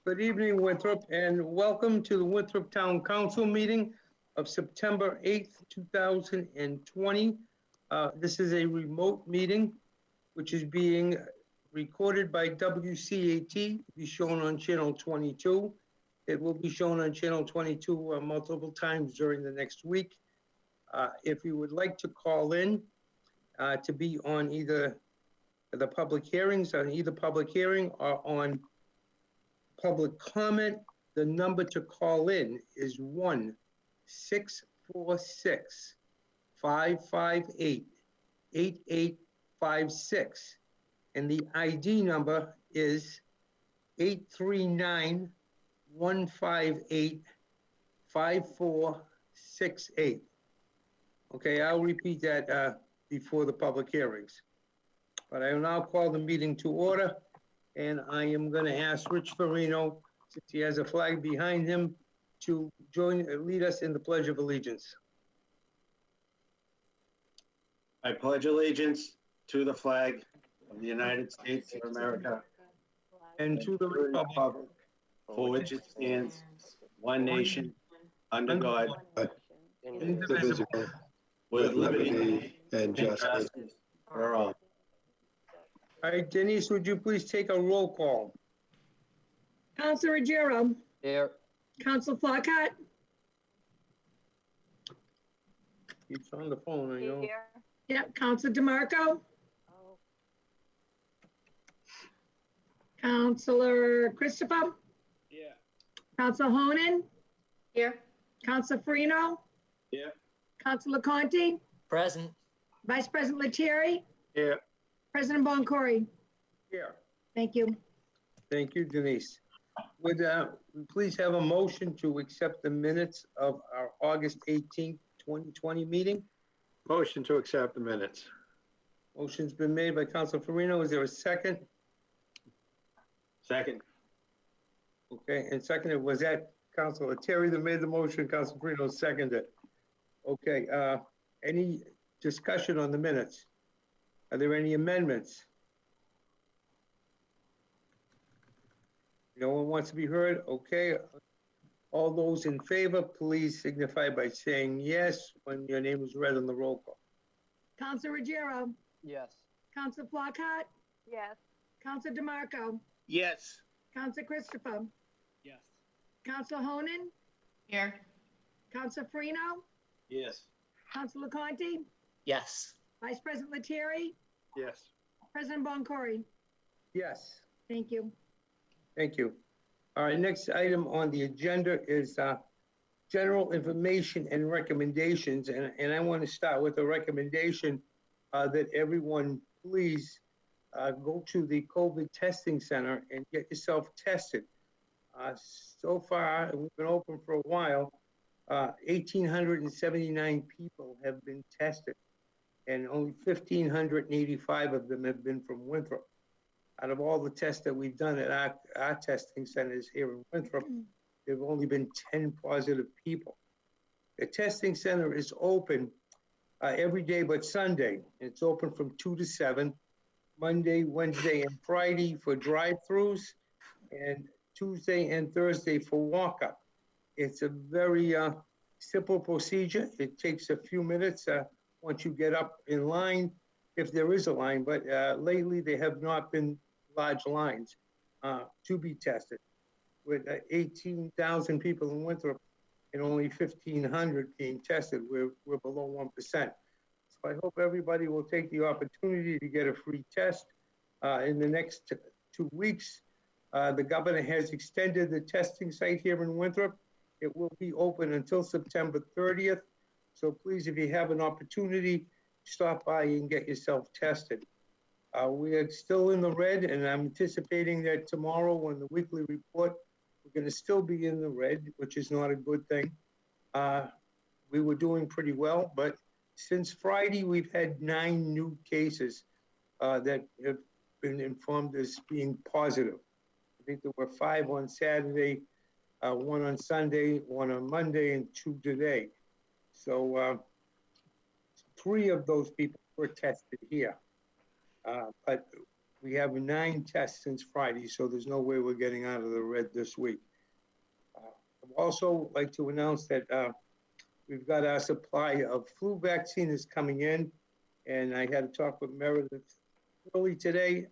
Good evening, Winthrop, and welcome to the Winthrop Town Council meeting of September 8th, 2020. This is a remote meeting, which is being recorded by WCAT, be shown on Channel 22. It will be shown on Channel 22 multiple times during the next week. If you would like to call in to be on either the public hearings, on either public hearing or on public comment, the number to call in is 1-646-558-8856. And the ID number is 839-158-5468. Okay, I'll repeat that before the public hearings. But I will now call the meeting to order, and I am going to ask Rich Farino, since he has a flag behind him, to lead us in the Pledge of Allegiance. I pledge allegiance to the flag of the United States of America And to the republic for which it stands, one nation, under God, indivisible, with liberty and justice for all. All right, Denise, would you please take a roll call? Council Ruggiero. Here. Council Flockhart. He's on the phone, I know. Yep. Council DeMarco. Councilor Christopher. Yeah. Council Honan. Here. Council Farino. Yeah. Councilor Conti. Present. Vice President Lettieri. Yeah. President Boncory. Here. Thank you. Thank you, Denise. Would we please have a motion to accept the minutes of our August 18th, 2020 meeting? Motion to accept the minutes. Motion's been made by Council Farino. Is there a second? Second. Okay, and seconded, was that Councilor Terry that made the motion? Council Farino seconded. Okay, any discussion on the minutes? Are there any amendments? No one wants to be heard? Okay. All those in favor, please signify by saying yes when your name is read on the roll call. Council Ruggiero. Yes. Council Flockhart. Yes. Council DeMarco. Yes. Council Christopher. Yes. Council Honan. Here. Council Farino. Yes. Councilor Conti. Yes. Vice President Lettieri. Yes. President Boncory. Yes, Thank you. thank you. All right, next item on the agenda is general information and recommendations. And I want to start with a recommendation that everyone please go to the COVID testing center and get yourself tested. So far, we've been open for a while, 1,879 people have been tested, and only 1,585 of them have been from Winthrop. Out of all the tests that we've done at our testing centers here in Winthrop, there have only been 10 positive people. The testing center is open every day but Sunday. It's open from 2 to 7, Monday, Wednesday, and Friday for drive-throughs, and Tuesday and Thursday for walk-up. It's a very simple procedure. It takes a few minutes once you get up in line, if there is a line, but lately there have not been large lines to be tested. With 18,000 people in Winthrop and only 1,500 being tested, we're below 1%. So I hope everybody will take the opportunity to get a free test in the next 2 weeks. The governor has extended the testing site here in Winthrop. It will be open until September 30th. So please, if you have an opportunity, stop by and get yourself tested. We are still in the red, and I'm anticipating that tomorrow when the weekly report, we're going to still be in the red, which is not a good thing. We were doing pretty well, but since Friday, we've had 9 new cases that have been informed as being positive. I think there were 5 on Saturday, 1 on Sunday, 1 on Monday, and 2 today. So 3 of those people were tested here. But We have 9 tests since Friday, so there's no way we're getting out of the red this week. I'd also like to announce that we've got our supply of flu vaccine is coming in, and I had a talk with Meredith early today,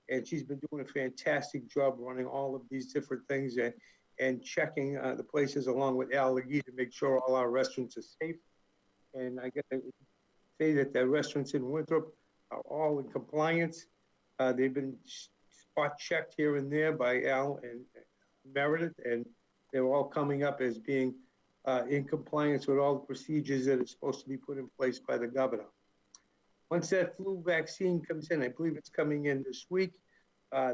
and she's been doing a fantastic job running all of these different things and checking the places along with Al Legee to make sure all our restaurants are safe. And I gotta say that the restaurants in Winthrop are all in compliance. They've been spot checked here and there by Al and Meredith, and they're all coming up as being in compliance with all the procedures that are supposed to be put in place by the governor. Once that flu vaccine comes in, I believe it's coming in this week,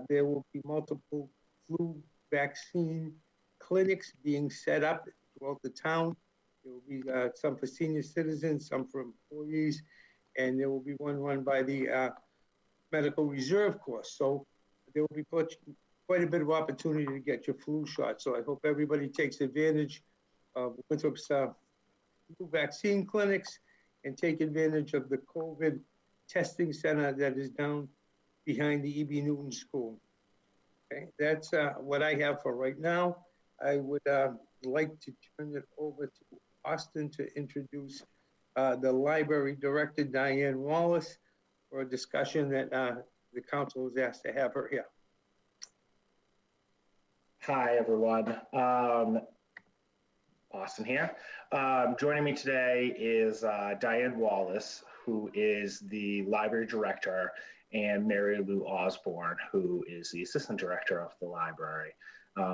there will be multiple flu vaccine clinics being set up throughout the town. There will be some for senior citizens, some for employees, and there will be one run by the Medical Reserve Corps. So there will be quite a bit of opportunity to get your flu shot. So I hope everybody takes advantage of Winthrop's flu vaccine clinics and take advantage of the COVID testing center that is down behind the E.B. Newton School. Okay, that's what I have for right now. I would like to turn it over to Austin to introduce the library director, Diane Wallace, for a discussion that the council was asked to have her here. Hi, everyone. Austin here. Joining me today is Diane Wallace, who is the library director, and Mary Lou Osborne, who is the assistant director of the library.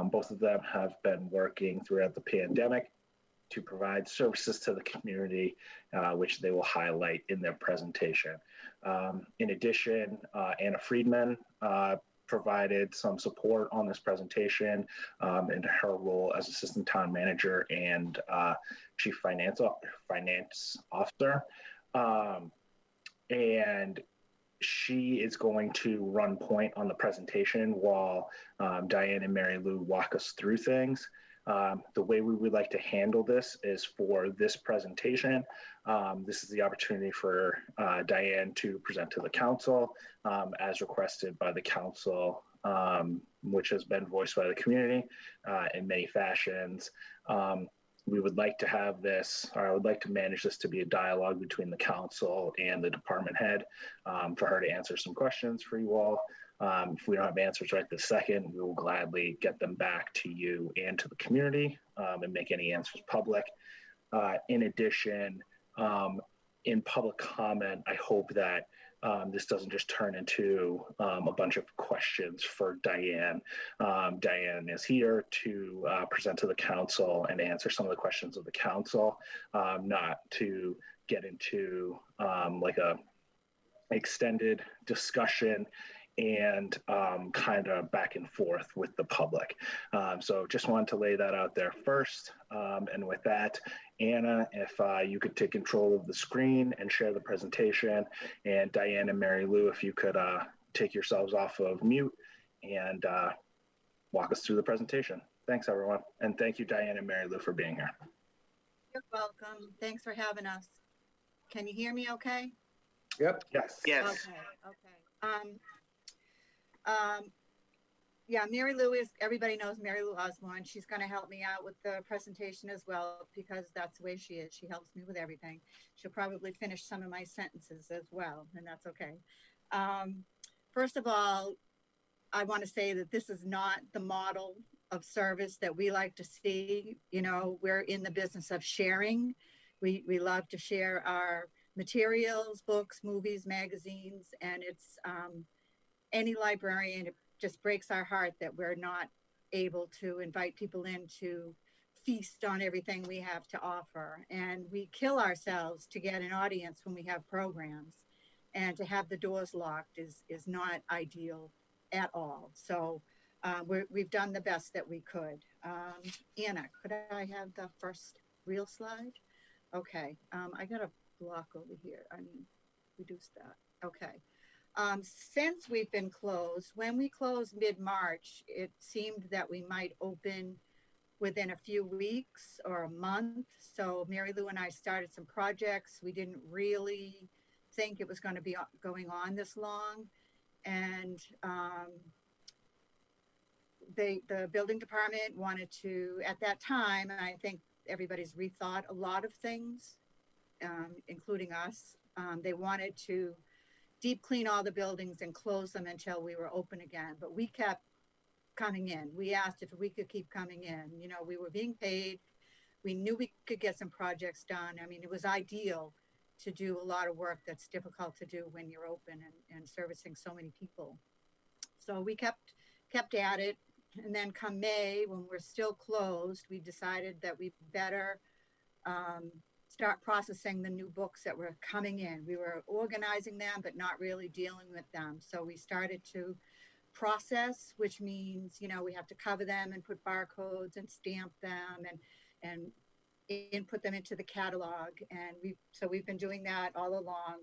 Both of them have been working throughout the pandemic to provide services to the community, which they will highlight in their presentation. In addition, Anna Friedman provided some support on this presentation in her role as assistant town manager and chief finance officer. And she is going to run point on the presentation while Diane and Mary Lou walk us through things. The way we would like to handle this is for this presentation. This is the opportunity for Diane to present to the council as requested by the council, which has been voiced by the community in many fashions. We would like to have this, or I would like to manage this to be a dialogue between the council and the department head for her to answer some questions for you all. If we don't have answers right this second, we will gladly get them back to you and to the community and make any answers public. In addition, in public comment, I hope that this doesn't just turn into a bunch of questions for Diane. Diane is here to present to the council and answer some of the questions of the council, not to get into like a extended discussion and kind of back and forth with the public. So just wanted to lay that out there first. And with that, Anna, if you could take control of the screen and share the presentation, and Diane and Mary Lou, if you could take yourselves off of mute and walk us through the presentation. Thanks, everyone. And thank you, Diane and Mary Lou, for being here. You're welcome. Thanks for having us. Can you hear me okay? Yep. Yes. Yes. Okay. Yeah, Mary Lou is, everybody knows Mary Lou Osborne. She's going to help me out with the presentation as well, because that's the way she is. She helps me with everything. She'll probably finish some of my sentences as well, and that's okay. First of all, I want to say that this is not the model of service that we like to see. You know, we're in the business of sharing. We love to share our materials, books, movies, magazines, and it's any librarian, it just breaks our heart that we're not able to invite people in to feast on everything we have to offer. And we kill ourselves to get an audience when we have programs. And to have the doors locked is not ideal at all. So we've done the best that we could. Anna, could I have the first real slide? Okay, I got a block over here. I mean, reduce that. Okay. Since we've been closed, when we closed mid-March, it seemed that we might open within a few weeks or a month. So Mary Lou and I started some projects. We didn't really think it was going to be going on this long. And the building department wanted to, at that time, and I think everybody's rethought a lot of things, including us. They wanted to deep clean all the buildings and close them until we were open again. But we kept coming in. We asked if we could keep coming in. You know, we were being paid. We knew we could get some projects done. I mean, it was ideal to do a lot of work that's difficult to do when you're open and servicing so many people. So we kept at it. And then come May, when we're still closed, we decided that we better start processing the new books that were coming in. We were organizing them, but not really dealing with them. So we started to process, which means, you know, we have to cover them and put barcodes and stamp them and input them into the catalog. And we've been doing that all along.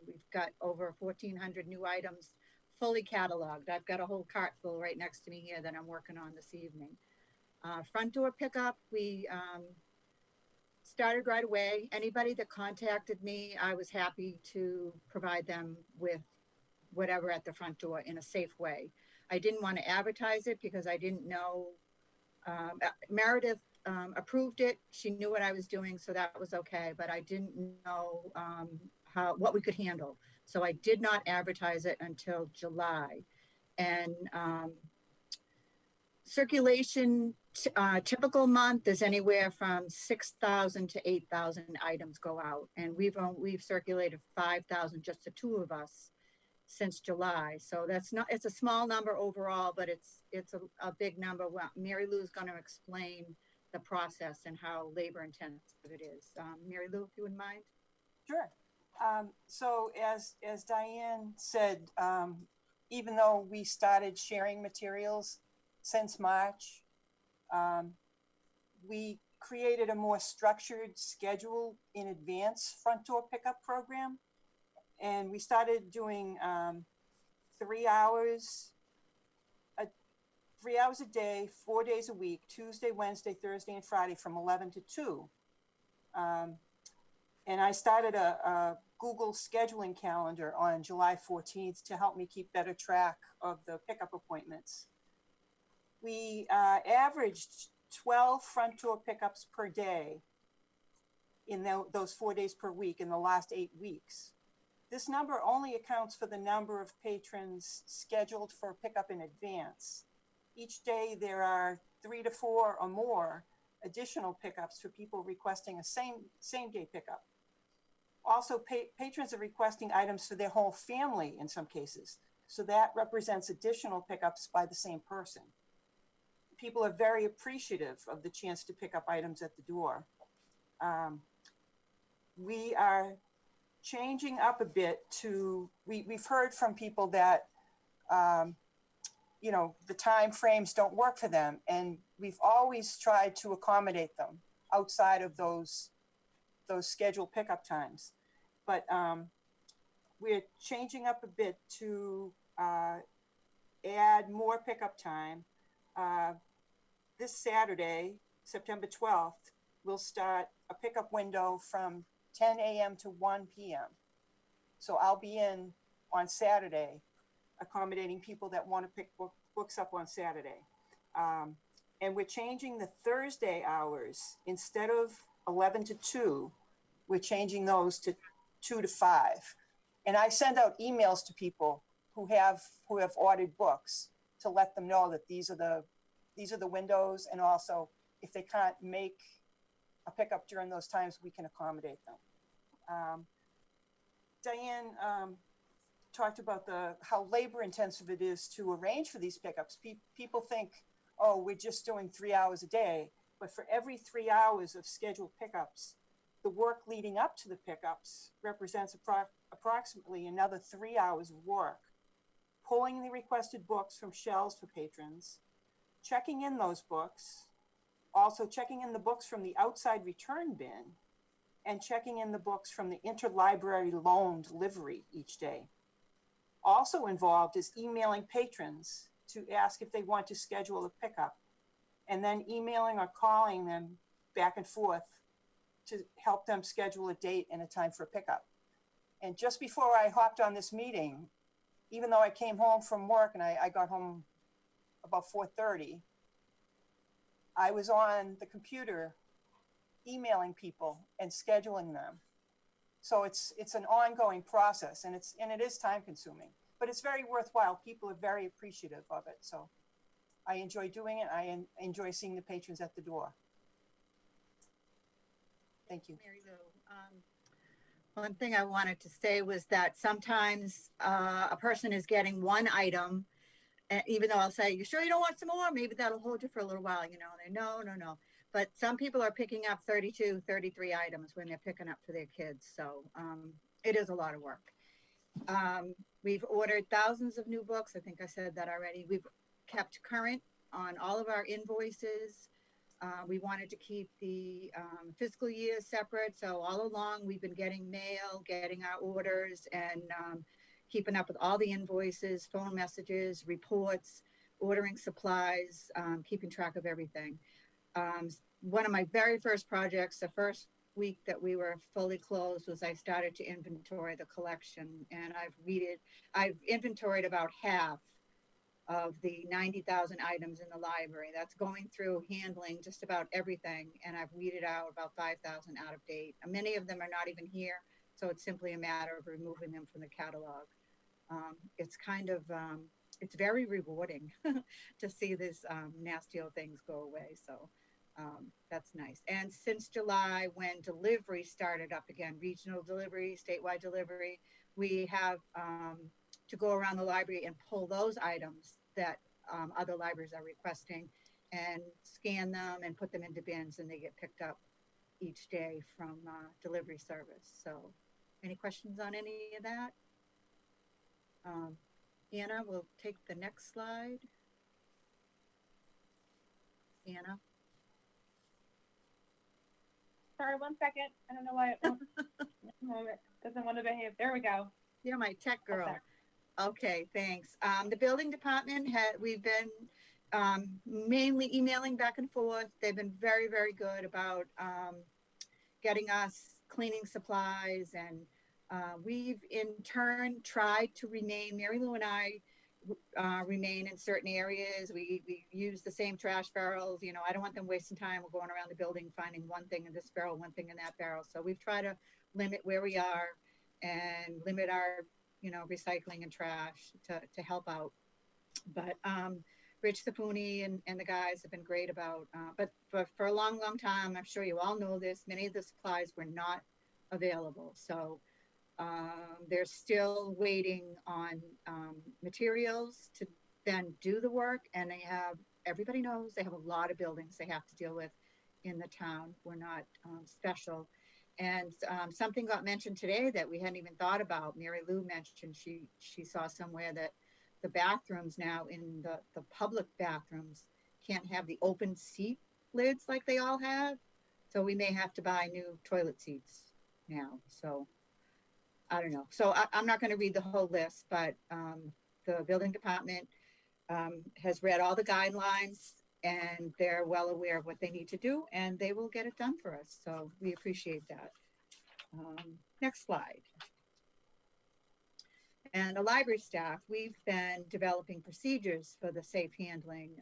We've got over 1,400 new items fully cataloged. I've got a whole cart full right next to me here that I'm working on this evening. Front door pickup, we started right away. Anybody that contacted me, I was happy to provide them with whatever at the front door in a safe way. I didn't want to advertise it because I didn't know. Meredith approved it. She knew what I was doing, so that was okay. But I didn't know what we could handle. So I did not advertise it until July. And circulation, typical month is anywhere from 6,000 to 8,000 items go out. And we've circulated 5,000, just the two of us, since July. So it's a small number overall, but it's a big number. Well, Mary Lou's going to explain the process and how labor intensive it is. Mary Lou, if you wouldn't mind. Sure. So as Diane said, even though we started sharing materials since March, we created a more structured schedule in advance front door pickup program. And we started doing 3 hours a day, 4 days a week, Tuesday, Wednesday, Thursday, and Friday from 11 to 2. And I started a Google scheduling calendar on July 14th to help me keep better track of the pickup appointments. We averaged 12 front door pickups per day in those 4 days per week in the last 8 weeks. This number only accounts for the number of patrons scheduled for pickup in advance. Each day there are 3 to 4 or more additional pickups for people requesting a same day pickup. Also, patrons are requesting items for their whole family in some cases. So that represents additional pickups by the same person. People are very appreciative of the chance to pick up items at the door. We are changing up a bit we've heard from people that, you know, the time frames don't work for them. And we've always tried to accommodate them outside of those scheduled pickup times. But we're changing up a bit to add more pickup time. This Saturday, September 12th, we'll start a pickup window from 10 a.m. to 1 p.m. So I'll be in on Saturday, accommodating people that want to pick books up on Saturday. And we're changing the Thursday hours. Instead of 11 to 2, we're changing those to 2 to 5. And I send out emails to people who have ordered books to let them know that these are the windows, and also if they can't make a pickup during those times, we can accommodate them. Diane talked about how labor intensive it is to arrange for these pickups. People think, oh, we're just doing 3 hours a day, but for every 3 hours of scheduled pickups, the work leading up to the pickups represents approximately another 3 hours of work. Pulling the requested books from shelves for patrons, checking in those books, also checking in the books from the outside return bin, and checking in the books from the interlibrary loan delivery each day. Also involved is emailing patrons to ask if they want to schedule a pickup, and then emailing or calling them back and forth to help them schedule a date and a time for a pickup. And just before I hopped on this meeting, even though I came home from work and I got home about 4:30, I was on the computer emailing people and scheduling them. So it's an ongoing process, and it is time consuming, but it's very worthwhile. People are very appreciative of it. So I enjoy doing it. I enjoy seeing the patrons at the door. Thank you. Mary Lou. One thing I wanted to say was that sometimes a person is getting one item, and even though I'll say, "You sure you don't want some more?" Maybe that'll hold you for a little while, you know. And they, no. But some people are picking up 32, 33 items when they're picking up for their kids. So it is a lot of work. We've ordered thousands of new books. I think I said that already. We've kept current on all of our invoices. We wanted to keep the fiscal year separate. So all along, we've been getting mail, getting our orders, and keeping up with all the invoices, phone messages, reports, ordering supplies, keeping track of everything. One of my very first projects, the first week that we were fully closed, was I started to inventory the collection, and I've inventoried about half of the 90,000 items in the library. That's going through handling just about everything, and I've weeded out about 5,000 out of date. And many of them are not even here, so it's simply a matter of removing them from the catalog. It's kind of, it's very rewarding to see these nasty old things go away. So that's nice. And since July, when delivery started up again, regional delivery, statewide delivery, we have to go around the library and pull those items that other libraries are requesting and scan them and put them into bins, and they get picked up each day from delivery service. So any questions on any of that? Anna will take the next slide. Anna. Sorry, 1 second. I don't know why it won't. Moment. Doesn't want to behave. There we go. You're my tech girl. Okay. Okay, thanks. The building department we've been mainly emailing back and forth. They've been very, very good about getting us cleaning supplies, and we've in turn tried to remain, Mary Lou and I remain in certain areas. We use the same trash barrels. You know, I don't want them wasting time going around the building finding one thing in this barrel, one thing in that barrel. So we've tried to limit where we are and limit our, you know, recycling and trash to help out. But Rich Sapuni and the guys have been great about, but for a long, long time, I'm sure you all know this, many of the supplies were not available. So they're still waiting on materials to then do the work. And they have, everybody knows they have a lot of buildings they have to deal with in the town. We're not special. And something got mentioned today that we hadn't even thought about. Mary Lou mentioned she saw somewhere that the bathrooms now in the public bathrooms can't have the open seat lids like they all have. So we may have to buy new toilet seats now. So I don't know. So I'm not going to read the whole list, but the building department has read all the guidelines, and they're well aware of what they need to do, and they will get it done for us. So we appreciate that. Next slide. And the library staff, we've been developing procedures for the safe handling.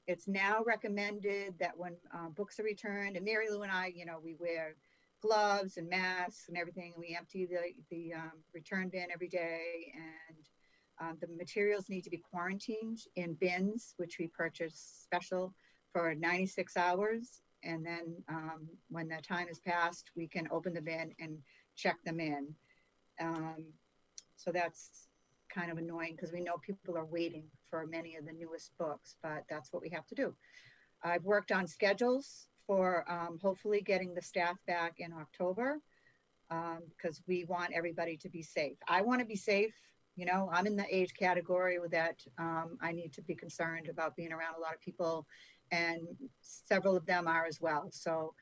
It's now recommended that when books are returned, and Mary Lou and I, you know, we wear gloves and masks and everything, and we empty the return bin every day, and the materials need to be quarantined in bins, which we purchase special for 96 hours. And then when the time has passed, we can open the bin and check them in. So that's kind of annoying because we know people are waiting for many of the newest books, but that's what we have to do. I've worked on schedules for hopefully getting the staff back in October because we want everybody to be safe. I want to be safe. You know, I'm in the age category with that. I need to be concerned about being around a lot of people, and several of them are as well. So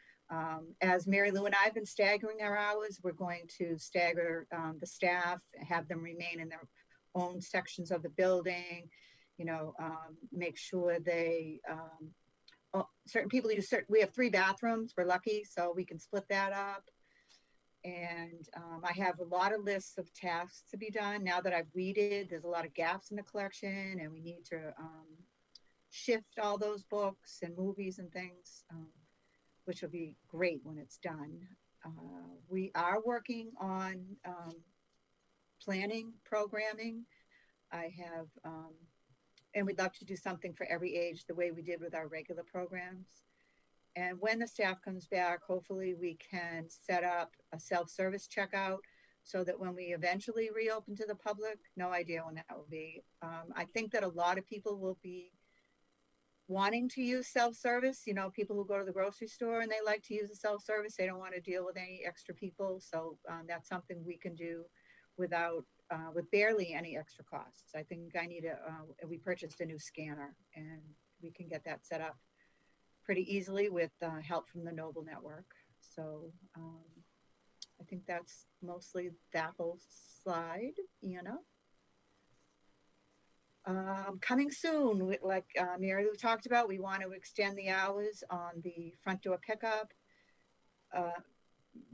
as Mary Lou and I have been staggering our hours, we're going to stagger the staff, have them remain in their own sections of the building, you know, make sure they, certain people need we have 3 bathrooms, we're lucky, so we can split that up. And I have a lot of lists of tasks to be done. Now that I've weeded, there's a lot of gaps in the collection, and we need to shift all those books and movies and things, which will be great when it's done. We are working on planning, programming. I have, and we'd love to do something for every age the way we did with our regular programs. And when the staff comes back, hopefully we can set up a self-service checkout so that when we eventually reopen to the public, no idea when that will be. I think that a lot of people will be wanting to use self-service. You know, people who go to the grocery store and they like to use the self-service, they don't want to deal with any extra people. So that's something we can do without, with barely any extra costs. I think we purchased a new scanner, and we can get that set up pretty easily with help from the Noble Network. So I think that's mostly that whole slide, coming soon, like Mary Lou talked about, we want to extend the hours on the front door pickup.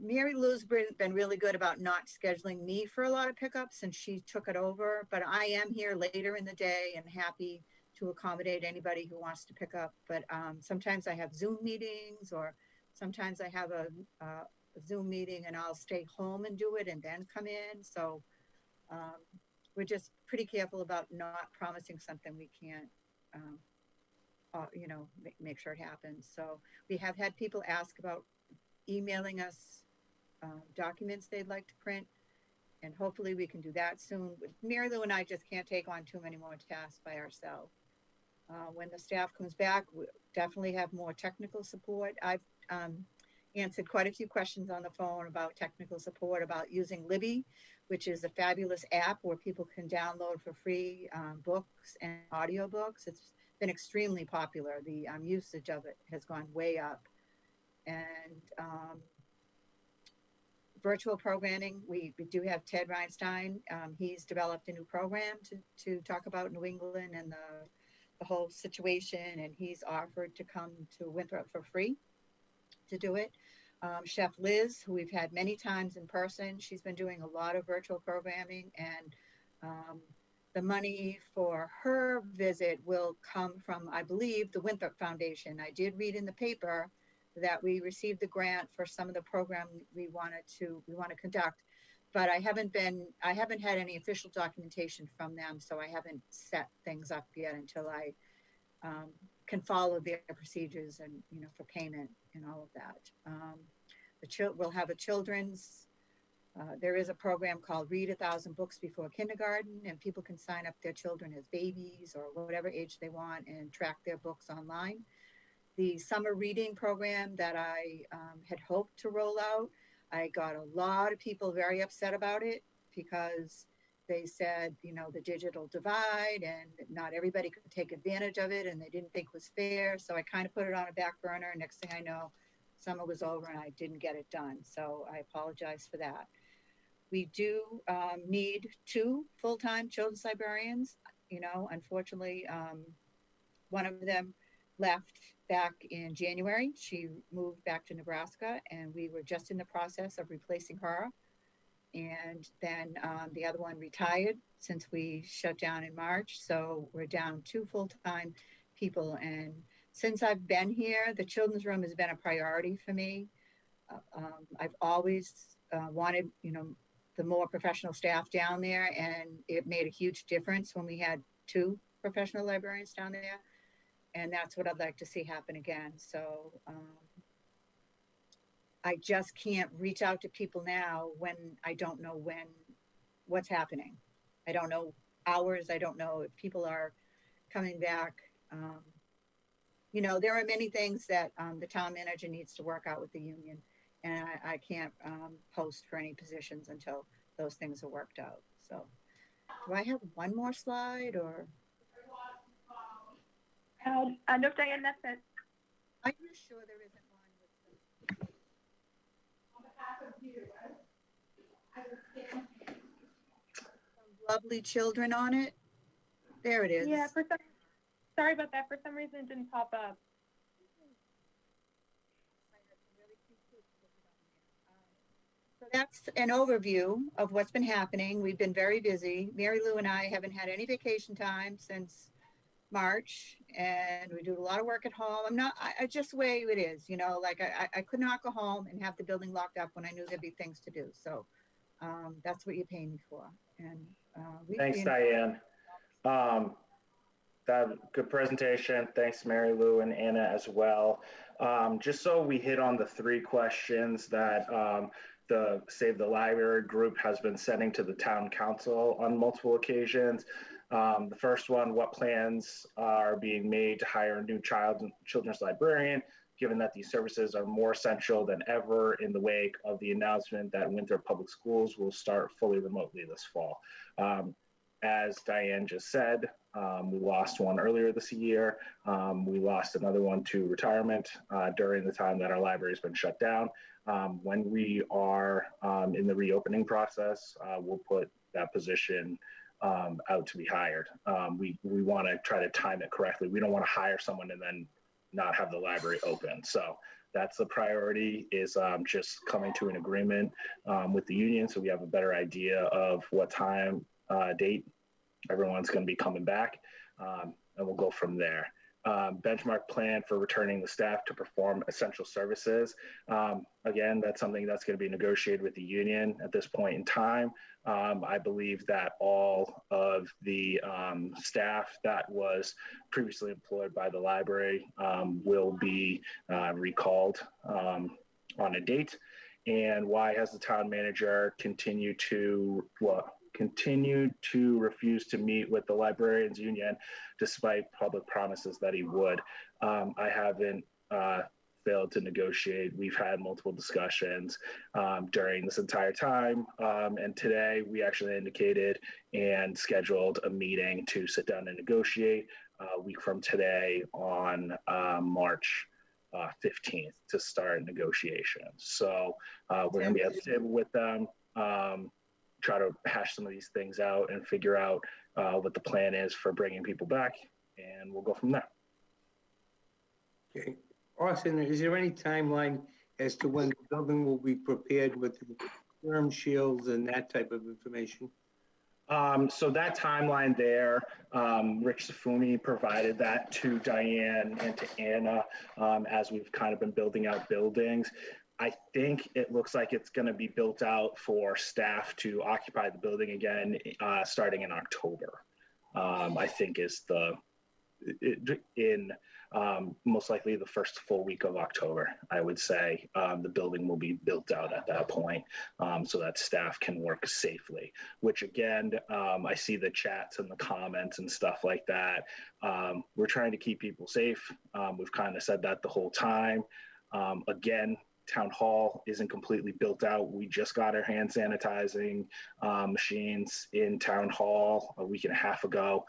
Mary Lou's been really good about not scheduling me for a lot of pickups since she took it over, but I am here later in the day and happy to accommodate anybody who wants to pick up. But sometimes I have Zoom meetings, or sometimes I have a Zoom meeting and I'll stay home and do it and then come in. So we're just pretty careful about not promising something we can't, make sure it happens. So we have had people ask about emailing us documents they'd like to print, and hopefully we can do that soon. Mary Lou and I just can't take on too many more tasks by ourselves. When the staff comes back, we definitely have more technical support. I've answered quite a few questions on the phone about technical support, about using Libby, which is a fabulous app where people can download for free books and audiobooks. It's been extremely popular. The usage of it has gone way up. And virtual programming, we do have Ted Reinstein. He's developed a new program to talk about New England and the whole situation, and he's offered to come to Winthrop for free to do it. Chef Liz, who we've had many times in person, she's been doing a lot of virtual programming, and the money for her visit will come from, I believe, the Winthrop Foundation. I did read in the paper that we received the grant for some of the program we want to conduct, but I haven't had any official documentation from them, so I haven't set things up yet until I can follow their procedures and, for payment and all of that. We'll have a children's, there is a program called Read 1,000 Books Before Kindergarten, and people can sign up their children as babies or whatever age they want and track their books online. The summer reading program that I had hoped to roll out, I got a lot of people very upset about it because they said, the digital divide and not everybody could take advantage of it, and they didn't think it was fair. So I kind of put it on a back burner. Next thing I know, summer was over and I didn't get it done. So I apologize for that. We do need 2 full-time children's librarians. Unfortunately, one of them left back in January. She moved back to Nebraska, and we were just in the process of replacing her. And then the other one retired since we shut down in March. So we're down 2 full-time people. And since I've been here, the children's room has been a priority for me. I've always wanted, the more professional staff down there, and it made a huge difference when we had 2 professional librarians down there. And that's what I'd like to see happen again. So I just can't reach out to people now when I don't know what's happening. I don't know hours. I don't know if people are coming back. There are many things that the town manager needs to work out with the union, and I can't post for any positions until those things are worked out. So do I have one more slide, or? No, Diane, that's it. Are you sure there isn't one with some lovely children on it? There it is. Yeah, sorry about that. For some reason, it didn't pop up. So that's an overview of what's been happening. We've been very busy. Mary Lou and I haven't had any vacation time since March, and we do a lot of work at home. I just the way it is, you know, like I could not go home and have the building locked up when I knew there'd be things to do. So that's what you pay me for. And Thanks, Diane. That good presentation. Thanks, Mary Lou and Anna as well. Just so we hit on the three questions that the Save the Library group has been sending to the town council on multiple occasions. The first one, what plans are being made to hire a new children's librarian, given that these services are more essential than ever in the wake of the announcement that Winthrop Public Schools will start fully remotely this fall. As Diane just said, we lost one earlier this year. We lost another one to retirement during the time that our library has been shut down. When we are in the reopening process, we'll put that position out to be hired. We want to try to time it correctly. We don't want to hire someone and then not have the library open. So that's the priority, is just coming to an agreement with the union so we have a better idea of what time, date everyone's going to be coming back, and we'll go from there. Benchmark plan for returning the staff to perform essential services. Again, that's something that's going to be negotiated with the union at this point in time. I believe that all of the staff that was previously employed by the library will be recalled on a date. And why has the town manager continued to refuse to meet with the librarians union despite public promises that he would? I haven't failed to negotiate. We've had multiple discussions during this entire time. And today we actually indicated and scheduled a meeting to sit down and negotiate a week from today on March 15th to start negotiations. So we're going to be at the table with them, try to hash some of these things out and figure out what the plan is for bringing people back, and we'll go from there. Okay. Austin, is there any timeline as to when the building will be prepared with worm shields and that type of information? So that timeline there, Rich Safuni provided that to Diane and to Anna as we've kind of been building out buildings. I think it looks like it's going to be built out for staff to occupy the building again starting in October. I think is most likely the first full week of October, I would say. The building will be built out at that point so that staff can work safely, which again, I see the chats and the comments and stuff like that. We're trying to keep people safe. We've kind of said that the whole time. Again, Town Hall isn't completely built out. We just got our hand sanitizing machines in Town Hall a week and a half ago.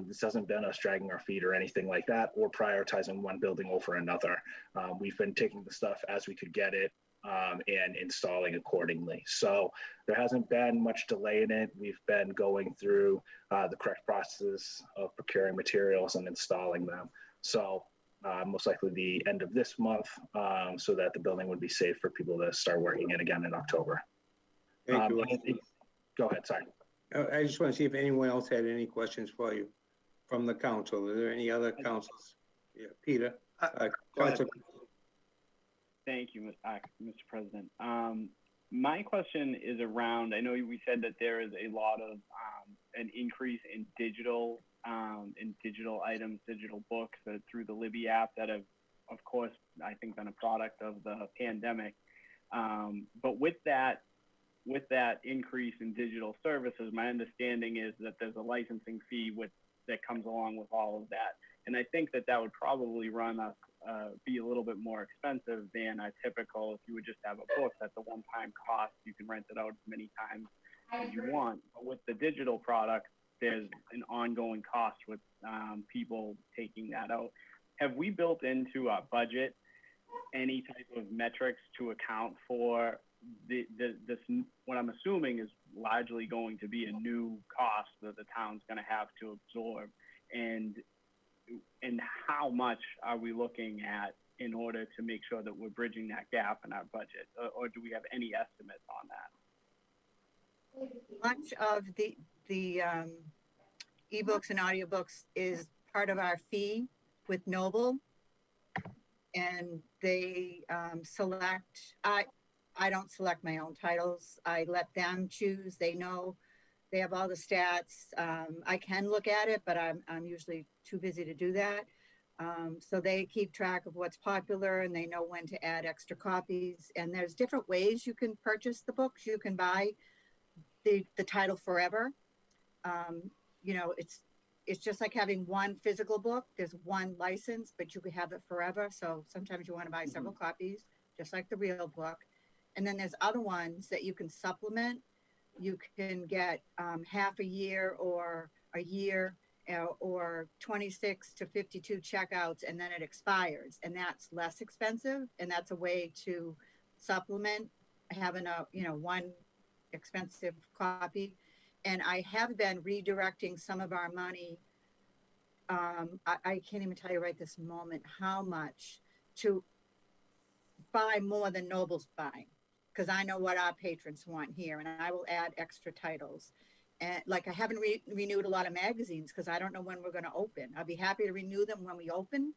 This hasn't been us dragging our feet or anything like that, or prioritizing one building over another. We've been taking the stuff as we could get it and installing accordingly. So there hasn't been much delay in it. We've been going through the correct process of procuring materials and installing them. So most likely the end of this month, so that the building would be safe for people to start working in again in October. Thank you. Go ahead, sorry. I just want to see if anyone else had any questions for you from the council. Are there any other councils? Yeah, Peter. Council. Thank you, Mr. President. My question is around, I know we said that there is a lot of an increase in digital items, digital books through the Libby app that have, of course, I think been a product of the pandemic. But with that increase in digital services, my understanding is that there's a licensing fee that comes along with all of that. And I think that would probably run us, be a little bit more expensive than a typical, if you would just have a book, that's a one-time cost. You can rent it out as many times as you want. But with the digital product, there's an ongoing cost with people taking that out. Have we built into our budget any type of metrics to account for this, what I'm assuming is largely going to be a new cost that the town's going to have to absorb, and how much are we looking at in order to make sure that we're bridging that gap in our budget? Or do we have any estimates on that? Much of the ebooks and audiobooks is part of our fee with Noble, and they select. I don't select my own titles. I let them choose. They know, they have all the stats. I can look at it, but I'm usually too busy to do that. So they keep track of what's popular, and they know when to add extra copies. And there's different ways you can purchase the books. You can buy the title forever. You know, it's just like having one physical book. There's one license, but you can have it forever. So sometimes you want to buy several copies, just like the real book. And then there's other ones that you can supplement. You can get half a year or a year or 26 to 52 checkouts, and then it expires, and that's less expensive. And that's a way to supplement having a, you know, one expensive copy. And I have been redirecting some of our money. I can't even tell you right this moment how much to buy more than Noble's buying, because I know what our patrons want here, and I will add extra titles. And like, I haven't renewed a lot of magazines because I don't know when we're going to open. I'll be happy to renew them when we open,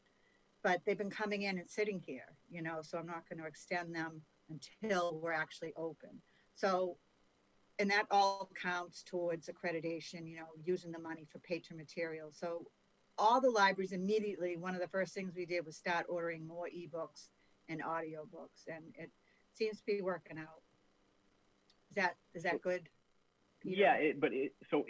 but they've been coming in and sitting here, you know, so I'm not going to extend them until we're actually open. So, and that all counts towards accreditation, you know, using the money for patron material. So all the libraries immediately, one of the first things we did was start ordering more ebooks and audiobooks, and it seems to be working out. Is that good, Peter? Yeah, so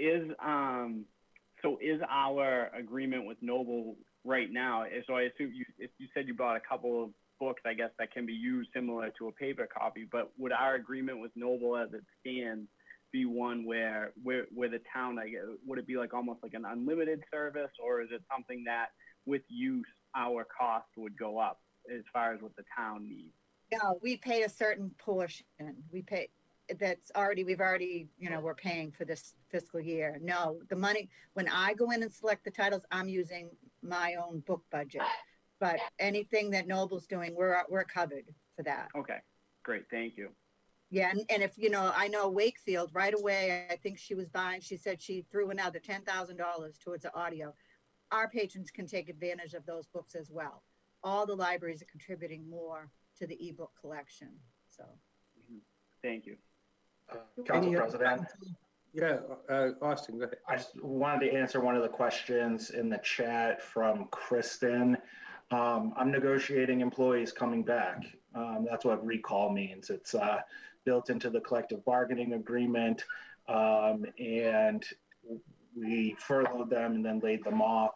is our agreement with Noble right now? So I assume if you said you bought a couple of books, I guess that can be used similar to a paper copy. But would our agreement with Noble, as it stands, be one where the town, I guess, would it be like almost like an unlimited service, or is it something that with use our cost would go up as far as what the town needs? No, we pay a certain portion. We pay, we've already, you know, we're paying for this fiscal year. No, the money, when I go in and select the titles, I'm using my own book budget. But anything that Noble's doing, we're covered for that. Okay, great, thank you. Yeah, and if, you know, I know Wakefield right away, I think she said she threw another $10,000 towards the audio. Our patrons can take advantage of those books as well. All the libraries are contributing more to the ebook collection, so. Thank you. Council President. Yeah, Austin, go ahead. I just wanted to answer one of the questions in the chat from Kristen. I'm negotiating employees coming back. That's what recall means. It's built into the collective bargaining agreement, and we furloughed them and then laid them off.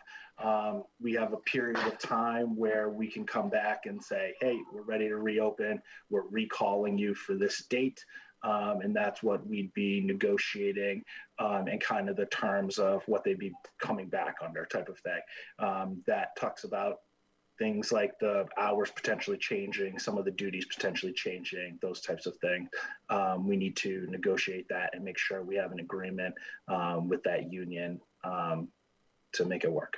We have a period of time where we can come back and say, hey, we're ready to reopen. We're recalling you for this date. And that's what we'd be negotiating, and kind of the terms of what they'd be coming back under type of thing. That talks about things like the hours potentially changing, some of the duties potentially changing, those types of things. We need to negotiate that and make sure we have an agreement with that union to make it work.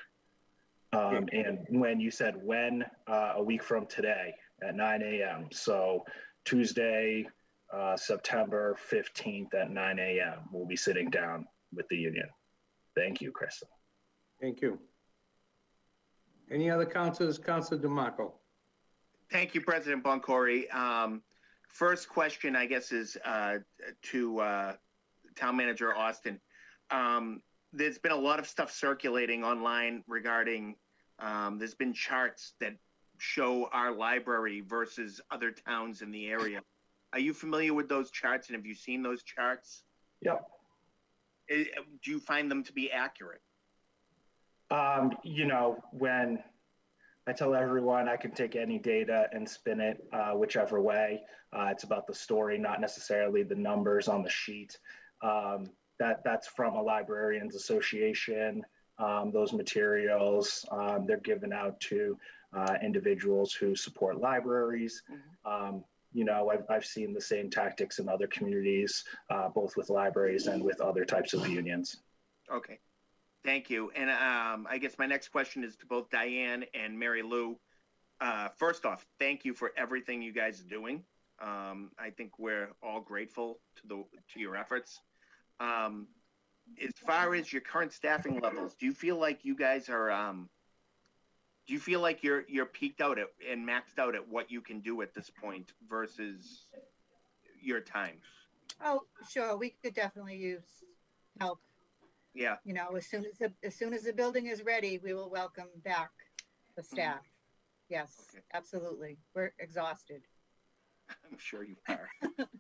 And when you said when, a week from today at 9 a.m. So Tuesday, September 15th at 9 a.m. we'll be sitting down with the union. Thank you, Kristen. Thank you. Any other councilors? Councilor DeMarco. Thank you, President Boncory. First question, I guess, is to Town Manager Austin. There's been a lot of stuff circulating online regarding, there's been charts that show our library versus other towns in the area. Are you familiar with those charts, and have you seen those charts? Yep. Do you find them to be accurate? You know, when I tell everyone I can take any data and spin it whichever way, it's about the story, not necessarily the numbers on the sheet. That's from a librarians association. Those materials, they're given out to individuals who support libraries. You know, I've seen the same tactics in other communities, both with libraries and with other types of unions. Okay, thank you. And I guess my next question is to both Diane and Mary Lou. first off, thank you for everything you guys are doing. I think we're all grateful to your efforts. As far as your current staffing levels, do you feel like you guys are, do you feel like you're peaked out at and maxed out at what you can do at this point versus your time? Oh, sure, we could definitely use help. Yeah, You know, as soon as the building is ready, we will welcome back the staff. Yes, Okay. absolutely. We're exhausted. I'm sure you are.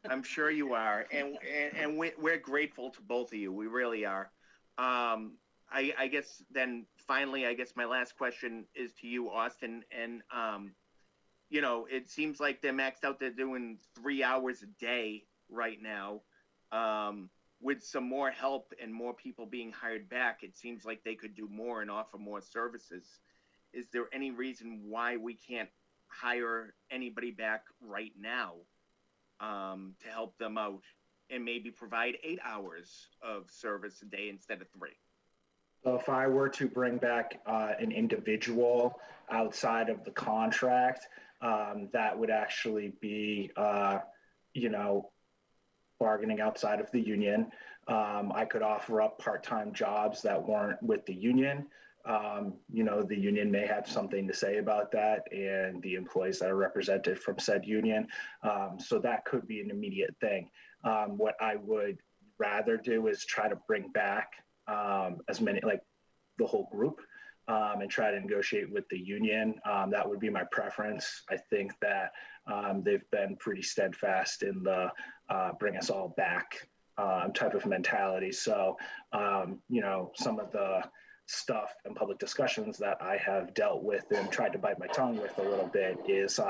I'm sure you are, and we're grateful to both of you. We really are. I guess then finally, I guess my last question is to you, Austin. And you know, it seems like they're maxed out. They're doing 3 hours a day right now. With some more help and more people being hired back, it seems like they could do more and offer more services. Is there any reason why we can't hire anybody back right now to help them out and maybe provide 8 hours of service a day instead of 3? So if I were to bring back an individual outside of the contract, that would actually be, you know, bargaining outside of the union. I could offer up part-time jobs that weren't with the union. You know, the union may have something to say about that, and the employees that are represented from said union. So that could be an immediate thing. What I would rather do is try to bring back as many, like the whole group, and try to negotiate with the union. That would be my preference. I think that they've been pretty steadfast in the bring us all back type of mentality. So, you know, some of the stuff and public discussions that I have dealt with and tried to bite my tongue with a little bit is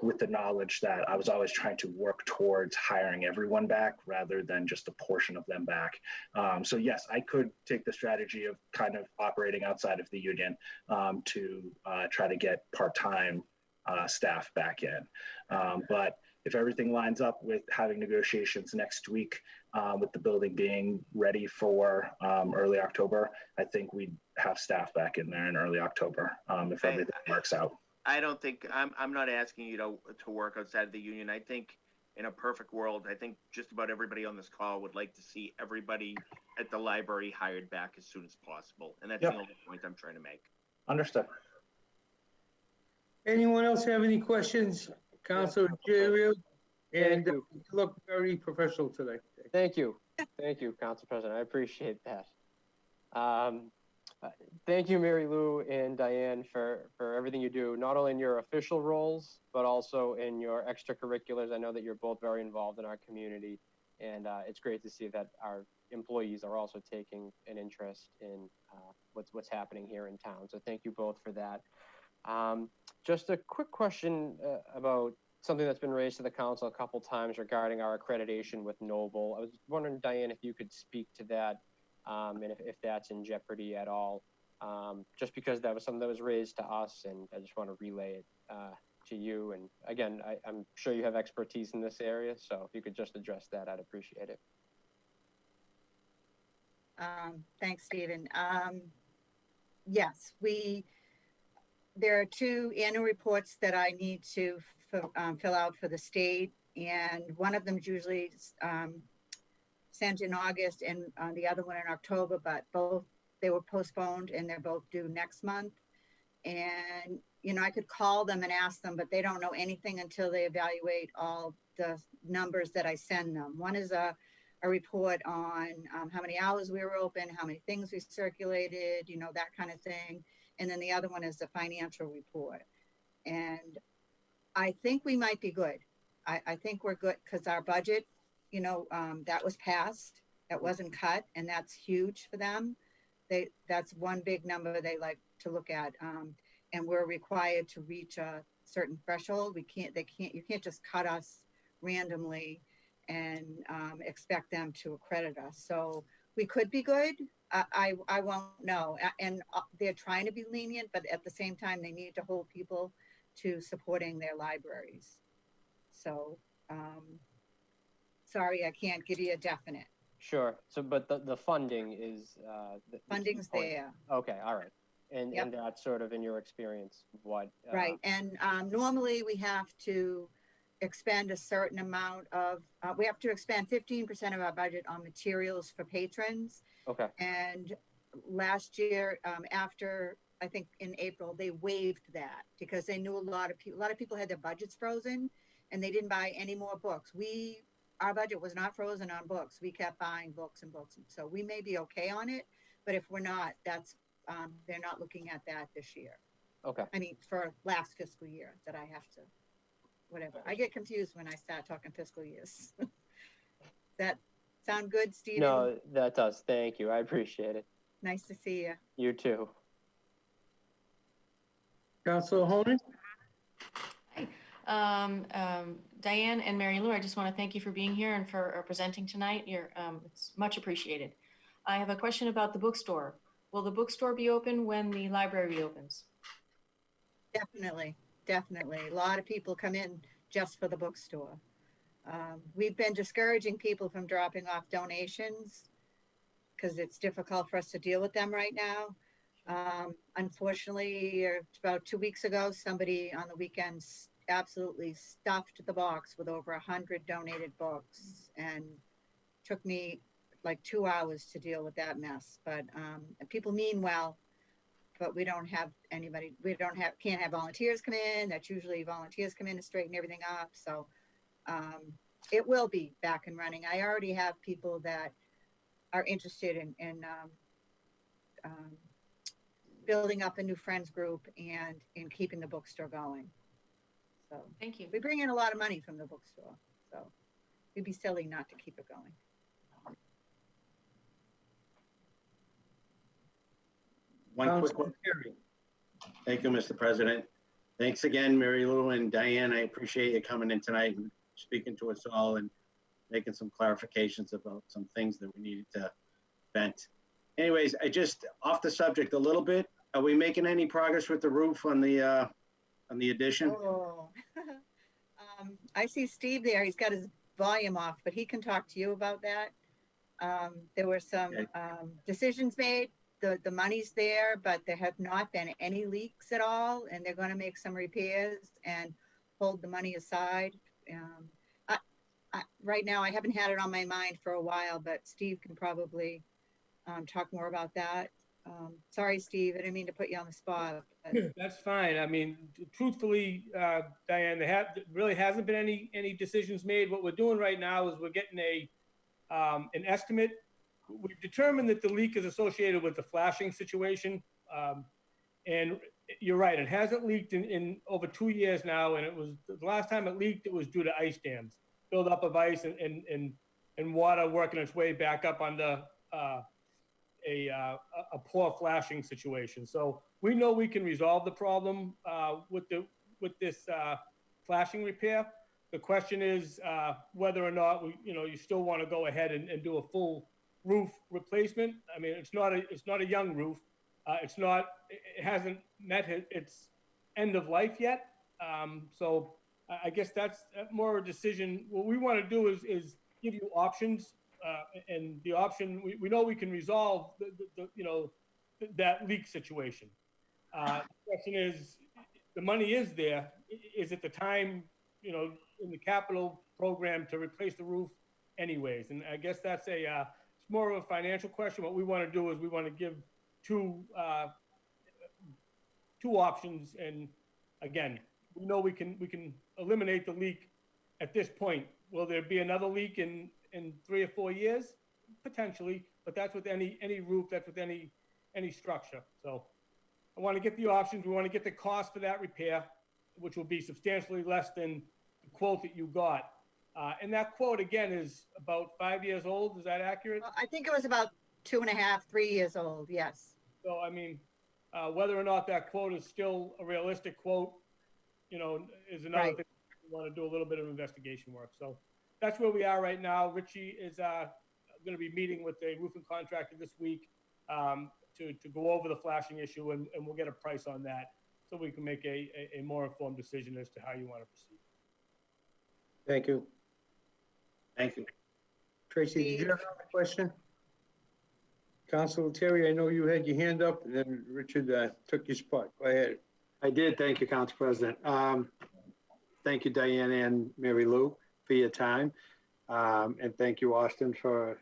with the knowledge that I was always trying to work towards hiring everyone back rather than just a portion of them back. So yes, I could take the strategy of kind of operating outside of the union to try to get part-time staff back in. But if everything lines up with having negotiations next week with the building being ready for early October, I think we'd have staff back in there in early October if everything works out. I don't think I'm not asking you to work outside of the union. I think in a perfect world, I think just about everybody on this call would like to see everybody at the library hired back as soon as possible. And that's the only point I'm trying to make. Understood. Anyone else have any questions? Councilor Gerio? And Thank you. you look very professional today. Thank you. Thank you, Council President. I appreciate that. Thank you, Mary Lou and Diane, for everything you do, not only in your official roles, but also in your extracurriculars. I know that you're both very involved in our community, and it's great to see that our employees are also taking an interest in what's happening here in town. So thank you both for that. Just a quick question about something that's been raised to the council a couple times regarding our accreditation with Noble. I was wondering, Diane, if you could speak to that and if that's in jeopardy at all, just because that was something that was raised to us, and I just want to relay it to you. And again, I'm sure you have expertise in this area, so if you could just address that, I'd appreciate it. Thanks, Stephen. Yes, there are 2 annual reports that I need to fill out for the state, and one of them is usually sent in August and the other one in October, but both, they were postponed and they're both due next month. And, you know, I could call them and ask them, but they don't know anything until they evaluate all the numbers that I send them. One is a report on how many hours we were open, how many things we circulated, you know, that kind of thing. And then the other one is the financial report. And I think we might be good. I think we're good because our budget, you know, that was passed, that wasn't cut, and that's huge for them. That's one big number they like to look at. And we're required to reach a certain threshold. You can't just cut us randomly and expect them to accredit us. So we could be good. I won't know. And they're trying to be lenient, but at the same time, they need to hold people to supporting their libraries. So, sorry, I can't give you a definite. Sure. So, but the funding is... Funding's there. Okay, all right. And, Yep. and that's sort of in your experience, what? Right, and normally we have to expend a certain amount of, we have to expend 15% of our budget on materials for patrons. Okay, And last year, after, I think in April, they waived that because they knew a lot of people had their budgets frozen and they didn't buy any more books. Our budget was not frozen on books. We kept buying books and books. So we may be okay on it, but if we're not, they're not looking at that this year. okay. I mean, for last fiscal year that I have to, whatever. I get confused when I start talking fiscal years. That sound good, Stephen? No, that does. Thank you. I appreciate it. Nice to see you. You too. Council Honan? Diane and Mary Lou, I just want to thank you for being here and for presenting tonight. It's much appreciated. I have a question about the bookstore. Will the bookstore be open when the library reopens? Definitely, definitely. A lot of people come in just for the bookstore. We've been discouraging people from dropping off donations because it's difficult for us to deal with them right now. Unfortunately, about 2 weeks ago, somebody on the weekends absolutely stuffed the box with over 100 donated books and took me like 2 hours to deal with that mess. But people mean well, but we don't have anybody, can't have volunteers come in. That's usually volunteers come in to straighten everything up. So it will be back and running. I already have people that are interested in building up a new friends group and in keeping the bookstore going. So Thank you. we bring in a lot of money from the bookstore. So it'd be silly not to keep it going. One quick one. Thank you, Mr. President. Thanks again, Mary Lou and Diane. I appreciate you coming in tonight and speaking to us all and making some clarifications about some things that we needed to vent. Anyways, off the subject a little bit. Are we making any progress with the roof on the addition? Oh. I see Steve there. He's got his volume off, but he can talk to you about that. There were some decisions made. The money's there, but there have not been any leaks at all, and they're going to make some repairs and hold the money aside. Right now, I haven't had it on my mind for a while, but Steve can probably talk more about that. Sorry, Steve, I didn't mean to put you on the spot. But... That's fine. I mean, truthfully, Diane, there really hasn't been any decisions made. What we're doing right now is we're getting an estimate. We've determined that the leak is associated with the flashing situation. And you're right, it hasn't leaked in over 2 years now. And the last time it leaked, it was due to ice dams, buildup of ice and water working its way back up under a poor flashing situation. So we know we can resolve the problem with this flashing repair. The question is whether or not you still want to go ahead and do a full roof replacement. I mean, it's not a young roof. It hasn't met its end of life yet. So I guess that's more a decision. What we want to do is give you options, and the option we know we can resolve that leak situation. The question is, the money is there. Is it the time in the capital program to replace the roof anyways? And I guess that's it's more of a financial question. What we want to do is we want to give two options. And again, we know we can eliminate the leak at this point. Will there be another leak in 3 or 4 years? Potentially, but that's with any roof, that's with any structure. So I want to get the options. We want to get the cost for that repair, which will be substantially less than the quote that you got. And that quote, again, is about 5 years old. Is that accurate? Well, I think it was about 2.5, 3 years old. Yes. So, I mean, whether or not that quote is still a realistic quote, is another Right. thing. We want to do a little bit of investigation work. So that's where we are right now. Richie is going to be meeting with a roofing contractor this week to go over the flashing issue, and we'll get a price on that so we can make a more informed decision as to how you want to proceed. Thank you. Thank you. Tracy, did you have a question? Councilor Terry, I know you had your hand up, and then Richard took your spot. Go ahead. I did. Thank you, Council President. Thank you, Diane and Mary Lou, for your time. And thank you, Austin, for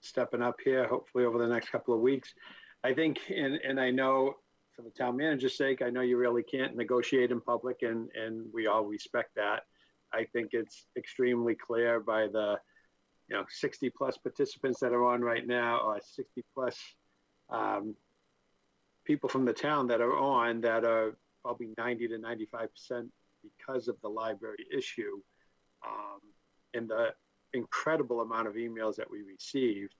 stepping up here, hopefully over the next couple of weeks. I think, and I know for the town manager's sake, I know you really can't negotiate in public, and we all respect that. I think it's extremely clear by the 60 plus participants that are on right now, or 60 plus people from the town that are on, that are probably 90 to 95% because of the library issue, and the incredible amount of emails that we received.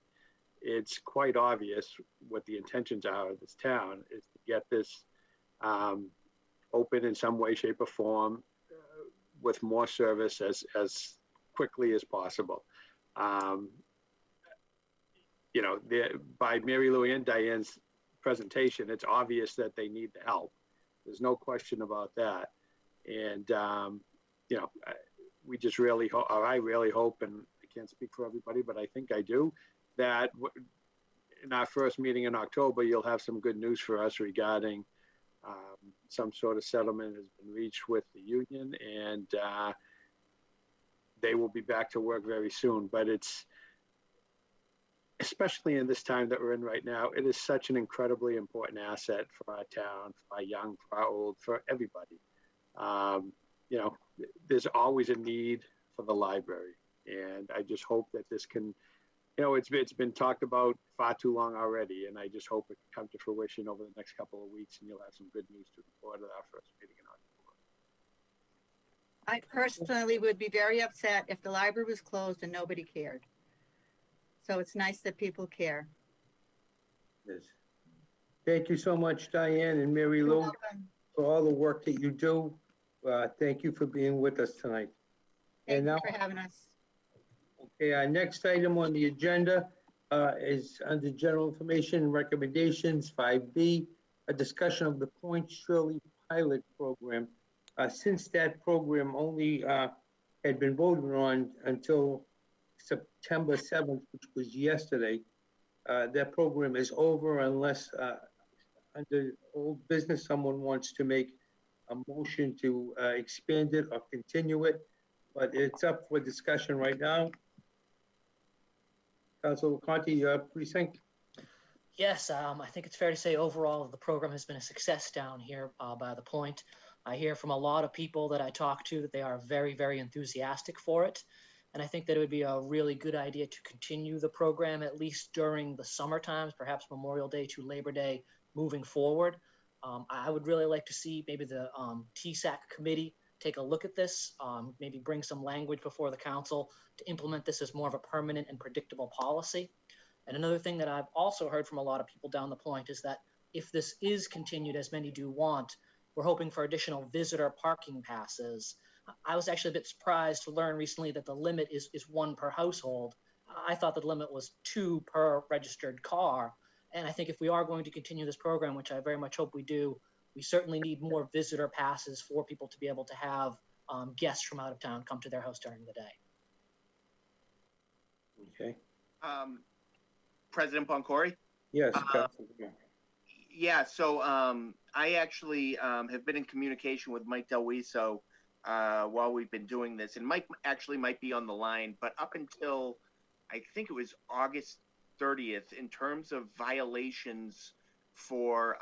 It's quite obvious what the intentions are of this town is to get this open in some way, shape, or form with more service as quickly as possible. By Mary Lou and Diane's presentation, it's obvious that they need the help. There's no question about that. And, we just really hope, or I really hope, and I can't speak for everybody, but I think I do, that in our first meeting in October, you'll have some good news for us regarding some sort of settlement has been reached with the union, and they will be back to work very soon. But it's, especially in this time that we're in right now, it is such an incredibly important asset for our town, for our young, for our old, for everybody. There's always a need for the library, and I just hope that this can, it's been talked about far too long already, and I just hope it can come to fruition over the next couple of weeks, and you'll have some good news to report at our first meeting in October. I personally would be very upset if the library was closed and nobody cared. So it's nice that people care. Yes. Thank you so much, Diane and Mary Lou, for all the work that you do. Thank you for being with us tonight. Thank you for having us. Okay, our next item on the agenda is under general information and recommendations, 5B, a discussion of the Point Shirley pilot program. Since that program only had been voted on until September 7th, which was yesterday, that program is over unless under old business, someone wants to make a motion to expand it or continue it, but it's up for discussion right now. Councilor Conti, your precinct? Yes, I think it's fair to say overall the program has been a success down here by the Point. I hear from a lot of people that I talk to that they are very, very enthusiastic for it. And I think that it would be a really good idea to continue the program at least during the summer times, perhaps Memorial Day to Labor Day moving forward. I would really like to see maybe the TSAC committee take a look at this, maybe bring some language before the council to implement this as more of a permanent and predictable policy. And another thing that I've also heard from a lot of people down the Point is that if this is continued, as many do want, we're hoping for additional visitor parking passes. I was actually a bit surprised to learn recently that the limit is 1 per household. I thought the limit was 2 per registered car. And I think if we are going to continue this program, which I very much hope we do, we certainly need more visitor passes for people to be able to have guests from out of town come to their house during the day. Okay. President Boncory? Yes. Yeah, so I actually have been in communication with Mike Delwiso while we've been doing this, and Mike actually might be on the line, but up until I think it was August 30th, in terms of violations for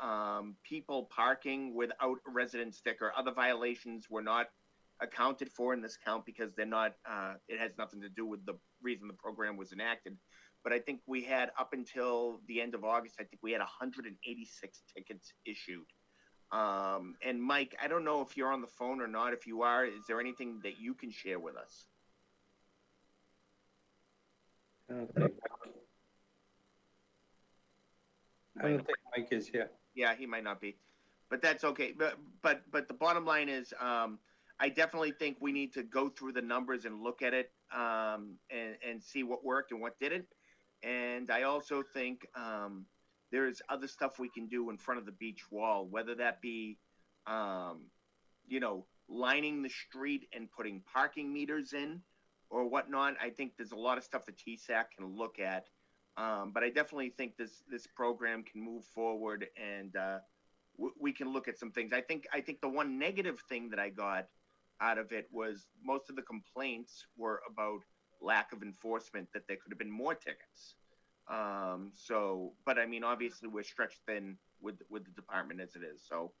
people parking without a resident sticker, other violations were not accounted for in this count because they're not, it has nothing to do with the reason the program was enacted. But I think we had, up until the end of August, I think we had 186 tickets issued. And Mike, I don't know if you're on the phone or not. If you are, is there anything that you can share with us? I don't think Mike is here. Yeah, he might not be, but that's okay. But the bottom line is, I definitely think we need to go through the numbers and look at it and see what worked and what didn't. And I also think there's other stuff we can do in front of the beach wall, whether that be, lining the street and putting parking meters in or whatnot. I think there's a lot of stuff that TSAC can look at But I definitely think this program can move forward, and we can look at some things. I think the one negative thing that I got out of it was most of the complaints were about lack of enforcement, that there could have been more tickets. But I mean, obviously we're stretched thin with the department as it is. So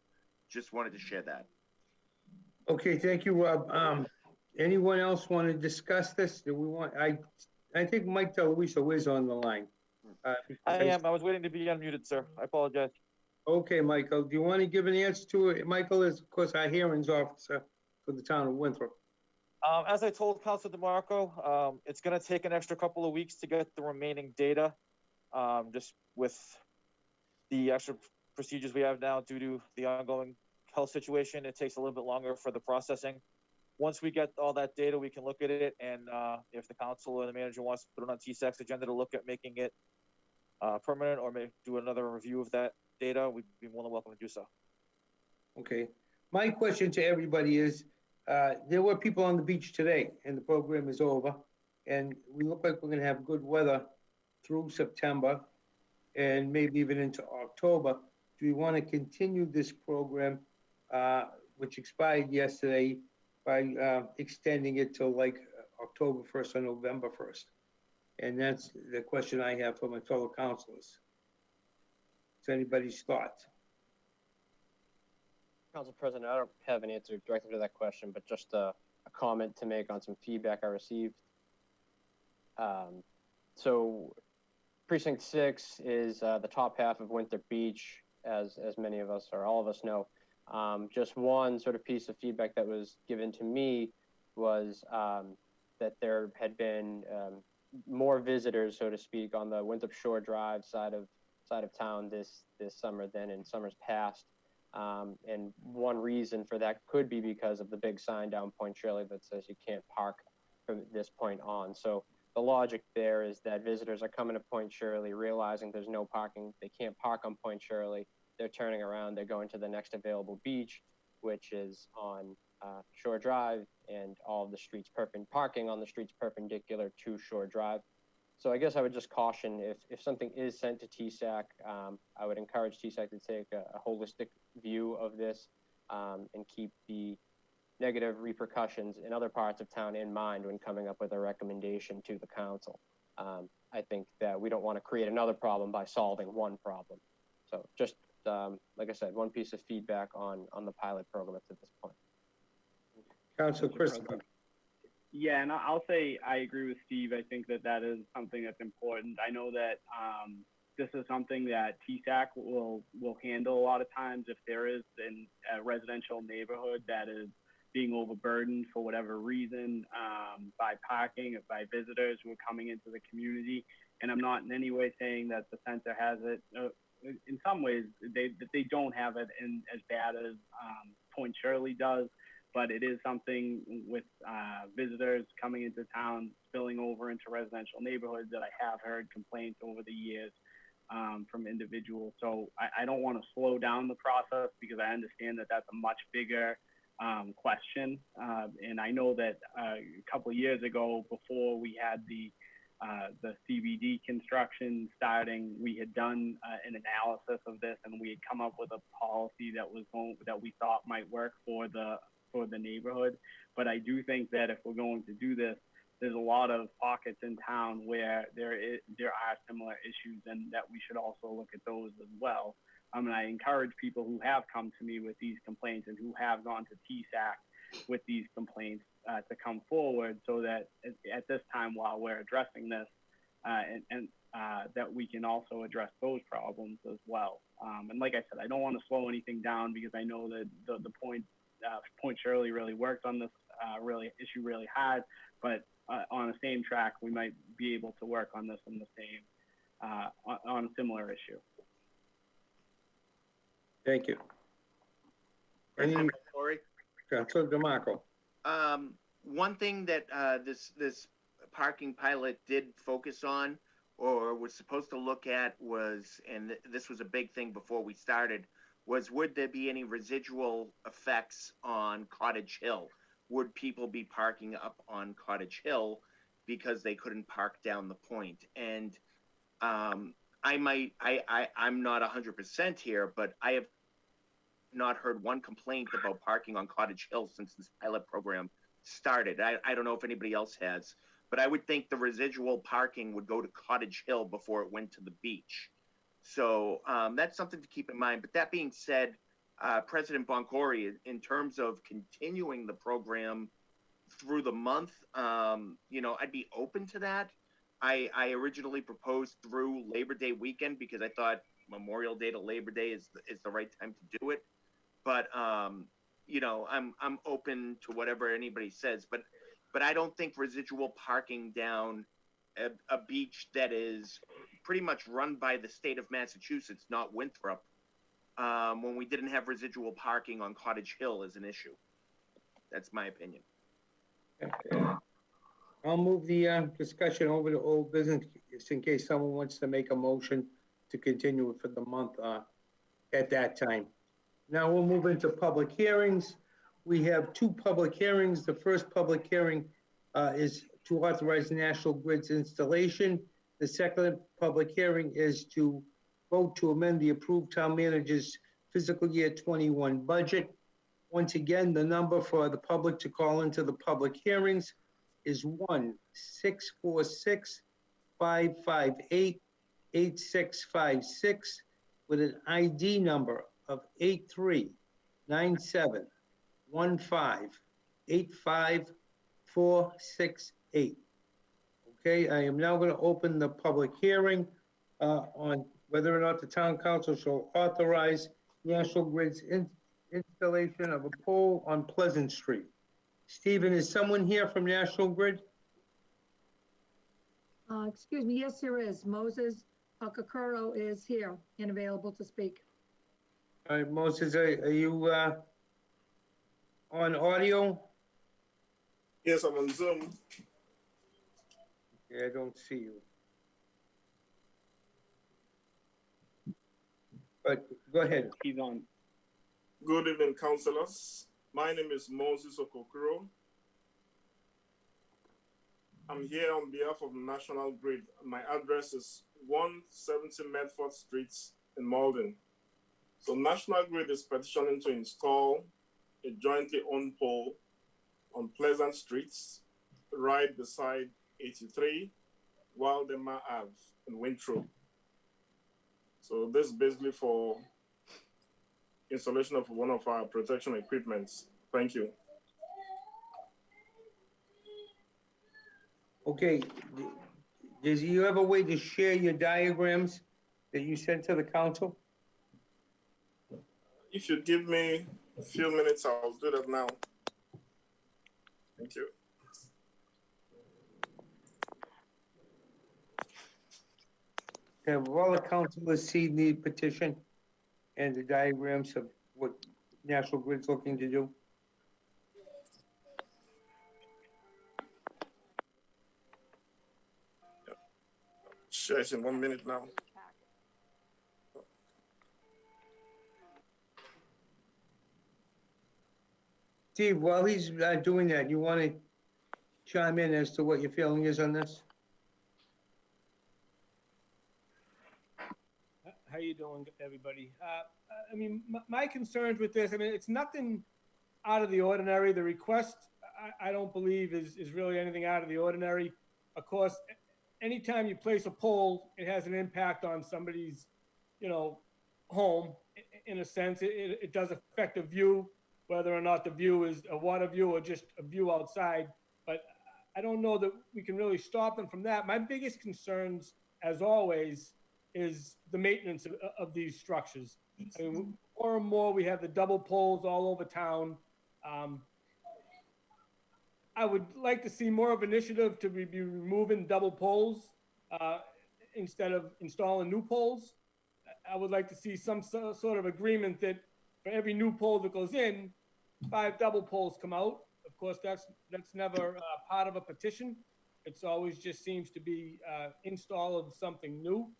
just wanted to share that. Okay, thank you, Rob. Anyone else want to discuss this? Do we want, I think Mike DeLuisa is on the line. I am. I was waiting to be unmuted, sir. I apologize. Okay, Michael, do you want to give an answer to it? Michael is, of course, our hearings officer for the town of Winthrop. As I told Councilor DeMarco, it's going to take an extra couple of weeks to get the remaining data, just with the extra procedures we have now due to the ongoing health situation. It takes a little bit longer for the processing. Once we get all that data, we can look at it, and if the council or the manager wants to put it on TSAC's agenda to look at making it permanent or maybe do another review of that data, we'd be more than welcome to do so. Okay. My question to everybody is, there were people on the beach today, and the program is over, and we look like we're going to have good weather through September and maybe even into October. Do we want to continue this program, which expired yesterday, by extending it till like October 1st or November 1st? And that's the question I have for my fellow councilors. Is anybody's thoughts? Council President, I don't have an answer directly to that question, but just a comment to make on some feedback I received. So Precinct 6 is the top half of Winthrop Beach, as many of us or all of us know. Just one sort of piece of feedback that was given to me was that there had been more visitors, so to speak, on the Winthrop Shore Drive side of town this summer than in summers past. And one reason for that could be because of the big sign down Point Shirley that says you can't park from this point on. So the logic there is that visitors are coming to Point Shirley, realizing there's no parking. They can't park on Point Shirley. They're turning around. They're going to the next available beach, which is on Shore Drive, and all of the streets parking on the streets perpendicular to Shore Drive. So I guess I would just caution, if something is sent to TSAC, I would encourage TSAC to take a holistic view of this and keep the negative repercussions in other parts of town in mind when coming up with a recommendation to the council. I think that we don't want to create another problem by solving one problem. So just, like I said, one piece of feedback on the pilot program up to this point. Councilor Christopher. Yeah, and I'll say I agree with Steve. I think that is something that's important. I know that this is something that TSAC will handle a lot of times if there is a residential neighborhood that is being overburdened for whatever reason by parking or by visitors who are coming into the community. And I'm not in any way saying that the center has it. In some ways, they don't have it as bad as Point Shirley does. But it is something with visitors coming into town, spilling over into residential neighborhoods that I have heard complaints over the years from individuals. So I don't want to slow down the process because I understand that that's a much bigger question. And I know that a couple of years ago, before we had the CBD construction starting, we had done an analysis of this, and we had come up with a policy that we thought might work for the neighborhood. But I do think that if we're going to do this, there's a lot of pockets in town where there are similar issues, and that we should also look at those as well. And I encourage people who have come to me with these complaints and who have gone to TSAC with these complaints to come forward, so that at this time, while we're addressing this, that we can also address those problems as well. And like I said, I don't want to slow anything down because I know that the Point Shirley really worked on this issue really hard, but on the same track, we might be able to work on this in the same on a similar issue. Thank you. Corey? Councilor DeMarco. One thing that this parking pilot did focus on, or was supposed to look at, was, and this was a big thing before we started, was would there be any residual effects on Cottage Hill? Would people be parking up on Cottage Hill because they couldn't park down the point? And I'm not 100% here, but I have not heard one complaint about parking on Cottage Hill since this pilot program started. I don't know if anybody else has, but I would think the residual parking would go to Cottage Hill before it went to the beach. So that's something to keep in mind. But that being said, President Boncori, in terms of continuing the program through the month, I'd be open to that. I originally proposed through Labor Day weekend because I thought Memorial Day to Labor Day is the right time to do it. But I'm open to whatever anybody says. But I don't think residual parking down a beach that is pretty much run by the state of Massachusetts, not Winthrop, when we didn't have residual parking on Cottage Hill is an issue. That's my opinion. I'll move the discussion over to old business in case someone wants to make a motion to continue it for the month at that time. Now we'll move into public hearings. We have two public hearings. The first public hearing is to authorize National Grid's installation. The second public hearing is to vote to amend the approved town manager's fiscal year 21 budget. Once again, the number for the public to call into the public hearings is 1-646-558-8656 with an ID number of 8397158548. Okay, I am now going to open the public hearing on whether or not the town council shall authorize National Grid's installation of a pole on Pleasant Street. Stephen, is someone here from National Grid? Excuse me, yes, there is. Moses Okakuro is here and available to speak. All right, Moses, are you on audio? Yes, I'm on Zoom. Yeah, I don't see you. But go ahead. He's on. Good evening, councillors. My name is Moses Okokuro. I'm here on behalf of National Grid. My address is 170 Medford Street in Malden. So National Grid is petitioning to install a jointly owned pole on Pleasant Streets, right beside 83 Waldemar Ave in Winthrop. So this is basically for installation of one of our protection equipments. Thank you. Okay, does you have a way to share your diagrams that you sent to the council? If you give me a few minutes, I'll do that now. Thank you. Have all the councilors seen the petition and the diagrams of what National Grid's looking to do? Share it in 1 minute now. Steve, while he's doing that, you want to chime in as to what your feeling is on this? How you doing, everybody? I mean, my concerns with this, I mean, it's nothing out of the ordinary. The request, I don't believe is really anything out of the ordinary. Of course, anytime you place a pole, it has an impact on somebody's, home. In a sense, it does affect a view, whether or not the view is a water view or just a view outside. But I don't know that we can really stop them from that. My biggest concerns, as always, is the maintenance of these structures. I mean, more and more we have the double poles all over town. I would like to see more of an initiative to be removing double poles instead of installing new poles. I would like to see some sort of agreement that for every new pole that goes in, 5 double poles come out. Of course, that's never part of a petition. It's always just seems to be install of something new.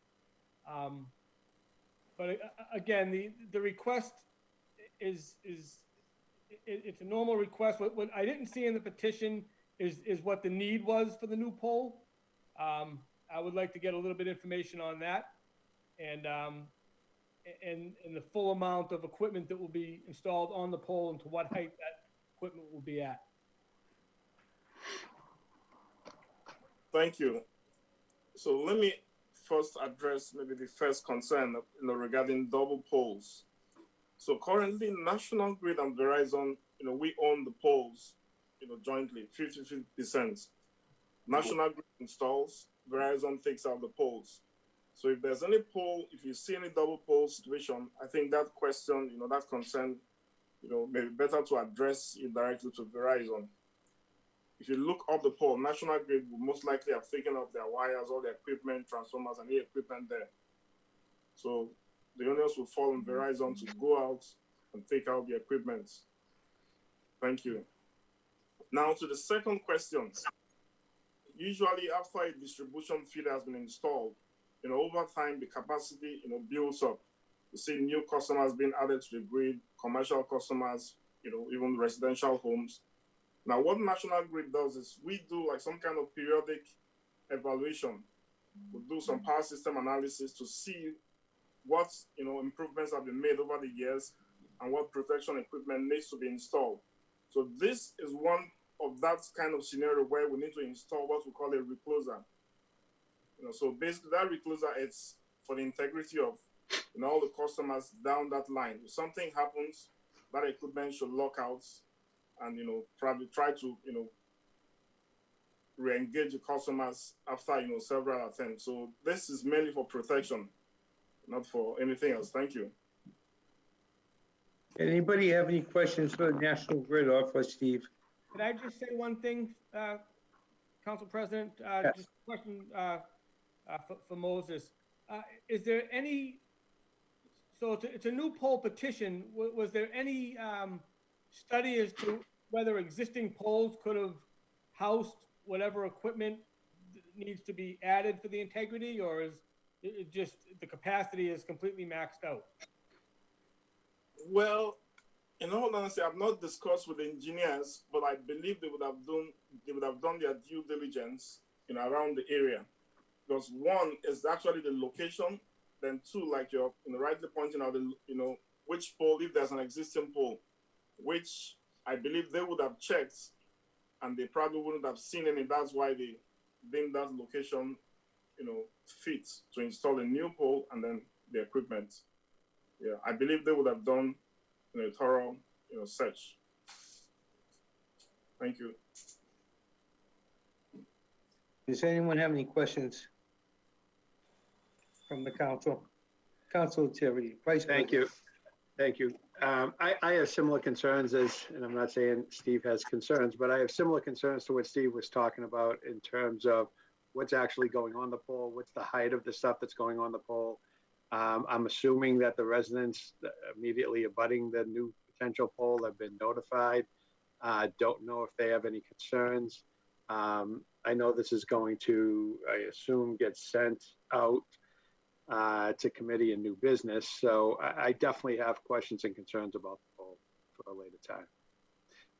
But again, the request it's a normal request. What I didn't see in the petition is what the need was for the new pole. I would like to get a little bit of information on that and the full amount of equipment that will be installed on the pole and to what height that equipment will be at. Thank you. So let me first address maybe the first concern, regarding double poles. So currently, National Grid and Verizon, we own the poles, jointly, 50-50%. National Grid installs, Verizon takes out the poles. So if there's any pole, if you see any double pole situation, I think that question, that concern, maybe better to address it directly to Verizon. If you look up the pole, National Grid will most likely have taken up their wires, all the equipment, transformers, and the equipment there. So the onus will fall on Verizon to go out and take out the equipment. Thank you. Now to the second question. Usually after a distribution feeder has been installed, over time the capacity, builds up. You see new customers being added to the grid, commercial customers, even residential homes. Now, what National Grid does is we do like some kind of periodic evaluation. We'll do some power system analysis to see what improvements have been made over the years and what protection equipment needs to be installed. So this is one of that kind of scenario where we need to install what we call a recloser. So basically that recloser is for the integrity of all the customers down that line. If something happens, that equipment should lock out and probably try to re-engage the customers after several attempts. So this is mainly for protection, not for anything else. Thank you. Anybody have any questions for the National Grid or for Steve? Could I just say one thing, Council President? Yes. Just a question for Moses. Is there any, so it's a new poll petition, was there any study as to whether existing polls could have housed whatever equipment needs to be added for the integrity, or is it just the capacity is completely maxed out? Well, in all honesty, I've not discussed with the engineers, but I believe they would have done their due diligence around the area. Because one is actually the location, then two, like you're rightly pointing out, which pole, if there's an existing pole, which I believe they would have checked, and they probably wouldn't have seen any. That's why they deemed that location, fit to install a new pole and then the equipment. Yeah, I believe they would have done a thorough, search. Thank you. Does anyone have any questions from the council? Council Terry, Vice President. Thank you. Thank you. I have similar concerns and I'm not saying Steve has concerns, but I have similar concerns to what Steve was talking about in terms of what's actually going on the pole, what's the height of the stuff that's going on the pole. I'm assuming that the residents immediately abutting the new potential pole have been notified. Don't know if they have any concerns. I know this is going to, I assume, get sent out to committee and new business. So I definitely have questions and concerns about the pole for a later time.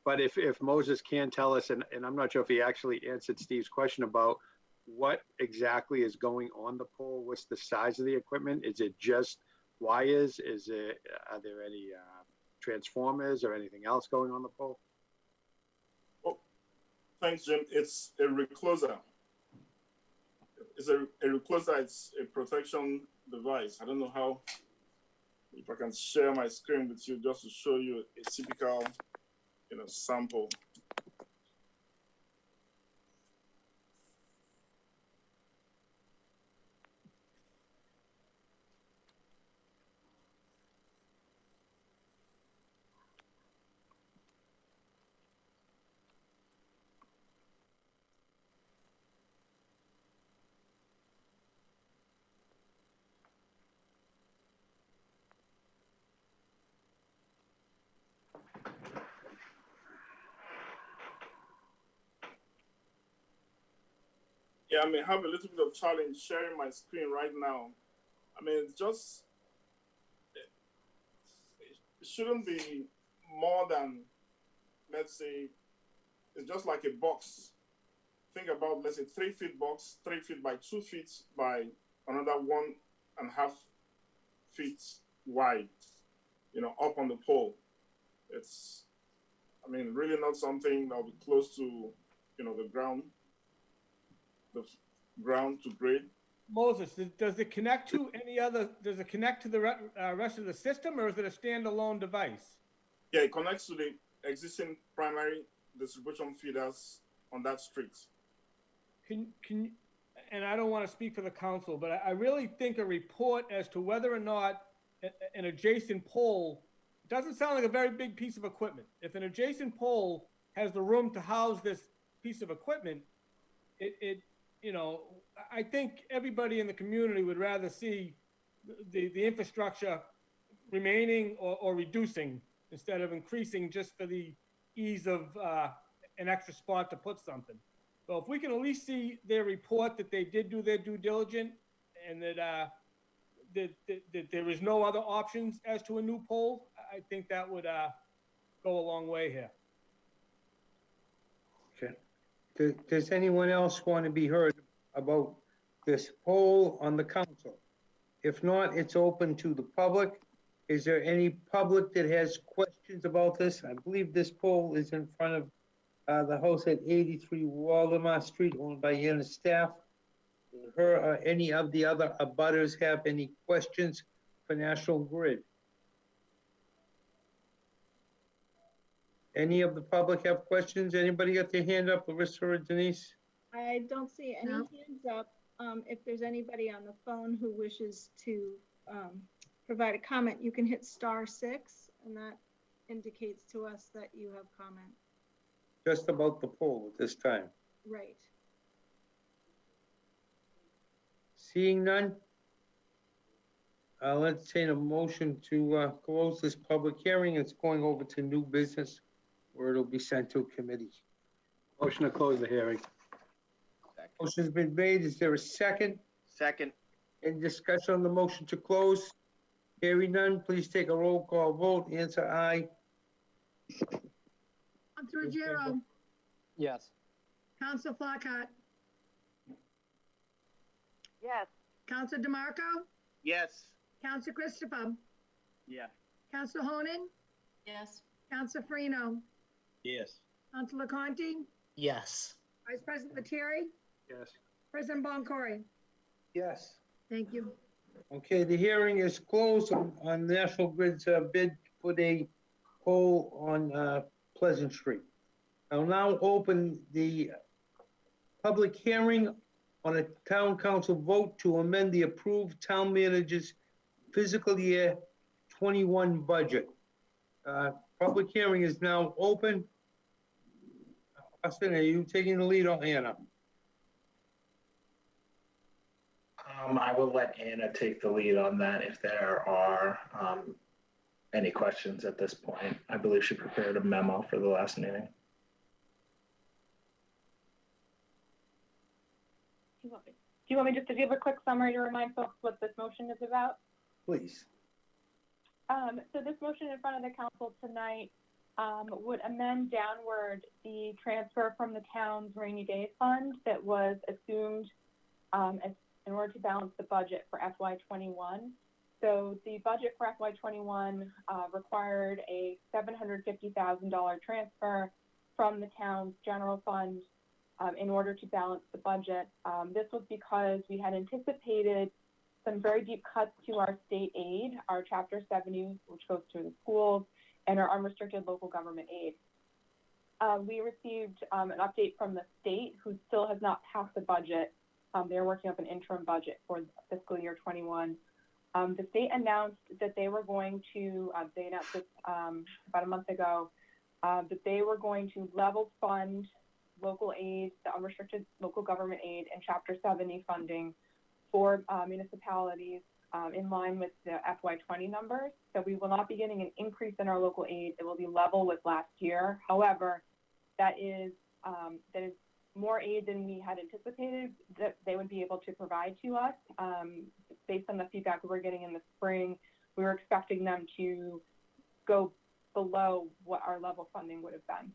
But if Moses can tell us, and I'm not sure if he actually answered Steve's question about what exactly is going on the pole, what's the size of the equipment? Is it just wires? Are there any transformers or anything else going on the pole? Oh, thanks, Jim. It's a recloser. It's a recloser. It's a protection device. I don't know how, if I can share my screen with you just to show you a typical, sample. Yeah, I may have a little bit of challenge sharing my screen right now. I mean, it's just, it shouldn't be more than, let's say, it's just like a box. think about, let's say, 3 feet box, 3 feet by 2 feet by another 1.5 feet wide, up on the pole. It's, really not something that'll be close to, the ground to grade. Moses, does it connect to any other, does it connect to the rest of the system, or is it a standalone device? Yeah, it connects to the existing primary distribution feeders on that street. Can and I don't want to speak for the council, but I really think a report as to whether or not an adjacent pole doesn't sound like a very big piece of equipment. If an adjacent pole has the room to house this piece of equipment, I think everybody in the community would rather see the infrastructure remaining or reducing instead of increasing just for the ease of an extra spot to put something. So if we can at least see their report that they did do their due diligence and that there is no other options as to a new pole, I think that would go a long way here. Okay. Does anyone else want to be heard about this poll on the council? If not, it's open to the public. Is there any public that has questions about this? I believe this poll is in front of the house at 83 Waldemar Street, owned by Anna's staff. Her or any of the other abutters have any questions for National Grid? Any of the public have questions? Anybody got their hand up, Larissa or Denise? I don't see any No. hands up. If there's anybody on the phone who wishes to provide a comment, you can hit *6, and that indicates to us that you have comment. Just about the poll at this time. Right. Seeing none, I'll entertain a motion to close this public hearing. It's going over to new business where it'll be sent to committee. Motion to close the hearing. Motion's been made. Is there a second? Second. Any discussion on the motion to close? Hearing none, please take a roll call vote. Answer aye. Councilor Ruggiero, Yes. Councilor Flockhart, Yes. Councilor DeMarco, Yes. Councilor Christopher, Yes. Councilor Honan, Yes. Councilor Farino, Yes. Councilor Conti, Yes. Vice President Lettieri, Yes. President Boncory. Yes. Thank you. Okay, the hearing is closed on National Grid's bid to put a pole on Pleasant Street. I'll now open the public hearing on a town council vote to amend the approved town manager's fiscal year 21 budget. Public hearing is now open. Austin, are you taking the lead or Anna? I will let Anna take the lead on that if there are any questions at this point. I believe she prepared a memo for the last meeting. Do you want me just to give a quick summary to remind folks what this motion is about? Please. So this motion in front of the council tonight would amend downward the transfer from the town's rainy day fund that was assumed in order to balance the budget for FY21. So the budget for FY21 required a $750,000 transfer from the town's general fund in order to balance the budget. This was because we had anticipated some very deep cuts to our state aid, our Chapter 70, which goes to the schools, and our unrestricted local government aid. We received an update from the state, who still has not passed the budget. They're working up an interim budget for fiscal year 21. The state announced that they were going to, they announced this about a month ago, that they were going to level fund local aid, the unrestricted local government aid, and Chapter 70 funding for municipalities in line with the FY20 numbers. So we will not be getting an increase in our local aid. It will be level with last year. However, that is more aid than we had anticipated that they would be able to provide to us. Based on the feedback we were getting in the spring, we were expecting them to go below what our level funding would have been.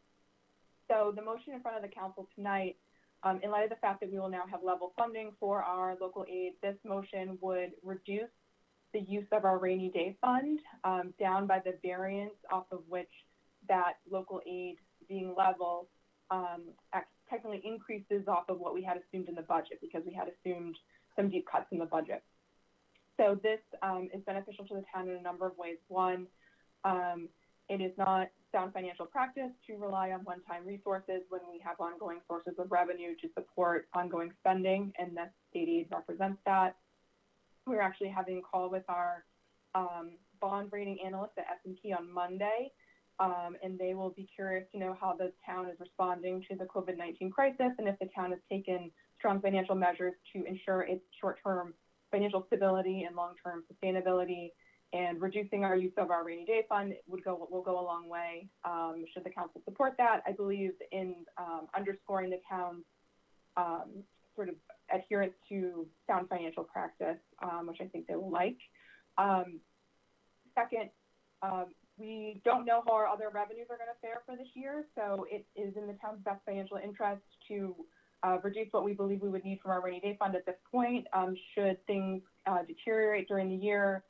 So the motion in front of the council tonight In light of the fact that we will now have level funding for our local aid, this motion would reduce the use of our rainy day fund down by the variance off of which that local aid being level technically increases off of what we had assumed in the budget, because we had assumed some deep cuts in the budget. So this is beneficial to the town in a number of ways. One, it is not sound financial practice to rely on one-time resources when we have ongoing sources of revenue to support ongoing spending, and that state aid represents that. We're actually having a call with our bond rating analyst at S&P on Monday, and they will be curious to know how the town is responding to the COVID-19 crisis, and if the town has taken strong financial measures to ensure its short-term financial stability and long-term sustainability. And reducing our use of our rainy day fund will go a long way. Should the council support that, I believe in underscoring the town's sort of adherence to sound financial practice, which I think they will like. Second, we don't know how our other revenues are going to fare for this year, so it is in the town's best financial interest to reduce what we believe we would need from our rainy day fund at this point. Should things deteriorate during the year,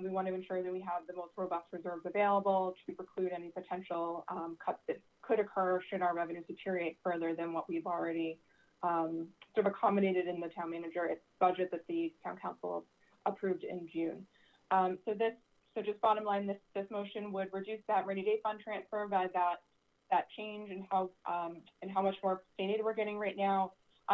we want to ensure that we have the most robust reserves available to preclude any potential cuts that could occur should our revenues deteriorate further than what we've already sort of accommodated in the town manager budget that the town council approved in June. So just bottom line, this motion would reduce that rainy day fund transfer by that change in how much more state aid we're getting right now.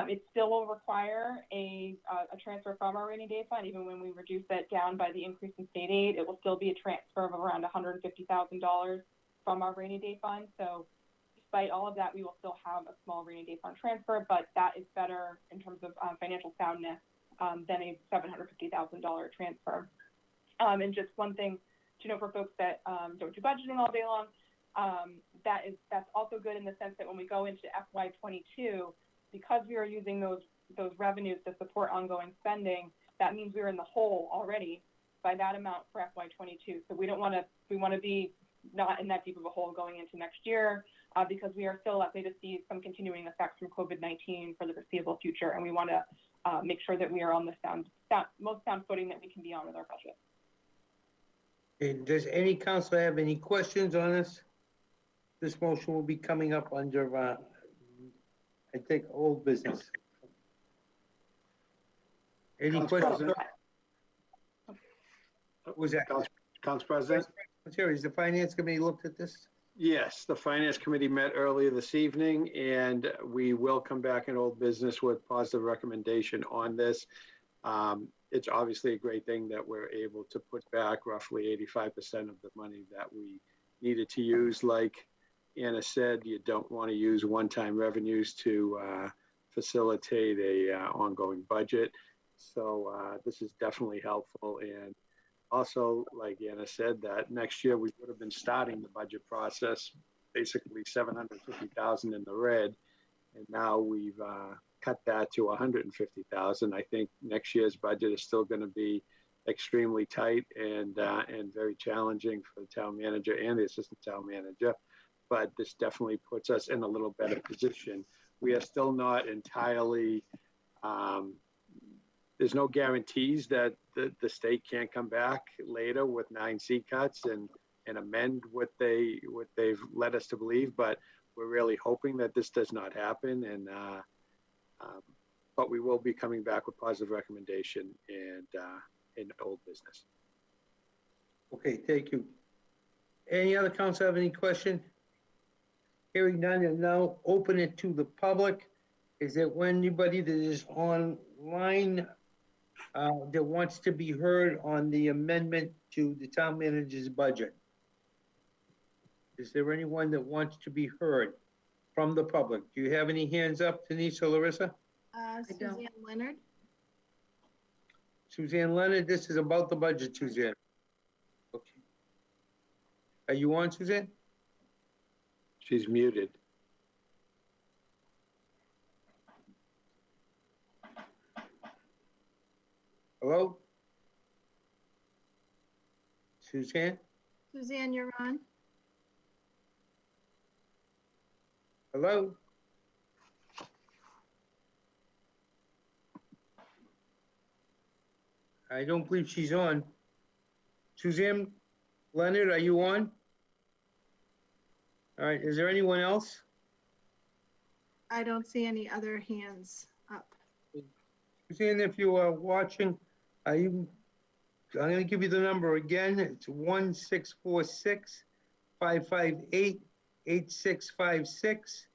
It still will require a transfer from our rainy day fund. Even when we reduce that down by the increase in state aid, it will still be a transfer of around $150,000 from our rainy day fund. So despite all of that, we will still have a small rainy day fund transfer, but that is better in terms of financial soundness than a $750,000 transfer. And just one thing to know for folks that don't do budgeting all day long, that's also good in the sense that when we go into FY22, because we are using those revenues to support ongoing spending, that means we're in the hole already by that amount for FY22. So we want to be not in that deep of a hole going into next year, because we are still likely to see some continuing effects from COVID-19 for the foreseeable future, and we want to make sure that we are on the most sound footing that we can be on with our budget. Okay, does any councilor have any questions on this? This motion will be coming up under, I think, old business. Any questions? What was that? Council President? Has the Finance Committee looked at this? Yes, the Finance Committee met earlier this evening, and we will come back in old business with positive recommendation on this. It's obviously a great thing that we're able to put back roughly 85% of the money that we needed to use. Like Anna said, you don't want to use one-time revenues to facilitate a ongoing budget. So this is definitely helpful. And also, like Anna said, that next year we would have been starting the budget process basically $750,000 in the red, and now we've cut that to $150,000. I think next year's budget is still going to be extremely tight and very challenging for the town manager and the assistant town manager. But this definitely puts us in a little better position. We are still not entirely. There's no guarantees that the state can't come back later with 9C cuts and amend what they've led us to believe. But we're really hoping that this does not happen. And but we will be coming back with positive recommendation and in old business. Okay, thank you. Any other council have any question? Hearing none, and now open it to the public. Is there anybody that is online that wants to be heard on the amendment to the town manager's budget? Is there anyone that wants to be heard from the public? Do you have any hands up, Denise or Larissa? Suzanne Leonard. Suzanne Leonard, this is about the budget, Suzanne. Okay. Are you on, Suzanne? She's muted. Hello? Suzanne? Suzanne, you're on. Hello? I don't believe she's on. Suzanne Leonard, are you on? All right, is there anyone else? I don't see any other hands up. Suzanne, if you are watching, I'm gonna give you the number again. It's 1-646-558-8656.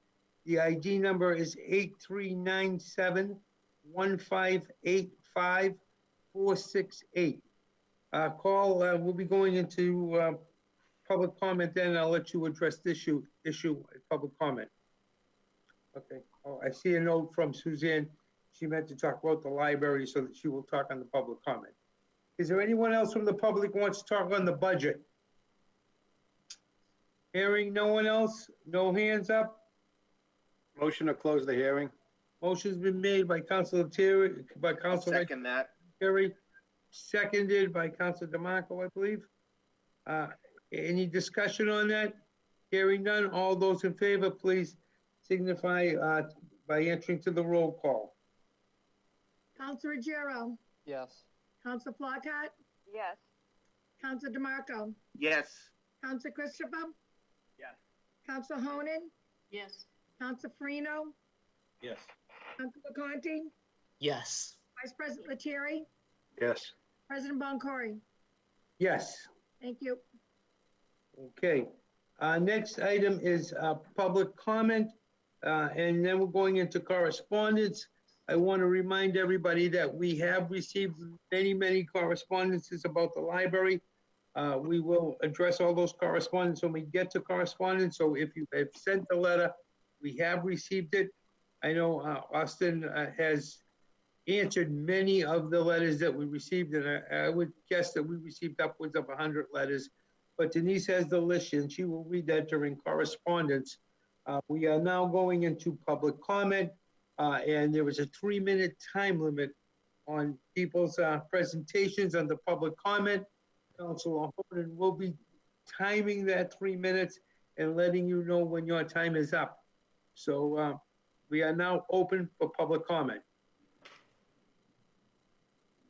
The ID number is 8397-1585-468. Call, we'll be going into public comment then, and I'll let you address this issue public comment. Okay, oh, I see a note from Suzanne. She meant to talk about the library so that she will talk on the public comment. Is there anyone else from the public who wants to talk on the budget? Hearing no one else, no hands up? Motion to close the hearing. Motion's been made by Councilor Terry, by Councilor Second that. Terry, seconded by Councilor DeMarco, I believe. Any discussion on that? Hearing none, all those in favor, please signify by entering to the roll call. Counselor Ruggiero, Yes. Counselor Flockhart, Yes. Counselor DeMarco, Yes. Counselor Christopher, Yes. Counselor Honan, Yes. Counselor Farino, Yes. Counselor Conti, Yes. Vice President Lettieri, Yes. President Boncory. Yes. Thank you. Okay, next item is public comment, and then we're going into correspondence. I want to remind everybody that we have received many correspondences about the library. We will address all those correspondence when we get to correspondence. So if you have sent the letter, we have received it. I know Austin has answered many of the letters that we received, and I would guess that we received upwards of 100 letters. But Denise has the list, and she will read that during correspondence. We are now going into public comment, and there was a 3-minute time limit on people's presentations under public comment. Councilor Honan will be timing that 3 minutes and letting you know when your time is up. So we are now open for public comment.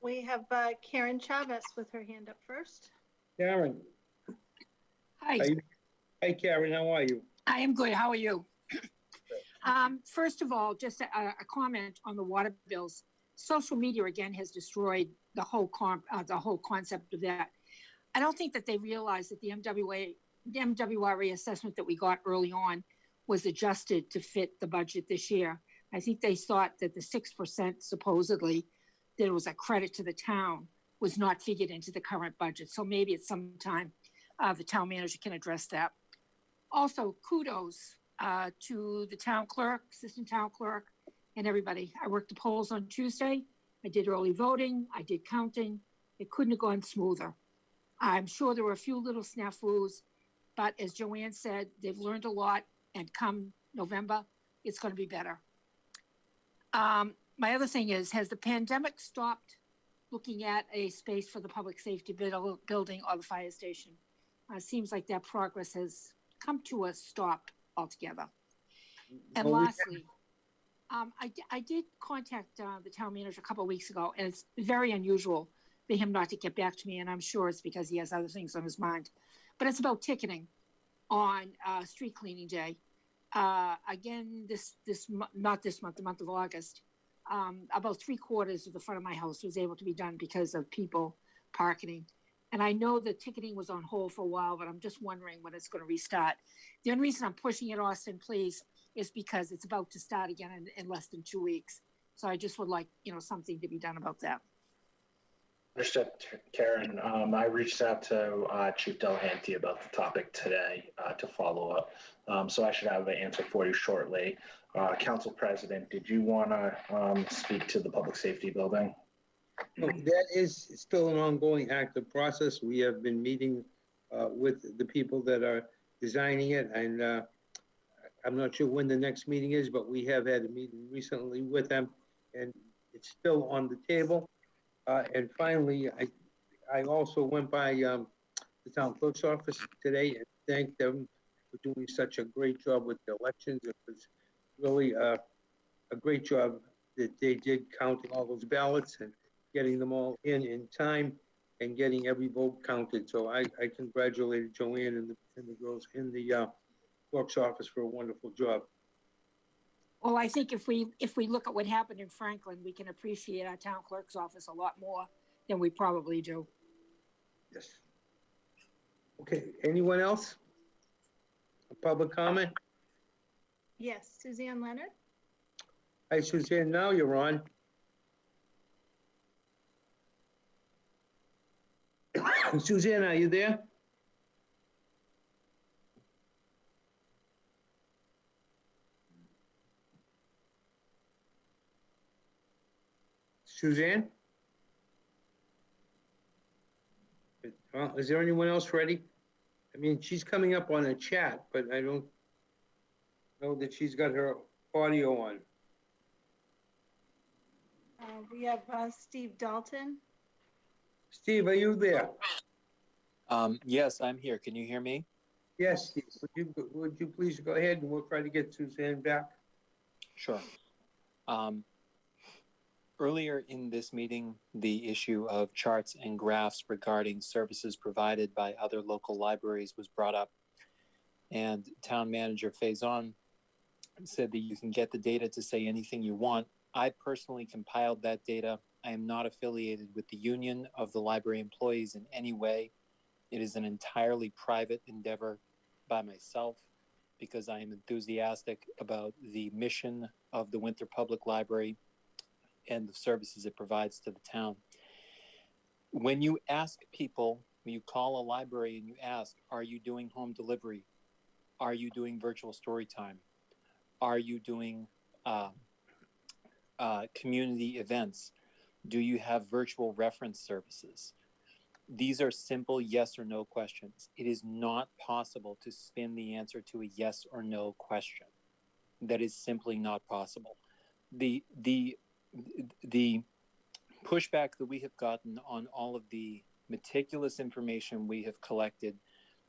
We have Karen Chavez with her hand up first. Karen. Hi. Hi, Karen, how are you? I am good. How are you? First of all, just a comment on the water bills. Social media again has destroyed the whole concept of that. I don't think that they realize that the MWRA assessment that we got early on was adjusted to fit the budget this year. I think they thought that the 6% supposedly that it was a credit to the town was not figured into the current budget. So maybe at some time the town manager can address that. Also, kudos to the town clerk, assistant town clerk, and everybody. I worked the polls on Tuesday. I did early voting. I did counting. It couldn't have gone smoother. I'm sure there were a few little snafus, but as Joanne said, they've learned a lot, and come November, it's going to be better. My other thing is, has the pandemic stopped looking at a space for the public safety building or the fire station? Seems like that progress has come to a stop altogether. And lastly, I did contact the town manager a couple of weeks ago, and it's very unusual for him not to get back to me, and I'm sure it's because he has other things on his mind. But it's about ticketing on street cleaning day. Again, not this month, the month of August, about 3/4 of the front of my house was able to be done because of people parking. And I know the ticketing was on hold for a while, but I'm just wondering when it's going to restart. The only reason I'm pushing it, Austin, please, is because it's about to start again in less than 2 weeks. So I just would like, something to be done about that. Understood, Karen. I reached out to Chief Delahanty about the topic today to follow up. So I should have an answer for you shortly. Council President, did you want to speak to the public safety building? No, that is still an ongoing active process. We have been meeting with the people that are designing it, and I'm not sure when the next meeting is, but we have had a meeting recently with them, and it's still on the table. And finally, I also went by the town clerk's office today and thanked them for doing such a great job with the elections. It was really a great job that they did counting all those ballots and getting them all in time and getting every vote counted. So I congratulated Joanne and the girls in the clerk's office for a wonderful job. Well, I think if we look at what happened in Franklin, we can appreciate our town clerk's office a lot more than we probably do. Yes. Okay, anyone else? A public comment? Yes, Suzanne Leonard. Hi, Suzanne, now you're on. Suzanne, are you there? Suzanne? Is there anyone else ready? I mean, she's coming up on a chat, but I don't know that she's got her audio on. We have Steve Dalton. Steve, are you there? Yes, I'm here. Can you hear me? Yes, Steve. Would you please go ahead and we'll try to get Suzanne back? Sure. Earlier in this meeting, the issue of charts and graphs regarding services provided by other local libraries was brought up. And Town Manager Faison said that you can get the data to say anything you want. I personally compiled that data. I am not affiliated with the union of the library employees in any way. It is an entirely private endeavor by myself because I am enthusiastic about the mission of the Winthrop Public Library and the services it provides to the town. When you ask people, when you call a library and you ask, are you doing home delivery? Are you doing virtual story time? Are you doing community events? Do you have virtual reference services? These are simple yes or no questions. It is not possible to spin the answer to a yes or no question. That is simply not possible. The pushback that we have gotten on all of the meticulous information we have collected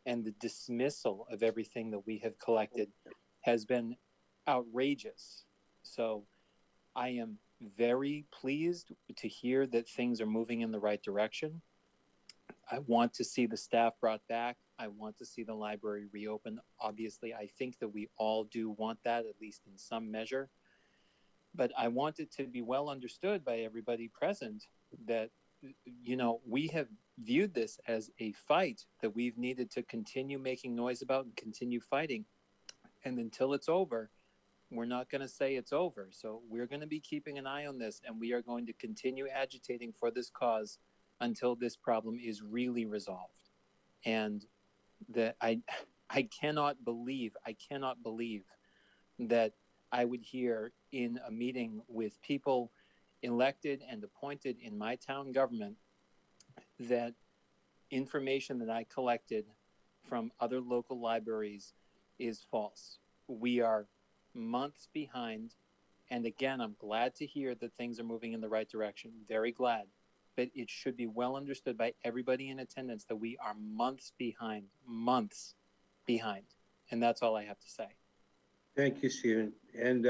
and the dismissal of everything that we have collected has been outrageous. So I am very pleased to hear that things are moving in the right direction. I want to see the staff brought back. I want to see the library reopen. Obviously, I think that we all do want that, at least in some measure. But I want it to be well understood by everybody present that, you know, we have viewed this as a fight that we've needed to continue making noise about and continue fighting. And until it's over, we're not going to say it's over. So we're going to be keeping an eye on this, and we are going to continue agitating for this cause until this problem is really resolved. And that I cannot believe that I would hear in a meeting with people elected and appointed in my town government that information that I collected from other local libraries is false. We are months behind. And again, I'm glad to hear that things are moving in the right direction. Very glad. But it should be well understood by everybody in attendance that we are months behind. And that's all I have to say. Thank you, Stephen. And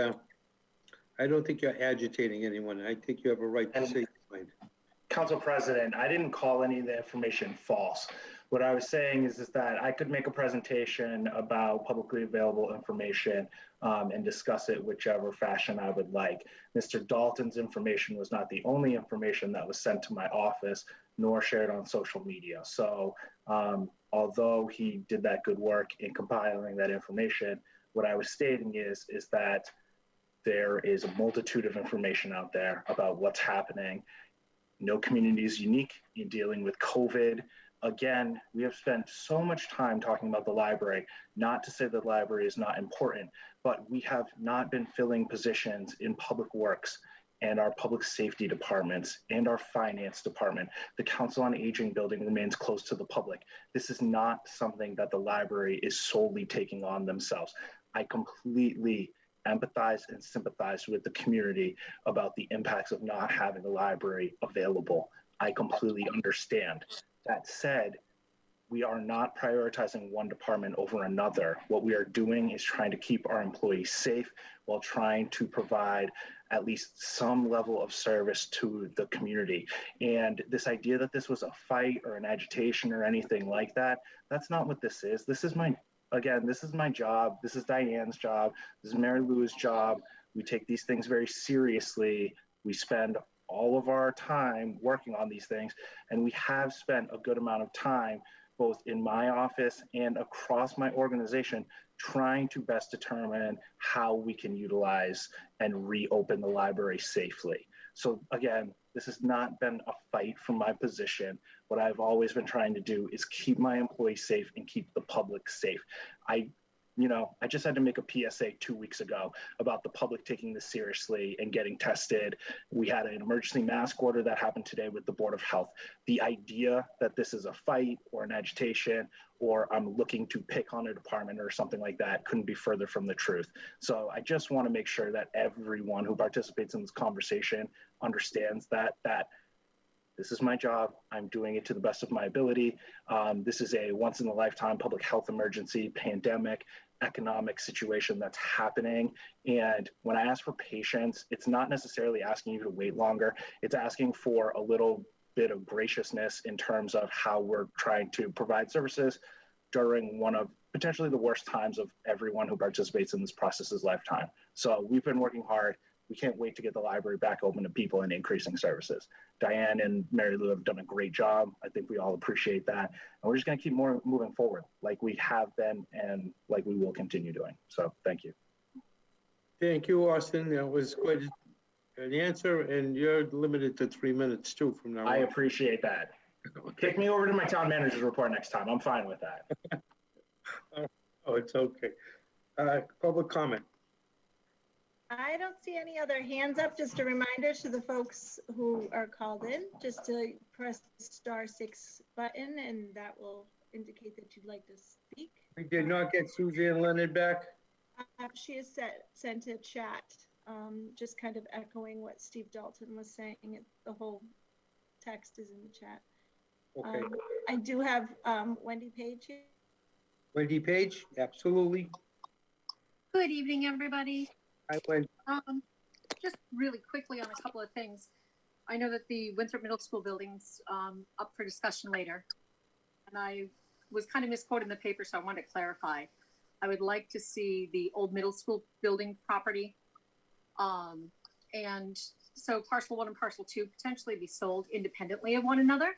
I don't think you're agitating anyone. I think you have a right to say your mind. Council President, I didn't call any of the information false. What I was saying is that I could make a presentation about publicly available information and discuss it whichever fashion I would like. Mr. Dalton's information was not the only information that was sent to my office, nor shared on social media. So although he did that good work in compiling that information, what I was stating is that there is a multitude of information out there about what's happening. No community is unique in dealing with COVID. Again, we have spent so much time talking about the library, not to say the library is not important, but we have not been filling positions in public works and our public safety departments and our finance department. The Council on Aging building remains closed to the public. This is not something that the library is solely taking on themselves. I completely empathize and sympathize with the community about the impacts of not having a library available. I completely understand. That said, we are not prioritizing one department over another. What we are doing is trying to keep our employees safe while trying to provide at least some level of service to the community. And this idea that this was a fight or an agitation or anything like that, that's not what this is. This is this is my job. This is Diane's job. This is Mary Lou's job. We take these things very seriously. We spend all of our time working on these things, and we have spent a good amount of time both in my office and across my organization trying to best determine how we can utilize and reopen the library safely. So again, this has not been a fight from my position. What I've always been trying to do is keep my employees safe and keep the public safe. I just had to make a PSA 2 weeks ago about the public taking this seriously and getting tested. We had an emergency mask order that happened today with the Board of Health. The idea that this is a fight or an agitation or I'm looking to pick on a department or something like that couldn't be further from the truth. So I just want to make sure that everyone who participates in this conversation understands that this is my job. I'm doing it to the best of my ability. This is a once in a lifetime public health emergency, pandemic, economic situation that's happening. And when I ask for patience, it's not necessarily asking you to wait longer. It's asking for a little bit of graciousness in terms of how we're trying to provide services during one of potentially the worst times of everyone who participates in this process's lifetime. So we've been working hard. We can't wait to get the library back open to people and increasing services. Diane and Mary Lou have done a great job. I think we all appreciate that. And we're just gonna keep moving forward like we have been and like we will continue doing. So thank you. Thank you, Austin. That was quite an answer, and you're limited to 3 minutes too from now on. I appreciate that. Kick me over to my town manager's report next time. I'm fine with that. Oh, it's okay. Public comment. I don't see any other hands up. Just a reminder to the folks who are called in, just to press the *6 button, and that will indicate that you'd like to speak. We did not get Suzanne Leonard back. She has sent a chat, just kind of echoing what Steve Dalton was saying. The whole text is in the chat. Okay. I do have Wendy Page here. Wendy Page, absolutely. Good evening, everybody. Hi, Wendy. Just really quickly on a couple of things. I know that the Winthrop Middle School building's up for discussion later, and I was kind of misquoted in the paper, so I wanted to clarify. I would like to see the old middle school building property, and so parcel 1 and parcel 2 potentially be sold independently of one another,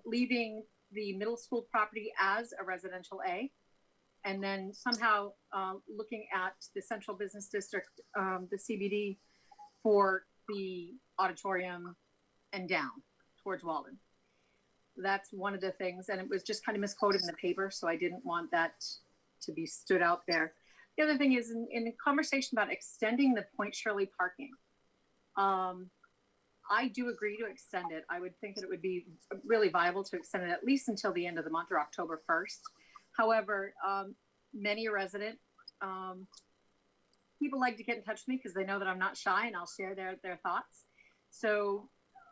leaving the middle school property as a residential A. And then somehow looking at the central business district, the CBD, for the auditorium and down towards Walden. That's one of the things, and it was just kind of misquoted in the paper, so I didn't want that to be stood out there. The other thing is in a conversation about extending the Point Shirley parking, I do agree to extend it. I would think that it would be really viable to extend it at least until the end of the month or October 1st. However, many a resident, people like to get in touch with me because they know that I'm not shy and I'll share their thoughts. So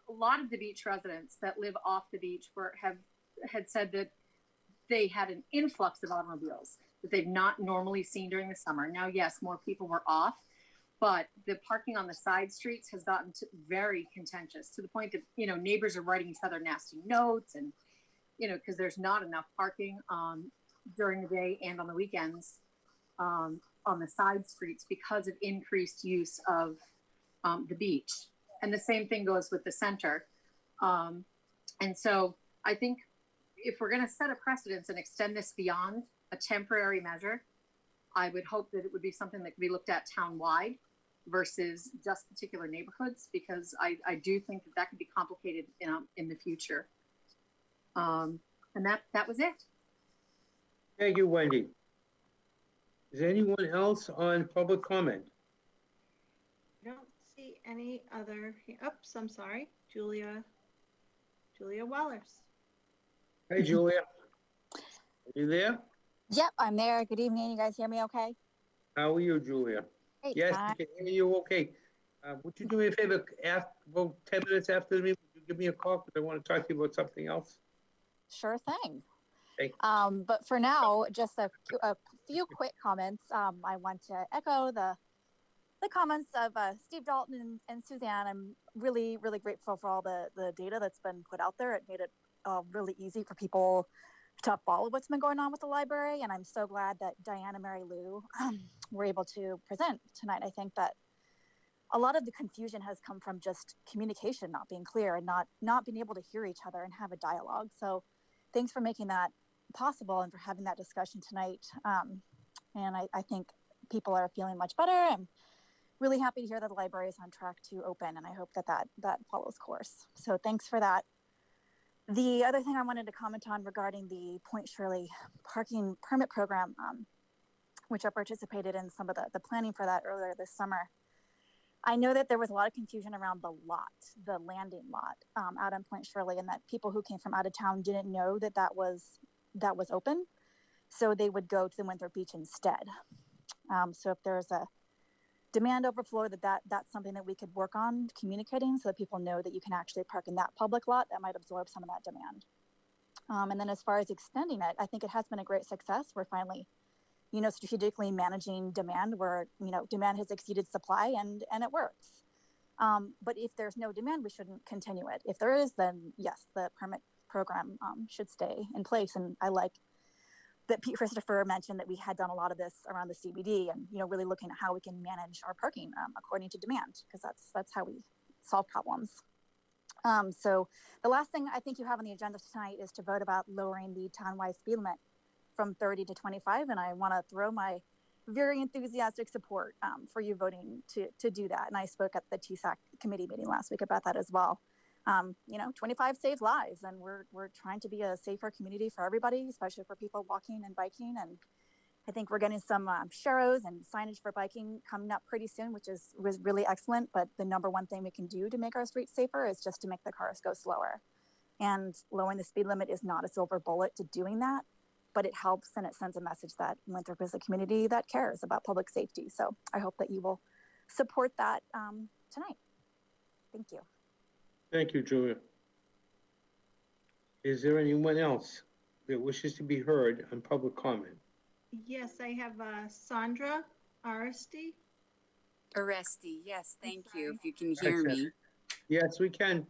a lot of the beach residents that live off the beach had said that they had an influx of automobiles that they've not normally seen during the summer. Now, yes, more people were off, but the parking on the side streets has gotten very contentious to the point that, neighbors are writing each other nasty notes and, because there's not enough parking during the day and on the weekends on the side streets because of increased use of the beach. And the same thing goes with the center. And so I think if we're going to set a precedence and extend this beyond a temporary measure, I would hope that it would be something that could be looked at town-wide versus just particular neighborhoods, because I do think that could be complicated in the future. And that was it. Thank you, Wendy. Is anyone else on public comment? I don't see any other. Oops, I'm sorry. Julia Wallers. Hey, Julia. Are you there? Yep, I'm there. Good evening. You guys hear me okay? How are you, Julia? Great. Yes, we can hear you okay. Would you do me a favor, about 10 minutes after the meeting, would you give me a call? Because I want to talk to you about something else. sure thing. Hey. But for now, just a few quick comments. I want to echo the comments of Steve Dalton and Suzanne. I'm really, really grateful for all the data that's been put out there. It made it really easy for people to follow what's been going on with the library. And I'm so glad that Diane and Mary Lou were able to present tonight. I think that a lot of the confusion has come from just communication not being clear and not being able to hear each other and have a dialogue. So thanks for making that possible and for having that discussion tonight. And I think people are feeling much better. I'm really happy to hear that the library is on track to open, and I hope that follows course. So thanks for that. The other thing I wanted to comment on regarding the Point Shirley parking permit program, which I participated in some of the planning for that earlier this summer. I know that there was a lot of confusion around the lot, the landing lot out on Point Shirley, and that people who came from out of town didn't know that was open. So they would go to the Winthrop Beach instead. So if there's a demand overflow, that's something that we could work on communicating so that people know that you can actually park in that public lot, that might absorb some of that demand. And then as far as extending it, I think it has been a great success. We're finally, strategically managing demand where, demand has exceeded supply and it works. But if there's no demand, we shouldn't continue it. If there is, then yes, the permit program should stay in place. And I like that Pete Christopher mentioned that we had done a lot of this around the CBD and, really looking at how we can manage our parking according to demand, because that's how we solve problems. So the last thing I think you have on the agenda tonight is to vote about lowering the townwide speed limit from 30 to 25. And I want to throw my very enthusiastic support for you voting to do that. And I spoke at the TSAC committee meeting last week about that as well. 25 saves lives, and we're trying to be a safer community for everybody, especially for people walking and biking. And I think we're getting some sharrows and signage for biking coming up pretty soon, which was really excellent. But the number one thing we can do to make our streets safer is just to make the cars go slower. And lowering the speed limit is not a silver bullet to doing that, but it helps and it sends a message that Winthrop is a community that cares about public safety. So I hope that you will support that tonight. Thank you. Thank you, Julia. Is there anyone else that wishes to be heard on public comment? Yes, I have Sandra Aresti. Yes, thank you, if you can hear me. Yes, we can.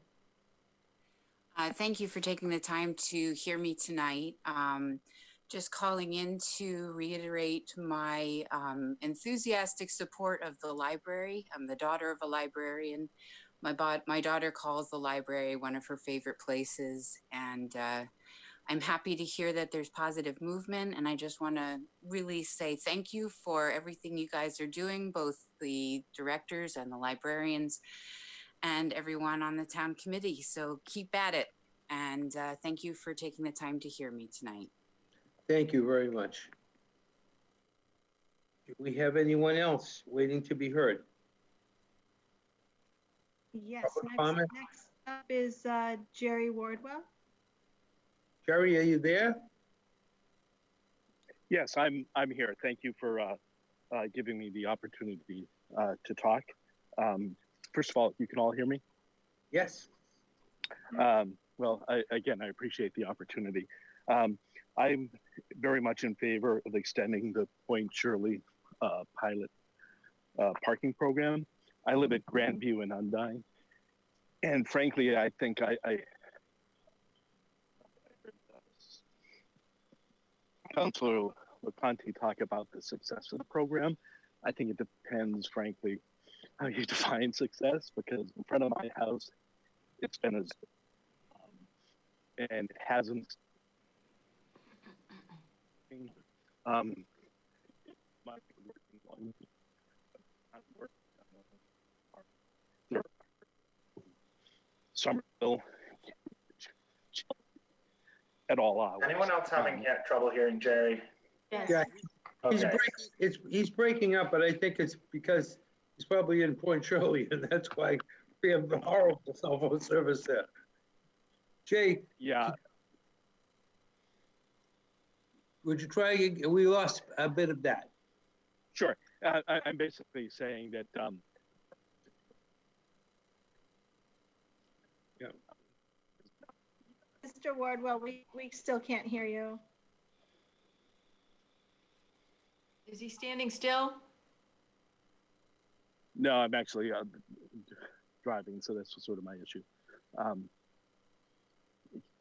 Thank you for taking the time to hear me tonight. Just calling in to reiterate my enthusiastic support of the library. I'm the daughter of a librarian. My daughter calls the library one of her favorite places, and I'm happy to hear that there's positive movement. And I just want to really say thank you for everything you guys are doing, both the directors and the librarians and everyone on the town committee. So keep at it. And thank you for taking the time to hear me tonight. Thank you very much. Do we have anyone else waiting to be heard? Yes, next up is Jerry Wardwell. Jerry, are you there? Yes, I'm here. Thank you for giving me the opportunity to talk. First of all, you can all hear me? Yes. Well, I appreciate the opportunity. I'm very much in favor of extending the Point Shirley pilot parking program. I live at Grandview in Undine. And frankly, I think I Councilor LaConte talk about the success of the program. I think it depends, frankly, how you define success, because in front of my house, it's been as, and it hasn't. Somerville at all hours. Anyone else having trouble hearing Jerry? Yes. Yeah. Okay. He's breaking up, but I think it's because he's probably in Point Shirley, and that's why we have the horrible cell phone service there. Jay. Yeah. Would you try? We lost a bit of that. Sure. I'm basically saying that Mr. Wardwell, we still can't hear you. Is he standing still? No, I'm actually driving, so that's sort of my issue.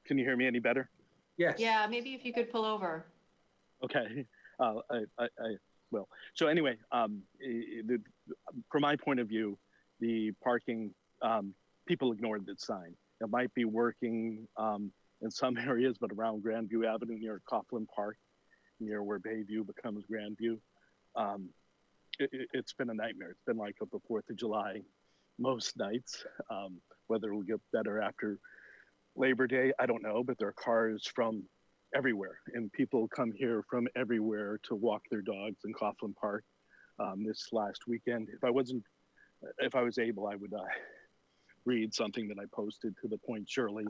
Can you hear me any better? Yes. Yeah, maybe if you could pull over. Okay. I will. So anyway, from my point of view, the parking, people ignored the sign. It might be working in some areas, but around Grandview Avenue near Coughlin Park, near where Bayview becomes Grandview, it's been a nightmare. It's been like the 4th of July most nights. Whether it will get better after Labor Day, I don't know, but there are cars from everywhere, and people come here from everywhere to walk their dogs in Coughlin Park. This last weekend, if I was able, I would read something that I posted to the Point Shirley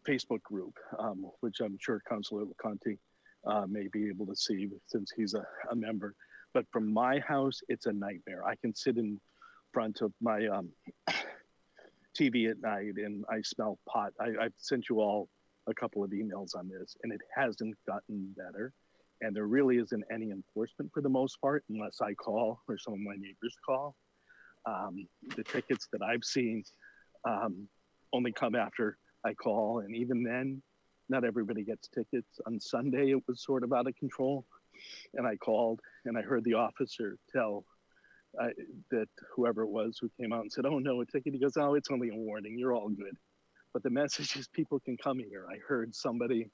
Facebook group, which I'm sure Councilor LeConte may be able to see since he's a member. But from my house, it's a nightmare. I can sit in front of my TV at night and I smell pot. I've sent you all a couple of emails on this, and it hasn't gotten better. And there really isn't any enforcement for the most part, unless I call or some of my neighbors call. The tickets that I've seen only come after I call, and even then, not everybody gets tickets. On Sunday, it was sort of out of control, and I called, and I heard the officer tell that whoever it was who came out and said, "Oh no, a ticket." He goes, "Oh, it's only a warning. You're all good." But the message is people can come here. I heard somebody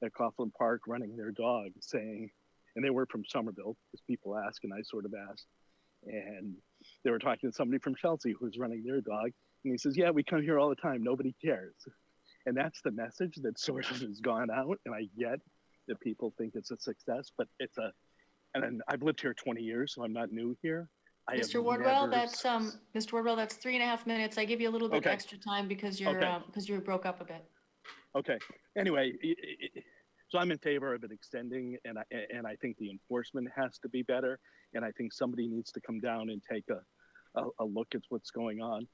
at Coughlin Park running their dog saying, and they were from Somerville, because people ask, and I sort of asked, and they were talking to somebody from Chelsea who's running their dog, and he says, "Yeah, we come here all the time. Nobody cares." And that's the message that sort of has gone out, and I get that people think it's a success, but and I've lived here 20 years, so I'm not new here. Mr. Wardwell, that's Mr. Wardwell, that's 3.5 minutes. I give you a little bit extra time because you broke up a bit. Okay. Anyway, so I'm in favor of it extending, and I think the enforcement has to be better, and I think somebody needs to come down and take a look at what's going on.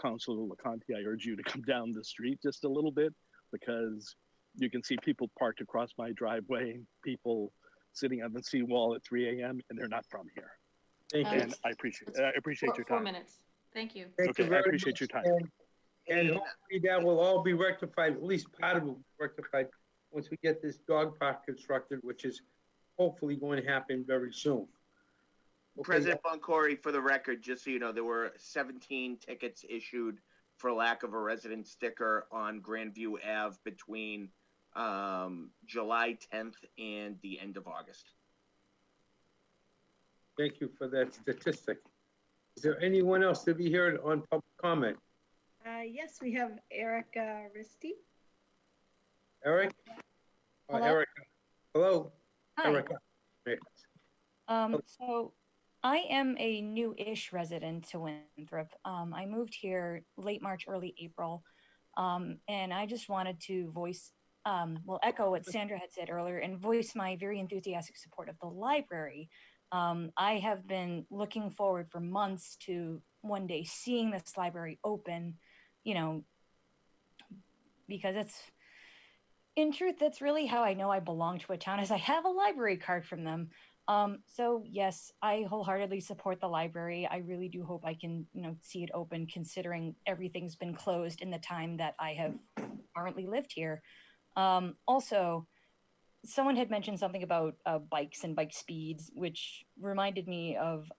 Councilor LeConte, I urge you to come down the street just a little bit, because you can see people parked across my driveway, people sitting on the seawall at 3 a.m. and they're not from here. Thank you. And I appreciate your time. 4 minutes. Thank you. Okay, I appreciate your time. And hopefully that will all be rectified, at least part of it will be rectified once we get this dog park constructed, which is hopefully going to happen very soon. Okay. President Boncory, for the record, just so you know, there were 17 tickets issued for lack of a resident sticker on Grandview Ave between July 10th and the end of August. Thank you for that statistic. Is there anyone else to be heard on public comment? Yes, we have Eric Risti. Eric? Hello? Erica. Hello? Hi. Erica. So I am a new-ish resident to Winthrop. I moved here late March, early April. And I just wanted to voice, echo what Sandra had said earlier and voice my very enthusiastic support of the library. I have been looking forward for months to one day seeing this library open, you know, because in truth, that's really how I know I belong to a town, is I have a library card from them. So yes, I wholeheartedly support the library. I really do hope I can, see it open, considering everything's been closed in the time that I have currently lived here. Also, someone had mentioned something about bikes and bike speeds, which reminded me of,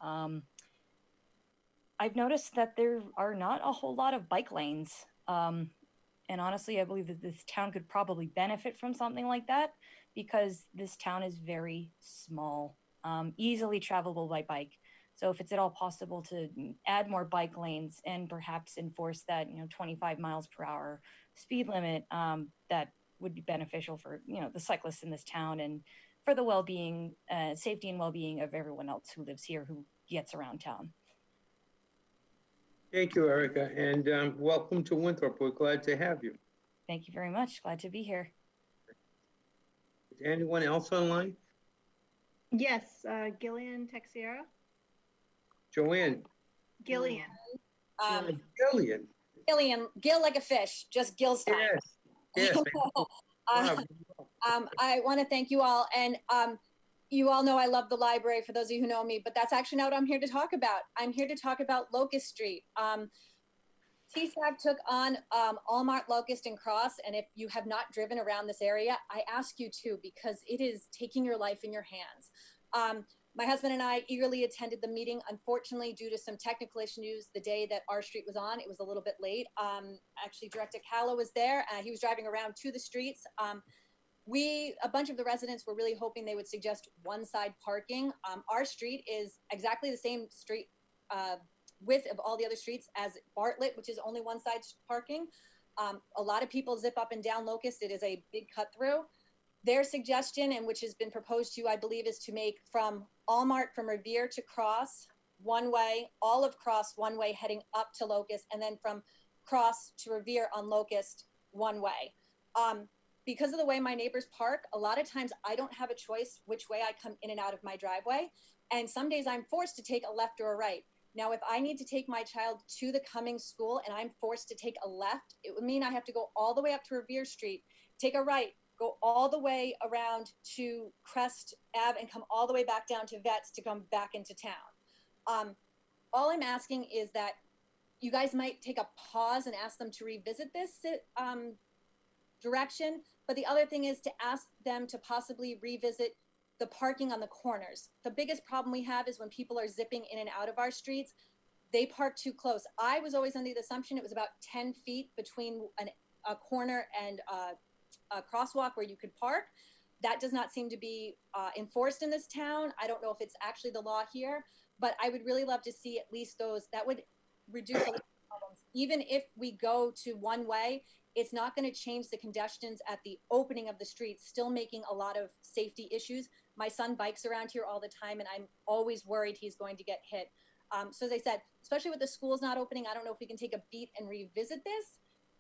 I've noticed that there are not a whole lot of bike lanes. And honestly, I believe that this town could probably benefit from something like that, because this town is very small, easily travelable by bike. So if it's at all possible to add more bike lanes and perhaps enforce that, 25 miles per hour speed limit, that would be beneficial for, the cyclists in this town and for the well-being, safety and well-being of everyone else who lives here, who gets around town. Thank you, Erica, and welcome to Winthrop. We're glad to have you. Thank you very much. Glad to be here. Is anyone else online? Yes, Gillian Texiera. Joanne. Gillian. Gillian. gill like a fish, just gill style. Yes. I want to thank you all, and you all know I love the library, for those of you who know me, but that's actually not what I'm here to talk about. I'm here to talk about Locust Street. TSAC took on Allmart, Locust, and Cross, and if you have not driven around this area, I ask you to, because it is taking your life in your hands. My husband and I eagerly attended the meeting. Unfortunately, due to some technical issues, the day that our street was on, it was a little bit late. Actually, Director Calla was there. He was driving around to the streets. A bunch of the residents were really hoping they would suggest one-side parking. Our street is exactly the same street width of all the other streets as Bartlett, which is only one-side parking. A lot of people zip up and down Locust. It is a big cut through. Their suggestion, and which has been proposed to you, I believe, is to make from Allmart, from Revere to Cross, one way, all of Cross one way heading up to Locust, and then from Cross to Revere on Locust one way. Because of the way my neighbors park, a lot of times I don't have a choice which way I come in and out of my driveway. And some days I'm forced to take a left or a right. Now, if I need to take my child to the coming school and I'm forced to take a left, it would mean I have to go all the way up to Revere Street, take a right, go all the way around to Crest Ave and come all the way back down to Vets to come back into town. All I'm asking is that you guys might take a pause and ask them to revisit this direction. But the other thing is to ask them to possibly revisit the parking on the corners. The biggest problem we have is when people are zipping in and out of our streets, they park too close. I was always under the assumption it was about 10 feet between a corner and a crosswalk where you could park. That does not seem to be enforced in this town. I don't know if it's actually the law here, but I would really love to see at least those. That would reduce a lot of problems. Even if we go to one way, it's not going to change the congestions at the opening of the streets, still making a lot of safety issues. My son bikes around here all the time, and I'm always worried he's going to get hit. So as I said, especially with the schools not opening, I don't know if we can take a beat and revisit this,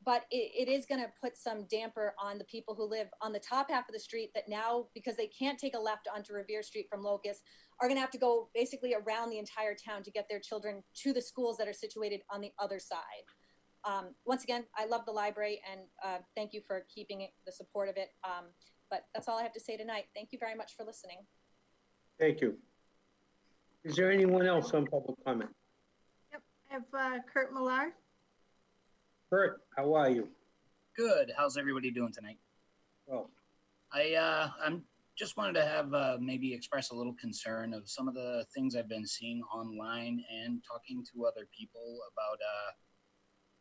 but it is going to put some damper on the people who live on the top half of the street that now, because they can't take a left onto Revere Street from Locust, are going to have to go basically around the entire town to get their children to the schools that are situated on the other side. Once again, I love the library, and thank you for keeping the support of it. But that's all I have to say tonight. Thank you very much for listening. Thank you. Is there anyone else on public comment? Yep, I have Kurt Millar. Kurt, how are you? Good. How's everybody doing tonight? Well, I'm just wanted to have maybe express a little concern of some of the things I've been seeing online and talking to other people about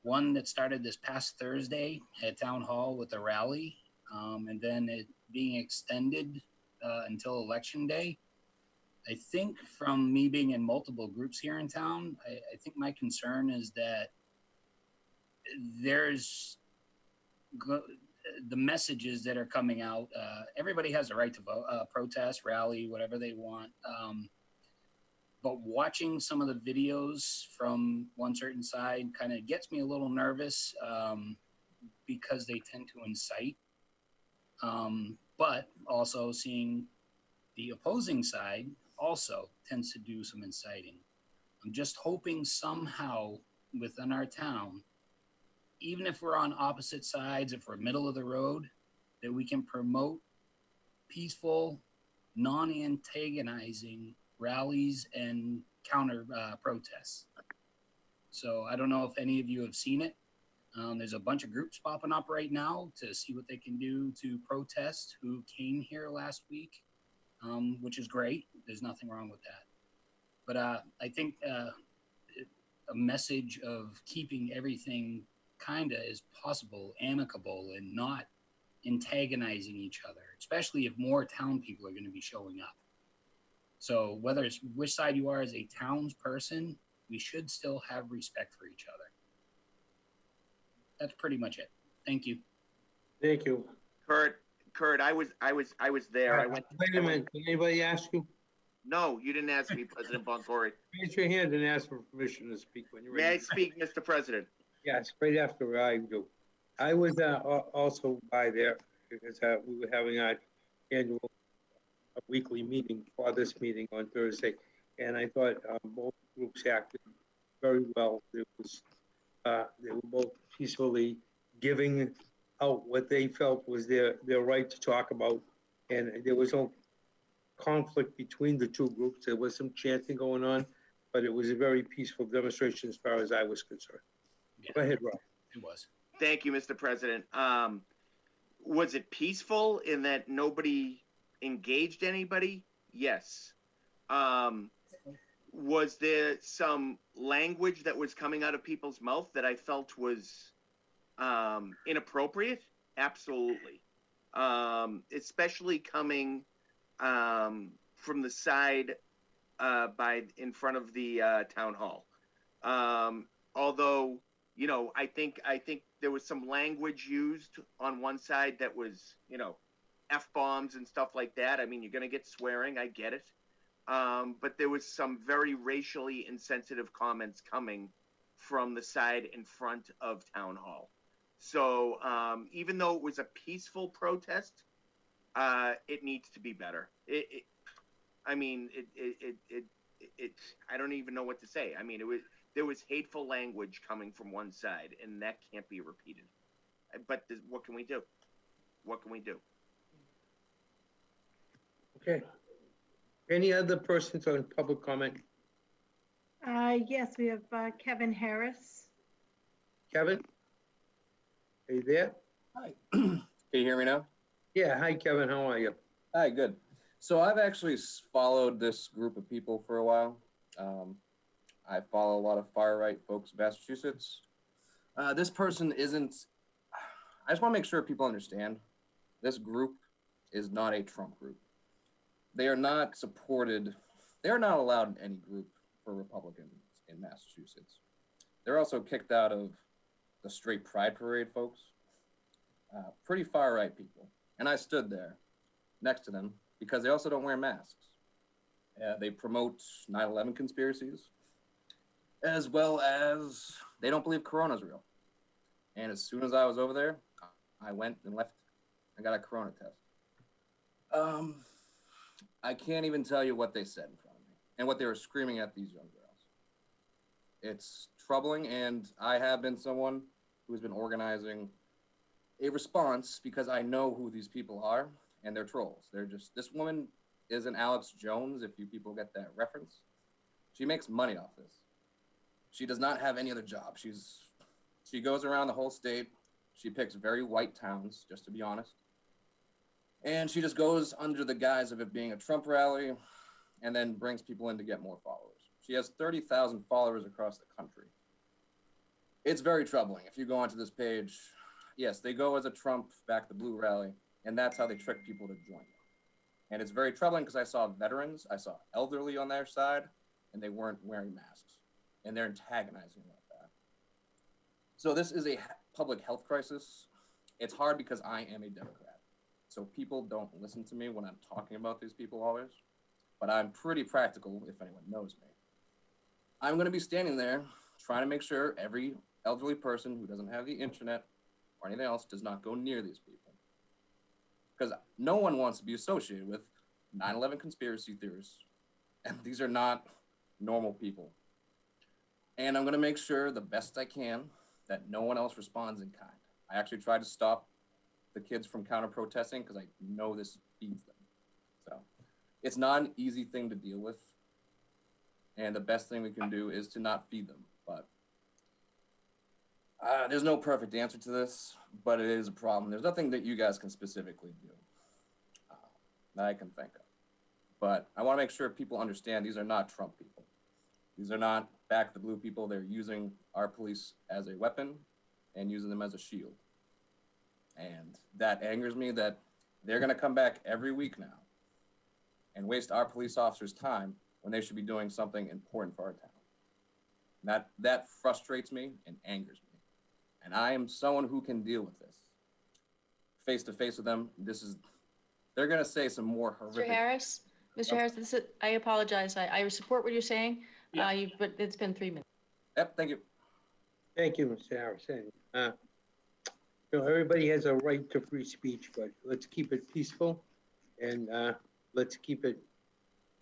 one that started this past Thursday at Town Hall with a rally, and then it being extended until Election Day. I think from me being in multiple groups here in town, I think my concern is that there's the messages that are coming out. Everybody has a right to vote, protest, rally, whatever they want. But watching some of the videos from one certain side kind of gets me a little nervous because they tend to incite. But also seeing the opposing side also tends to do some inciting. I'm just hoping somehow within our town, even if we're on opposite sides, if we're middle of the road, that we can promote peaceful, non-antagonizing rallies and counter protests. So I don't know if any of you have seen it. There's a bunch of groups popping up right now to see what they can do to protest who came here last week, which is great. There's nothing wrong with that. But I think a message of keeping everything kind of as possible, amicable, and not antagonizing each other, especially if more town people are going to be showing up. So whether it's which side you are as a townsperson, we should still have respect for each other. That's pretty much it. Thank you. Thank you. Kurt, I was there. I went. Wait a minute. Did anybody ask you? No, you didn't ask me, President Boncory. Raise your hand and ask for permission to speak when you're ready. May I speak, Mr. President? Yes, right after I do. I was also by there because we were having our annual weekly meeting for this meeting on Thursday, and I thought both groups acted very well. There was They were both peacefully giving out what they felt was their right to talk about. And there was no conflict between the two groups. There was some chanting going on, but it was a very peaceful demonstration as far as I was concerned. Yeah, Go ahead, Rob. it was. Thank you, Mr. President. Was it peaceful in that nobody engaged anybody? Yes. Was there some language that was coming out of people's mouth that I felt was inappropriate? Absolutely. Especially coming from the side in front of the town hall. Although, you know, I think there was some language used on one side that was, you know, F-bombs and stuff like that. I mean, you're going to get swearing, I get it. But there was some very racially insensitive comments coming from the side in front of town hall. So even though it was a peaceful protest, it needs to be better. I don't even know what to say. I mean, there was hateful language coming from one side, and that can't be repeated. But what can we do? What can we do? Okay. Any other persons on public comment? Yes, we have Kevin Harris. Kevin? Are you there? Hi. Can you hear me now? Yeah. Hi, Kevin. How are you? Hi, good. So I've actually followed this group of people for a while. I follow a lot of far-right folks in Massachusetts. This person isn't, I just want to make sure people understand, this group is not a Trump group. They are not supported, they are not allowed in any group for Republicans in Massachusetts. They're also kicked out of the straight pride parade folks. Pretty far-right people. And I stood there next to them because they also don't wear masks. They promote 9/11 conspiracies, as well as they don't believe Corona's real. And as soon as I was over there, I went and left. I got a Corona test. I can't even tell you what they said in front of me and what they were screaming at these young girls. It's troubling, and I have been someone who's been organizing a response because I know who these people are, and they're trolls. They're just, this woman is an Alex Jones, if you people get that reference. She makes money off this. She does not have any other job. She goes around the whole state. She picks very white towns, just to be honest. And she just goes under the guise of it being a Trump rally and then brings people in to get more followers. She has 30,000 followers across the country. It's very troubling. If you go onto this page, yes, they go as a Trump back the blue rally, and that's how they trick people to join them. And it's very troubling because I saw veterans, I saw elderly on their side, and they weren't wearing masks. And they're antagonizing like that. So this is a public health crisis. It's hard because I am a Democrat. So people don't listen to me when I'm talking about these people always. But I'm pretty practical if anyone knows me. I'm going to be standing there trying to make sure every elderly person who doesn't have the internet or anything else does not go near these people. Because no one wants to be associated with 9/11 conspiracy theorists. And these are not normal people. And I'm going to make sure the best I can that no one else responds in kind. I actually tried to stop the kids from counter-protesting because I know this feeds them. So it's not an easy thing to deal with. And the best thing we can do is to not feed them. But there's no perfect answer to this, but it is a problem. There's nothing that you guys can specifically do that I can think of. But I want to make sure people understand these are not Trump people. These are not back the blue people. They're using our police as a weapon and using them as a shield. And that angers me that they're going to come back every week now and waste our police officers' time when they should be doing something important for our town. That frustrates me and angers me. And I am someone who can deal with this. Face to face with them, they're going to say some more horrific. Mr. Harris, I apologize. I support what you're saying, but it's been 3 minutes. Yep, thank you. Thank you, Mr. Harris. Everybody has a right to free speech, but let's keep it peaceful and let's keep it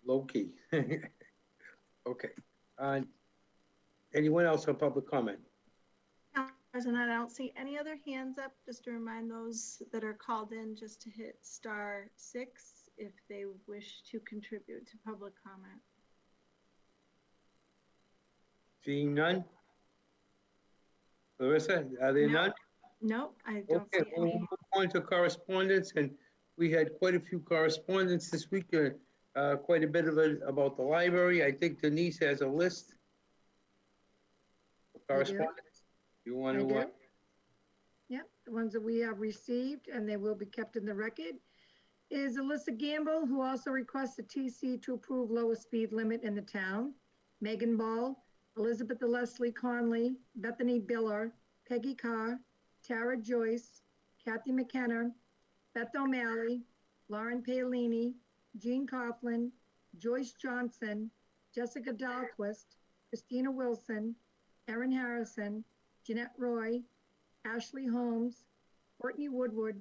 low key. Okay. Anyone else on public comment? President, I don't see any other hands up. Just to remind those that are called in just to hit *6 if they wish to contribute to public comment. Seeing none? Larissa, are there none? No, I don't Okay, see we'll any. move on to correspondence, and we had quite a few correspondence this week, quite a bit of it about the library. I think Denise has a list of correspondence. You want I to, do. Yep, the ones that we have received, and they will be kept in the record, is Alyssa Gamble, who also requests a TC to approve lowest speed limit in the town. Megan Ball, Elizabeth Leslie Conley, Bethany Biller, Peggy Carr, Tara Joyce, Kathy McKenna, Beth O'Malley, Lauren Paolini, Jean Coughlin, Joyce Johnson, Jessica Dahlquist, Christina Wilson, Erin Harrison, Jeanette Roy, Ashley Holmes, Courtney Woodward,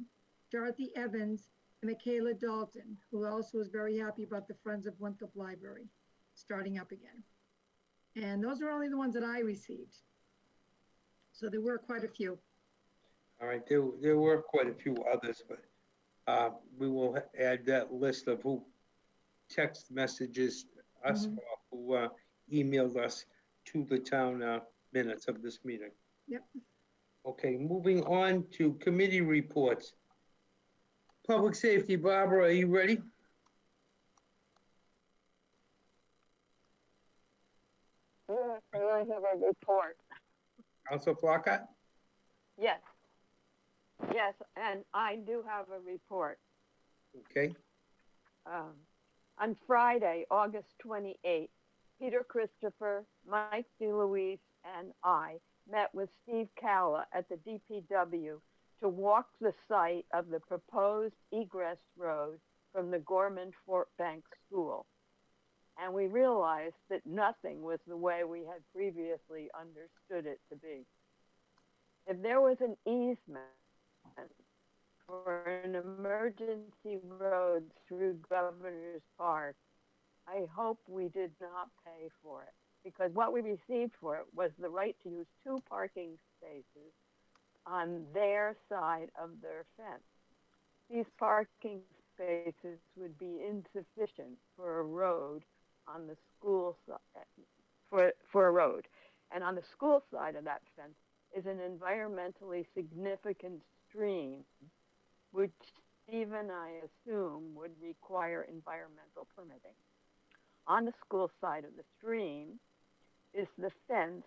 Dorothy Evans, and Michaela Dalton, who also was very happy about the Friends of Winthrop Library starting up again. And those are only the ones that I received. So there were quite a few. all right, there were quite a few others, but we will add that list of who text messages us or who emailed us to the town minutes of this meeting. Yep. Okay, moving on to committee reports. Public safety, Barbara, are you ready? Yes, and I have a report. Council Flockhart? Yes. Yes, and I do have a report. Okay. On Friday, August 28th, Peter Christopher, Mike DeLuise, and I met with Steve Calla at the DPW to walk the site of the proposed egress road from the Gorman Fort Bank School. And we realized that nothing was the way we had previously understood it to be. If there was an easement for an emergency road through Governor's Park, I hope we did not pay for it, because what we received for it was the right to use 2 parking spaces on their side of their fence. These parking spaces would be insufficient for a road on the school side, for a road. And on the school side of that fence is an environmentally significant stream, which Steve and I assume would require environmental permitting. On the school side of the stream is the fence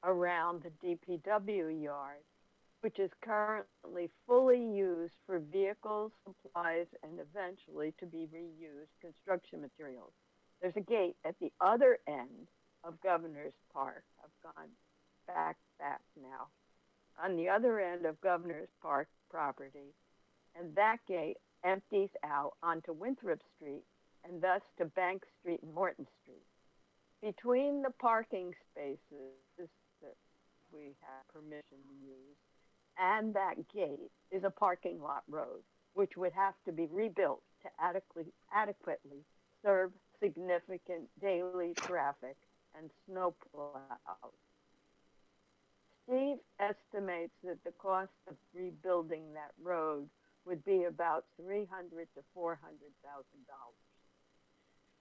around the DPW yard, which is currently fully used for vehicles, supplies, and eventually to be reused construction materials. There's a gate at the other end of Governor's Park. I've gone back now. On the other end of Governor's Park property, and that gate empties out onto Winthrop Street and thus to Bank Street and Morton Street. Between the parking spaces that we have permission to use and that gate is a parking lot road, which would have to be rebuilt to adequately serve significant daily traffic and snow plows. Steve estimates that the cost of rebuilding that road would be about $300,000 to $400,000.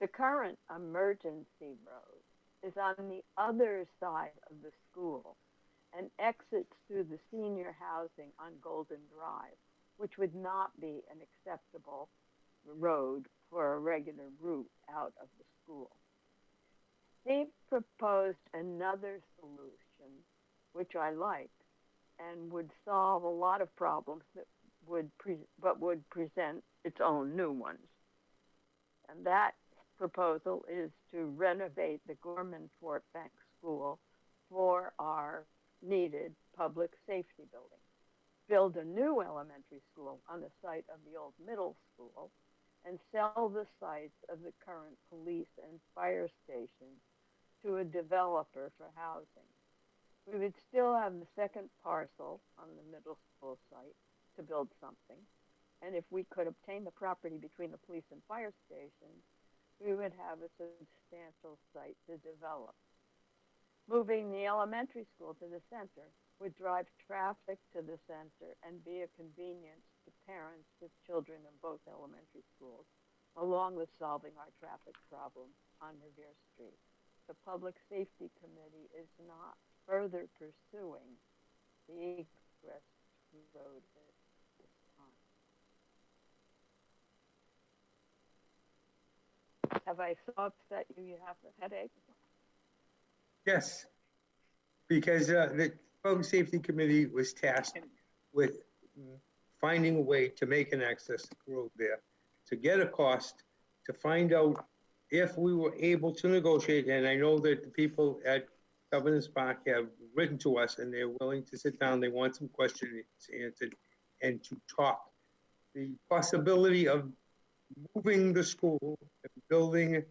The current emergency road is on the other side of the school and exits through the senior housing on Golden Drive, which would not be an acceptable road for a regular route out of the school. Steve proposed another solution, which I liked, and would solve a lot of problems that would present its own new ones. And that proposal is to renovate the Gorman Fort Bank School for our needed public safety building, build a new elementary school on the site of the old middle school, and sell the sites of the current police and fire stations to a developer for housing. We would still have the second parcel on the middle school site to build something. And if we could obtain the property between the police and fire stations, we would have a substantial site to develop. Moving the elementary school to the center would drive traffic to the center and be a convenience to parents with children in both elementary schools, along with solving our traffic problem on Revere Street. The Public Safety Committee is not further pursuing the egress road at this time. Have I so upset you, you have a headache? Yes, because the Public Safety Committee was tasked with finding a way to make an access road there, to get a cost, to find out if we were able to negotiate, and I know that the people at Governor's Park have written to us and they're willing to sit down, they want some questions answered, and to talk. The possibility of moving the school and building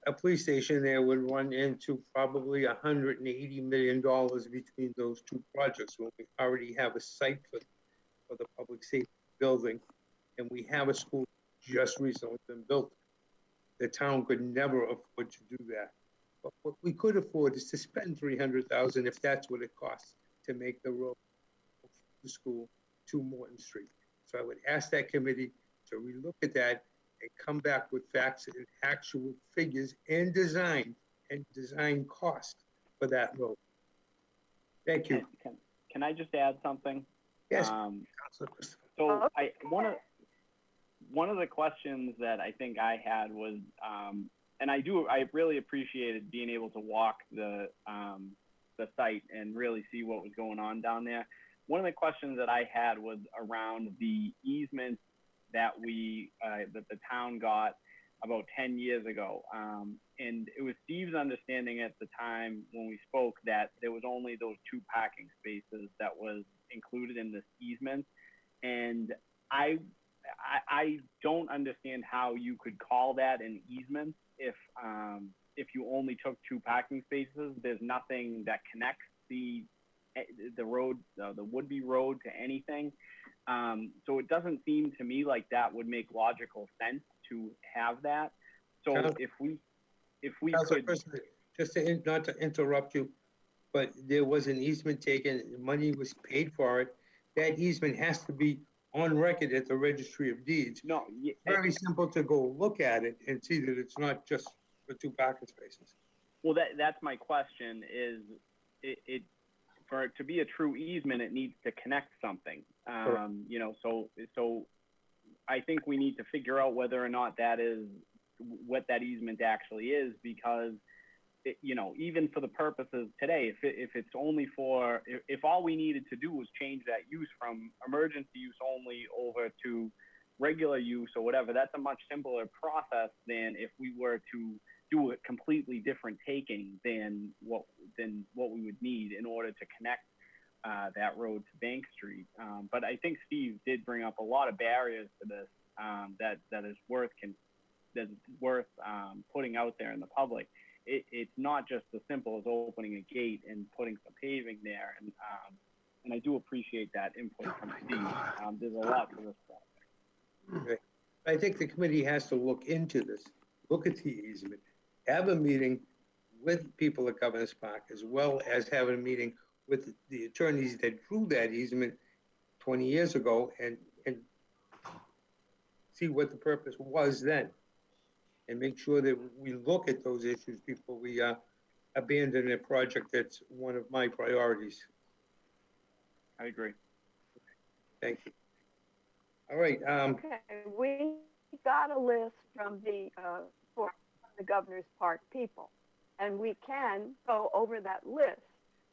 a police station there would run into probably $180 million between those two projects when we already have a site for the public safety building, and we have a school just recently been built. The town could never afford to do that. But what we could afford is to spend $300,000 if that's what it costs to make the road from the school to Morton Street. So I would ask that committee to relook at that and come back with facts and actual figures and design cost for that road. Thank you. Can I just add something? Yes. So one of the questions that I think I had was, and I really appreciated being able to walk the site and really see what was going on down there. One of the questions that I had was around the easement that that the town got about 10 years ago. And it was Steve's understanding at the time when we spoke that there was only those 2 parking spaces that was included in this easement. And I don't understand how you could call that an easement if you only took 2 parking spaces. There's nothing that connects the road, the would-be road, to anything. So it doesn't seem to me like that would make logical sense to have that. So if we could, just not to interrupt you, but there was an easement taken, money was paid for it. That easement has to be on record at the Registry of Deeds. No, it's very simple to go look at it and see that it's not just for 2 parking spaces. Well, that's my question. Is it for it to be a true easement, it needs to connect something. You know, so I think we need to figure out whether or not that is what that easement actually is, because you know, even for the purposes today, if it's only for, if all we needed to do was change that use from emergency use only over to regular use or whatever, that's a much simpler process than if we were to do a completely different taking than what we would need in order to connect that road to Bank Street. But I think Steve did bring up a lot of barriers to this that is worth putting out there in the public. It's not just as simple as opening a gate and putting some paving there. And I do appreciate that input from Steve. There's a lot to this project. Okay. I think the committee has to look into this, look at the easement, have a meeting with people at Governor's Park, as well as having a meeting with the attorneys that drew that easement 20 years ago and see what the purpose was then. And make sure that we look at those issues before we abandon a project that's one of my priorities. I agree. Thank you. All right. Okay, we got a list from the Governor's Park people, and we can go over that list.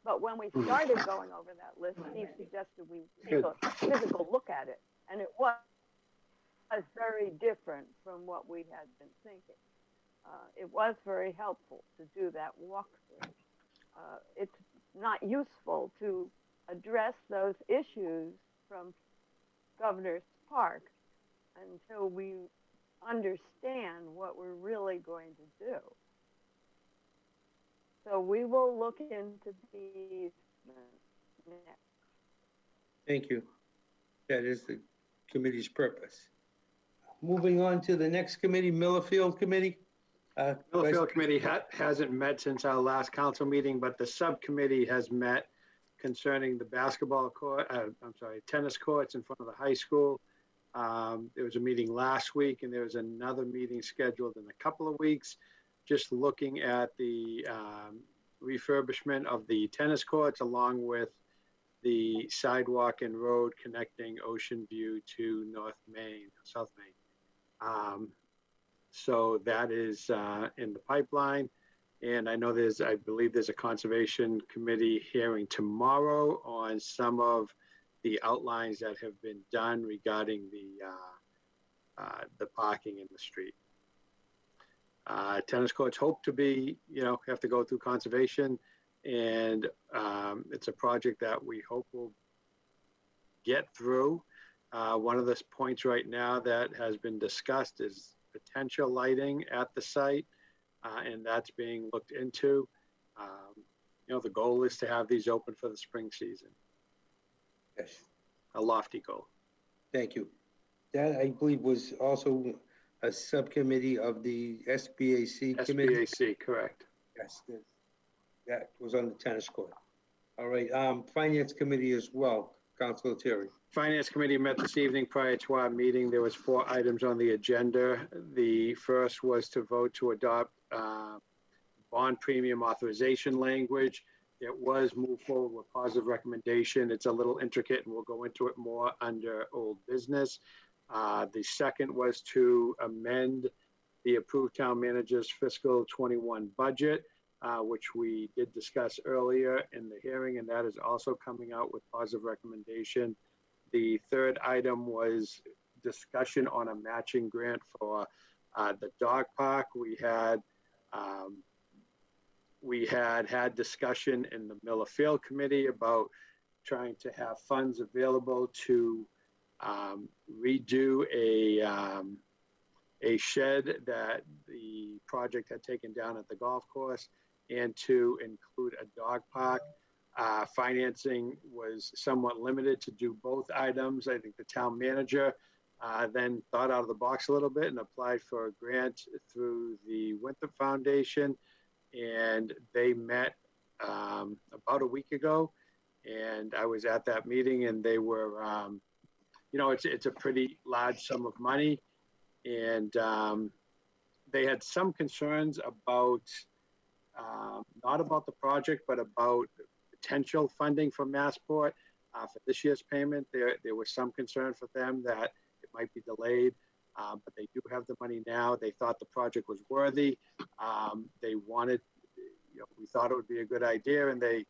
But when we started going over that list, Steve suggested we take a physical look at it, and it was very different from what we had been thinking. It was very helpful to do that walkthrough. It's not useful to address those issues from Governor's Park until we understand what we're really going to do. So we will look into these next. Thank you. That is the committee's purpose. Moving on to the next committee, Millerfield Committee. Millerfield Committee hasn't met since our last council meeting, but the subcommittee has met. concerning the basketball court, tennis courts in front of the high school. There was a meeting last week, and there was another meeting scheduled in a couple of weeks, just looking at the refurbishment of the tennis courts along with the sidewalk and road connecting Ocean View to South Main. So that is in the pipeline. And I know I believe there's a conservation committee hearing tomorrow on some of the outlines that have been done regarding the parking in the street. Tennis courts hope to be, have to go through conservation, and it's a project that we hope will get through. One of the points right now that has been discussed is potential lighting at the site, and that's being looked into. The goal is to have these open for the spring season. Yes. A lofty goal. Thank you. That, I believe, was also a subcommittee of the SBAC committee. SBAC, correct. Yes, that was on the tennis court. All right, Finance Committee as well, Councilor Terry. Finance Committee met this evening prior to our meeting. There was 4 items on the agenda. The first was to vote to adopt bond premium authorization language. It was moved forward with positive recommendation. It's a little intricate, and we'll go into it more under old business. The second was to amend the approved town manager's fiscal 21 budget, which we did discuss earlier in the hearing, and that is also coming out with positive recommendation. The third item was discussion on a matching grant for the dog park. We had discussion in the Miller Field Committee about trying to have funds available to redo a shed that the project had taken down at the golf course, and to include a dog park. Financing was somewhat limited to do both items. I think the town manager then thought out of the box a little bit and applied for a grant through the Winthrop Foundation. And they met about a week ago, and I was at that meeting, and they were, it's a pretty large sum of money, and they had some concerns about, not about the project, but about potential funding from Massport for this year's payment. There was some concern for them that it might be delayed. But they do have the money now. They thought the project was worthy. They wanted, we thought it would be a good idea, and they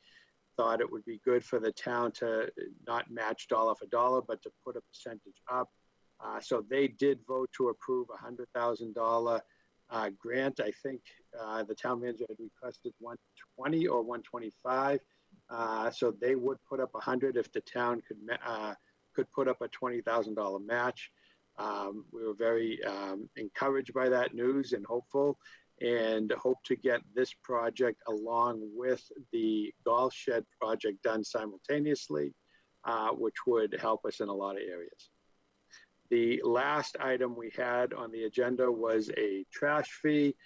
thought it would be good for the town to not match dollar for dollar, but to put a percentage up. So they did vote to approve a $100,000 grant. I think the town manager had requested 120 or 125. So they would put up 100 if the town could put up a $20,000 match. We were very encouraged by that news and hopeful, and hope to get this project along with the golf shed project done simultaneously, which would help us in a lot of areas. The last item we had on the agenda was a trash fee.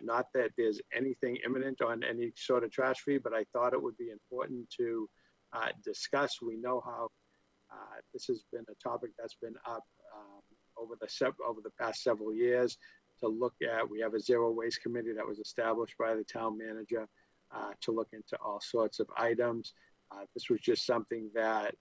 Not that there's anything imminent on any sort of trash fee, but I thought it would be important to discuss. We know how this has been a topic that's been up over the past several years to look at. We have a zero waste committee that was established by the town manager to look into all sorts of items. This was just something that,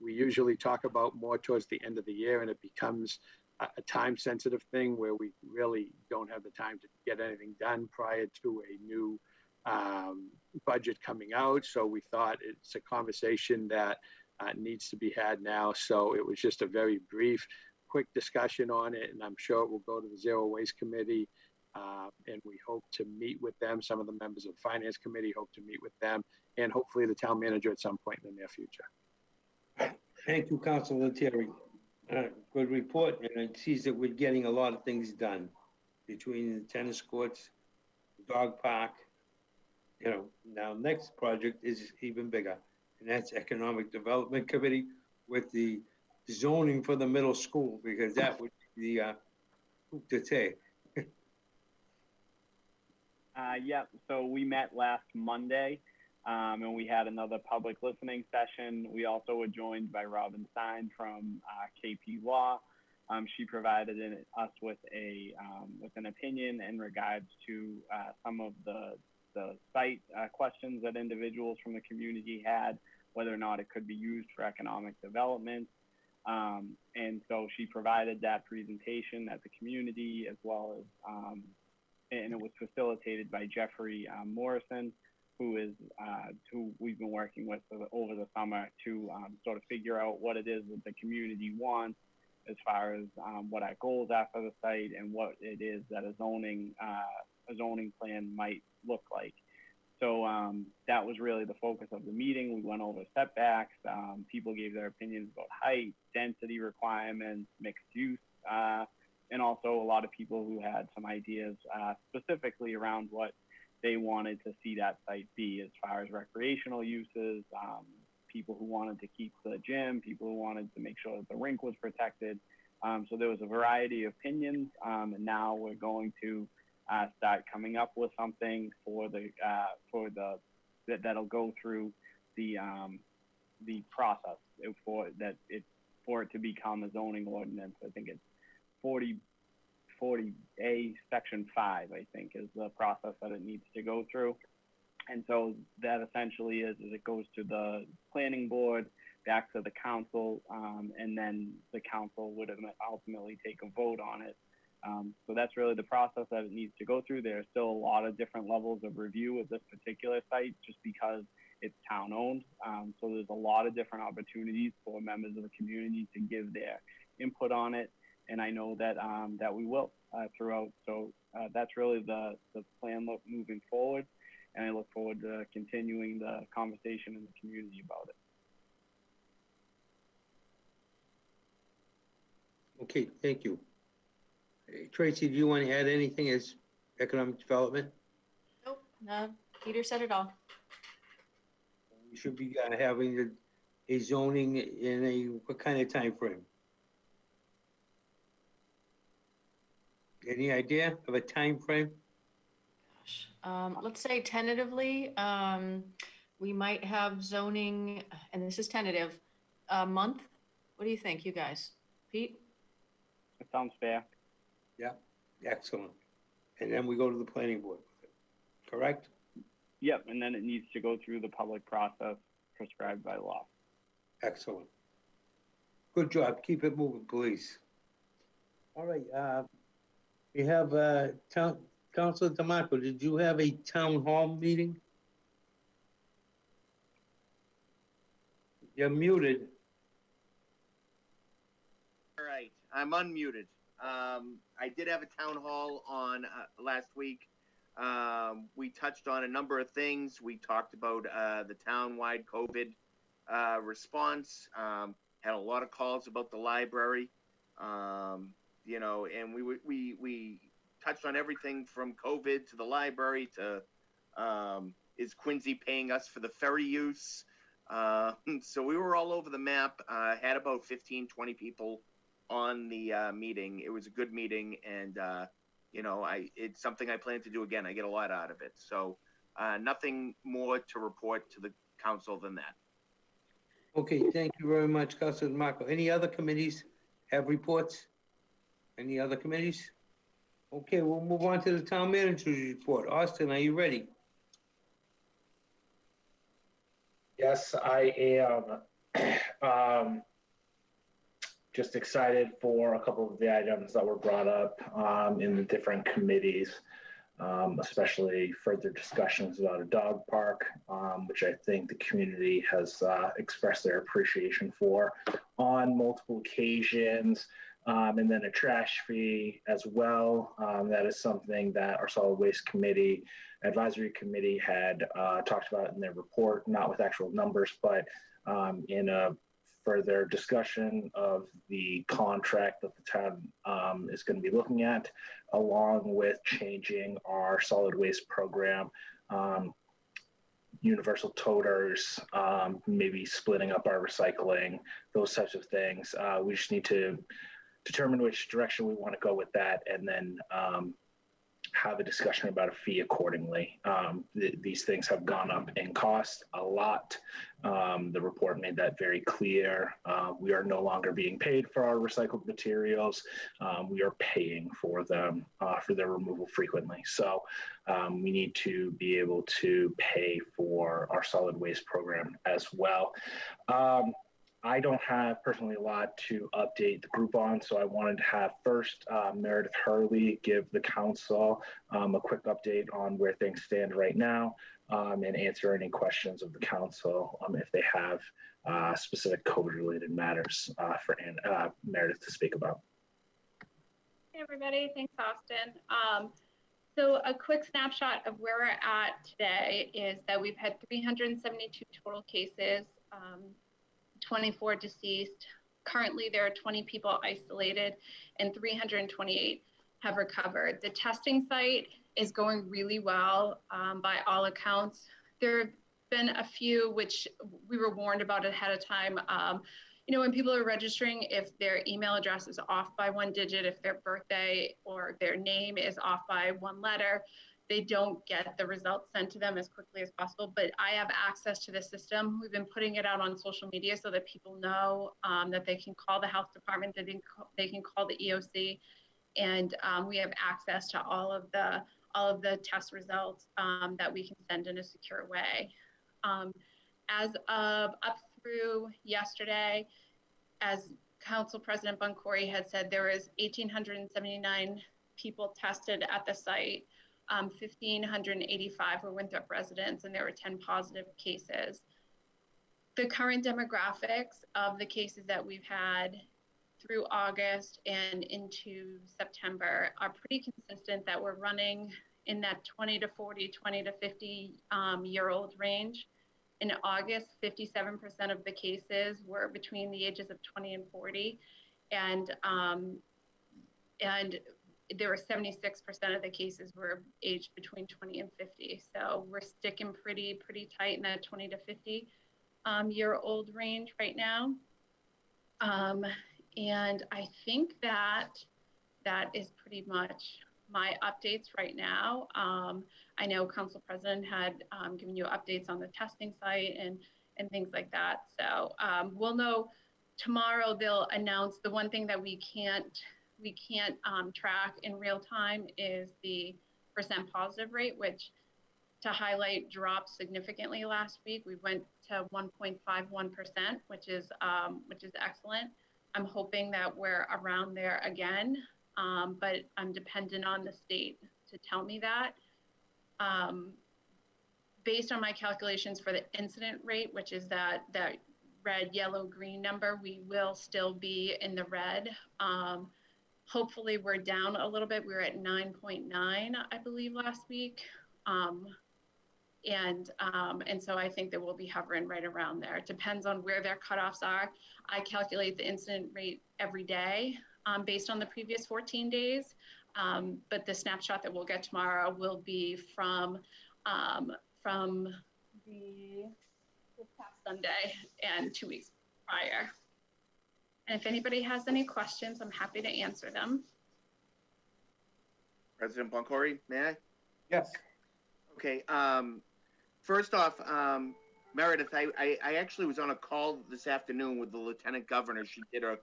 we usually talk about more towards the end of the year, and it becomes a time sensitive thing where we really don't have the time to get anything done prior to a new budget coming out. So we thought it's a conversation that needs to be had now. So it was just a very brief, quick discussion on it, and I'm sure it will go to the Zero Waste Committee, and we hope to meet with them. Some of the members of the Finance Committee hope to meet with them, and hopefully the town manager at some point in the near future. Thank you, Councilor Terry. Good report, and it sees that we're getting a lot of things done between the tennis courts, the dog park. Now next project is even bigger, and that's Economic Development Committee with the zoning for the middle school, because that would be the coup d'etat. Yeah, so we met last Monday. and we had another public listening session. We also were joined by Robin Stein from KP Law. She provided us with an opinion in regards to some of the site questions that individuals from the community had, whether or not it could be used for economic development. And so she provided that presentation at the community, as well as, and it was facilitated by Jeffrey Morrison, who we've been working with over the summer to sort of figure out what it is that the community wants as far as what our goals are for the site and what it is that a zoning plan might look like. So that was really the focus of the meeting. We went over setbacks. People gave their opinions about height, density requirements, mixed use, and also a lot of people who had some ideas specifically around what they wanted to see that site be as far as recreational uses, people who wanted to keep the gym, people who wanted to make sure that the rink was protected. So there was a variety of opinions, and now we're going to start coming up with something that'll go through the process for it to become a zoning ordinance. I think it's 40A section 5, I think, is the process that it needs to go through. And so that essentially is it goes to the planning board, back to the council, and then the council would ultimately take a vote on it. So that's really the process that it needs to go through. There are still a lot of different levels of review of this particular site just because it's town owned. So there's a lot of different opportunities for members of the community to give their input on it. And I know that that we will throughout. So that's really the plan moving forward. And I look forward to continuing the conversation in the community about it. Okay, thank you. Tracy, do you want to add anything as economic development? Nope, no, Peter said it all. We should be having a zoning in what kind of time frame? Any idea of a time frame? Let's say tentatively, we might have zoning, and this is tentative, a month. What do you think, you guys? Pete? It sounds fair. Yeah, excellent. And then we go to the planning board, correct? Yep, and then it needs to go through the public process prescribed by law. Excellent. Good job. Keep it moving, please. All right. We have Councilor DeMarco. Did you have a town hall meeting? You're muted. All right, I'm unmuted. I did have a town hall on last week. We touched on a number of things. We talked about the town-wide COVID response. Had a lot of calls about the library. You know, and we touched on everything from COVID to the library to is Quincy paying us for the ferry use? So we were all over the map. Had about 15, 20 people on the meeting. It was a good meeting, and you know, it's something I plan to do again. I get a lot out of it. So nothing more to report to the council than that. Okay, thank you very much, Councilor DeMarco. Any other committees have reports? Any other committees? Okay, we'll move on to the town manager's report. Austin, are you ready? Yes, I am. Just excited for a couple of the items that were brought up in the different committees, especially further discussions about a dog park, which I think the community has expressed their appreciation for on multiple occasions. And then a trash fee as well. That is something that our solid waste committee, advisory committee had talked about in their report, not with actual numbers, but in a further discussion of the contract that the town is going to be looking at, along with changing our solid waste program, universal toters, maybe splitting up our recycling, those types of things. We just need to determine which direction we want to go with that, and then have a discussion about a fee accordingly. These things have gone up in cost a lot. The report made that very clear. We are no longer being paid for our recycled materials. We are paying for them for their removal frequently. So we need to be able to pay for our solid waste program as well. I don't have personally a lot to update the group on, so I wanted to have first Meredith Hurley give the council a quick update on where things stand right now and answer any questions of the council if they have specific COVID-related matters for Meredith to speak about. Hey everybody, thanks Austin. So a quick snapshot of where we're at today is that we've had 372 total cases, 24 deceased. Currently, there are 20 people isolated and 328 have recovered. The testing site is going really well by all accounts. There have been a few which we were warned about ahead of time. You know, when people are registering, if their email address is off by one digit, if their birthday or their name is off by one letter, they don't get the results sent to them as quickly as possible, but I have access to the system. We've been putting it out on social media so that people know that they can call the health department, that they can call the EOC, and we have access to all of the test results that we can send in a secure way. As of up through yesterday, as Council President Boncory had said, there was 1,879 people tested at the site. 1,585 were Winthrop residents, and there were 10 positive cases. The current demographics of the cases that we've had through August and into September are pretty consistent, that we're running in that 20 to 40, 20 to 50 year old range. In August, 57% of the cases were between the ages of 20 and 40, and there were 76% of the cases were aged between 20 and 50. So we're sticking pretty tight in that 20 to 50 year old range right now. And I think that is pretty much my updates right now. I know Council President had given you updates on the testing site and things like that. So we'll know tomorrow. They'll announce the one thing that we can't track in real time is the percent positive rate, which, to highlight, dropped significantly last week. We went to 1.51%, which is excellent. I'm hoping that we're around there again, but I'm dependent on the state to tell me that. Based on my calculations for the incident rate, which is that red, yellow, green number, we will still be in the red. Hopefully we're down a little bit. We were at 9.9, I believe, last week. And so I think that we'll be hovering right around there. It depends on where their cutoffs are. I calculate the incident rate every day based on the previous 14 days. But the snapshot that we'll get tomorrow will be from this past Sunday and 2 weeks prior. And if anybody has any questions, I'm happy to answer them. President Boncory, may I? Yes. Okay. First off, Meredith, I actually was on a call this afternoon with the Lieutenant Governor. She did a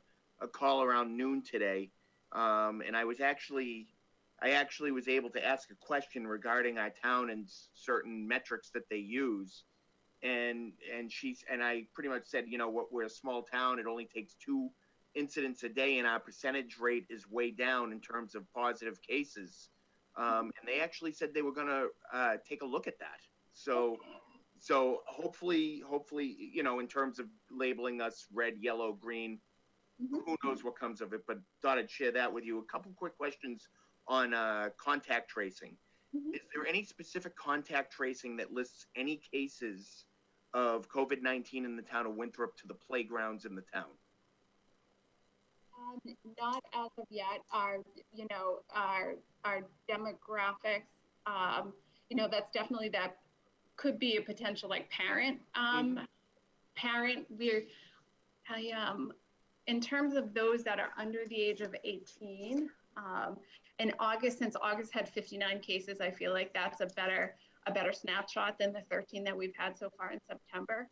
call around noon today, and I actually was able to ask a question regarding our town and certain metrics that they use. And I pretty much said, you know, we're a small town. It only takes 2 incidents a day, and our percentage rate is way down in terms of positive cases. And they actually said they were going to take a look at that. So hopefully, you know, in terms of labeling us red, yellow, green, who knows what comes of it, but thought I'd share that with you. A couple quick questions on contact tracing. Is there any specific contact tracing that lists any cases of COVID-19 in the town of Winthrop to the playgrounds in the town? Not as of yet. Our demographics, you know, that's definitely, that could be a potential like parent. In terms of those that are under the age of 18, In August, since August had 59 cases, I feel like that's a better snapshot than the 13 that we've had so far in September.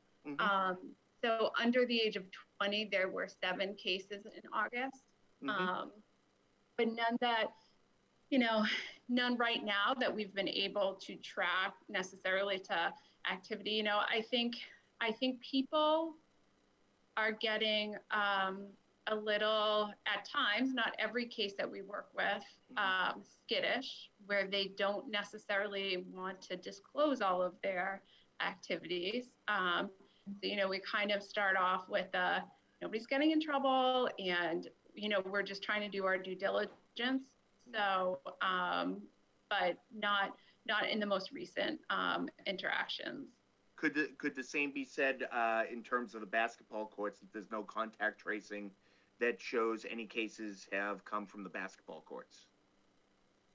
So under the age of 20, there were 7 cases in August, but none that, none right now that we've been able to track necessarily to activity. I think people are getting a little, at times, not every case that we work with, skittish, where they don't necessarily want to disclose all of their activities. So, we kind of start off with nobody's getting in trouble, and, we're just trying to do our due diligence. So, but not in the most recent interactions. Could the same be said in terms of the basketball courts, that there's no contact tracing that shows any cases have come from the basketball courts?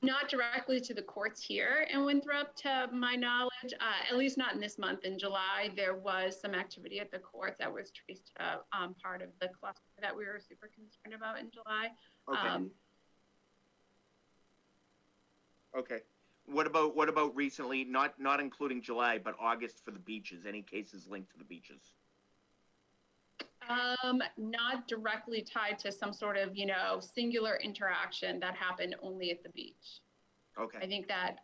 Not directly to the courts here in Winthrop, to my knowledge, at least not in this month. In July, there was some activity at the courts that was traced to part of the cluster that we were super concerned about in July. Okay. Okay. What about recently, not including July, but August for the beaches? Any cases linked to the beaches? Not directly tied to some sort of, singular interaction that happened only at the beach. Okay. I think that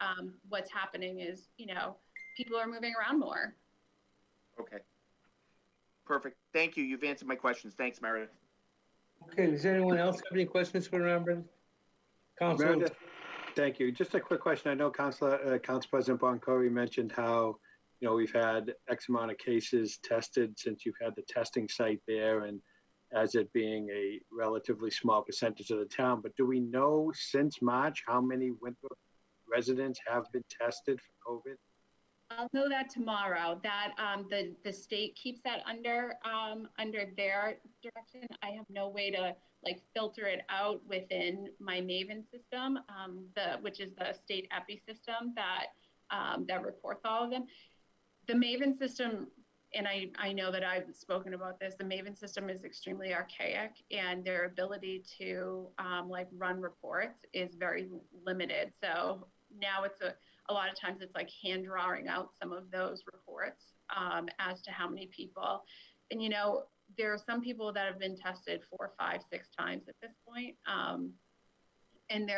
what's happening is, people are moving around more. Okay. Perfect. Thank you. You've answered my questions. Thanks, Meredith. Okay, does anyone else have any questions for members? Council. Meredith, thank you. Just a quick question. I know Council President Boncory mentioned how, we've had X amount of cases tested since you've had the testing site there, and as it being a relatively small percentage of the town. But do we know since March how many Winthrop residents have been tested for COVID? I'll know that tomorrow. That the state keeps that under their direction. I have no way to filter it out within my Maven system, which is the state EPI system that reports all of them. The Maven system, and I know that I've spoken about this, the Maven system is extremely archaic, and their ability to run reports is very limited. So now it's a lot of times it's hand drawing out some of those reports as to how many people. And, there are some people that have been tested 4, 5, 6 times at this point. And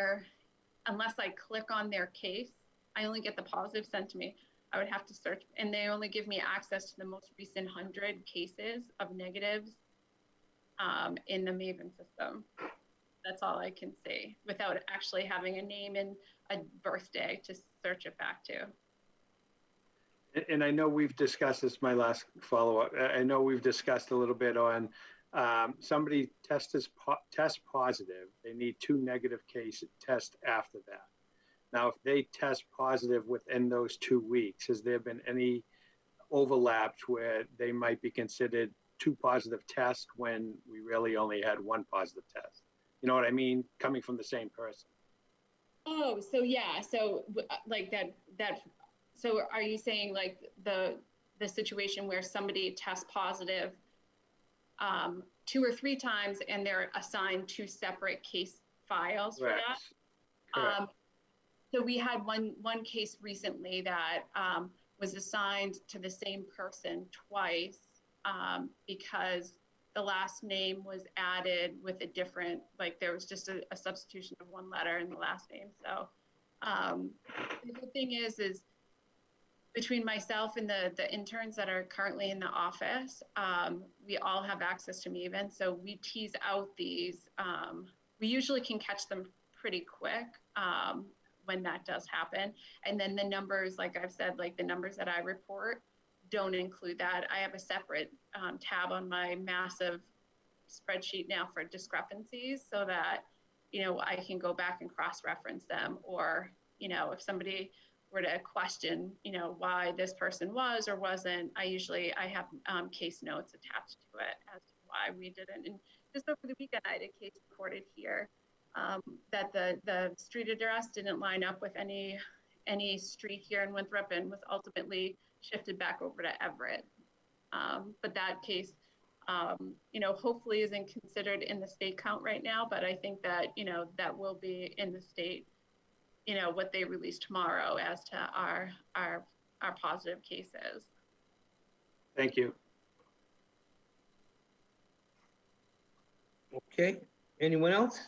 unless I click on their case, I only get the positive sent to me. I would have to search, and they only give me access to the most recent 100 cases of negatives in the Maven system. That's all I can see without actually having a name and a birthday to search it back to. And I know we've discussed this, my last follow-up. I know we've discussed a little bit on somebody test positive. They need 2 negative case tests after that. Now, if they test positive within those 2 weeks, has there been any overlaps where they might be considered 2 positive tests when we really only had 1 positive test? You know what I mean? Coming from the same person. Oh, so yeah. So that. So are you saying the situation where somebody tests positive 2 or 3 times and they're assigned 2 separate case files for that? Correct. So we had one case recently that was assigned to the same person twice because the last name was added with a different, there was just a substitution of 1 letter in the last name. So the good thing is between myself and the interns that are currently in the office, we all have access to Maven. So we tease out these, we usually can catch them pretty quick when that does happen. And then the numbers, like I've said, the numbers that I report don't include that. I have a separate tab on my massive spreadsheet now for discrepancies so that, I can go back and cross-reference them. Or, if somebody were to question, why this person was or wasn't, I have case notes attached to it as to why we didn't. And just over the weekend, I had a case reported here that the street address didn't line up with any street here in Winthrop and was ultimately shifted back over to Everett. But that case hopefully isn't considered in the state count right now, but I think that, that will be in the state, what they release tomorrow as to our positive cases. Thank you. Okay, anyone else?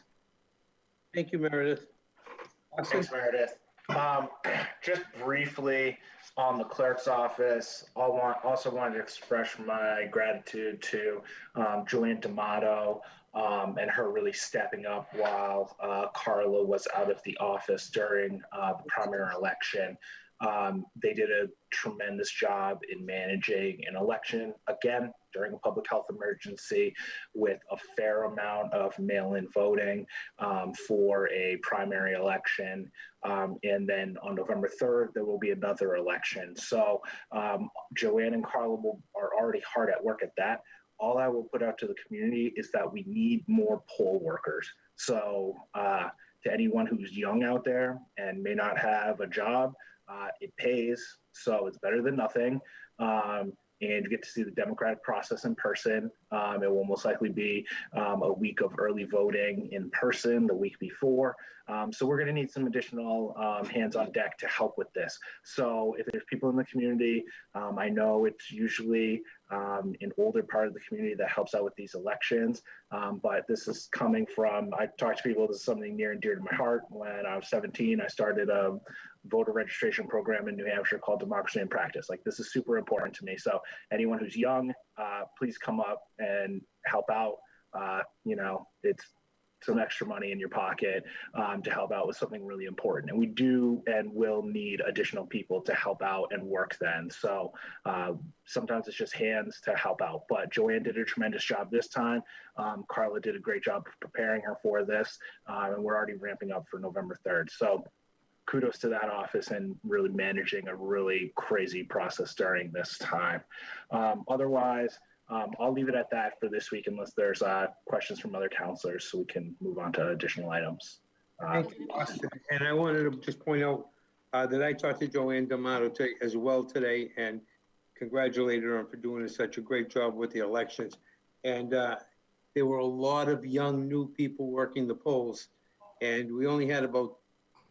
Thank you, Meredith. Thanks, Meredith. Just briefly on the clerk's office, also wanted to express my gratitude to Joanne D'Amato and her really stepping up while Carla was out of the office during the primary election. They did a tremendous job in managing an election, again, during a public health emergency with a fair amount of mail-in voting for a primary election. And then on November 3rd, there will be another election. So Joanne and Carla are already hard at work at that. All I will put out to the community is that we need more poll workers. So to anyone who's young out there and may not have a job, it pays, so it's better than nothing. And you get to see the democratic process in person. It will most likely be a week of early voting in person the week before. So we're gonna need some additional hands on deck to help with this. So if there's people in the community, I know it's usually an older part of the community that helps out with these elections, but this is coming from, I talk to people, this is something near and dear to my heart. When I was 17, I started a voter registration program in New Hampshire called Democracy in Practice. Like, this is super important to me. So anyone who's young, please come up and help out. It's some extra money in your pocket to help out with something really important. And we do and will need additional people to help out and work then. So sometimes it's just hands to help out. But Joanne did a tremendous job this time. Carla did a great job of preparing her for this. And we're already ramping up for November 3rd. So kudos to that office and really managing a really crazy process during this time. Otherwise, I'll leave it at that for this week unless there's questions from other counselors so we can move on to additional items. Thank you, Austin. And I wanted to just point out that I talked to Joanne D'Amato as well today and congratulated her for doing such a great job with the elections. And there were a lot of young, new people working the polls. And we only had about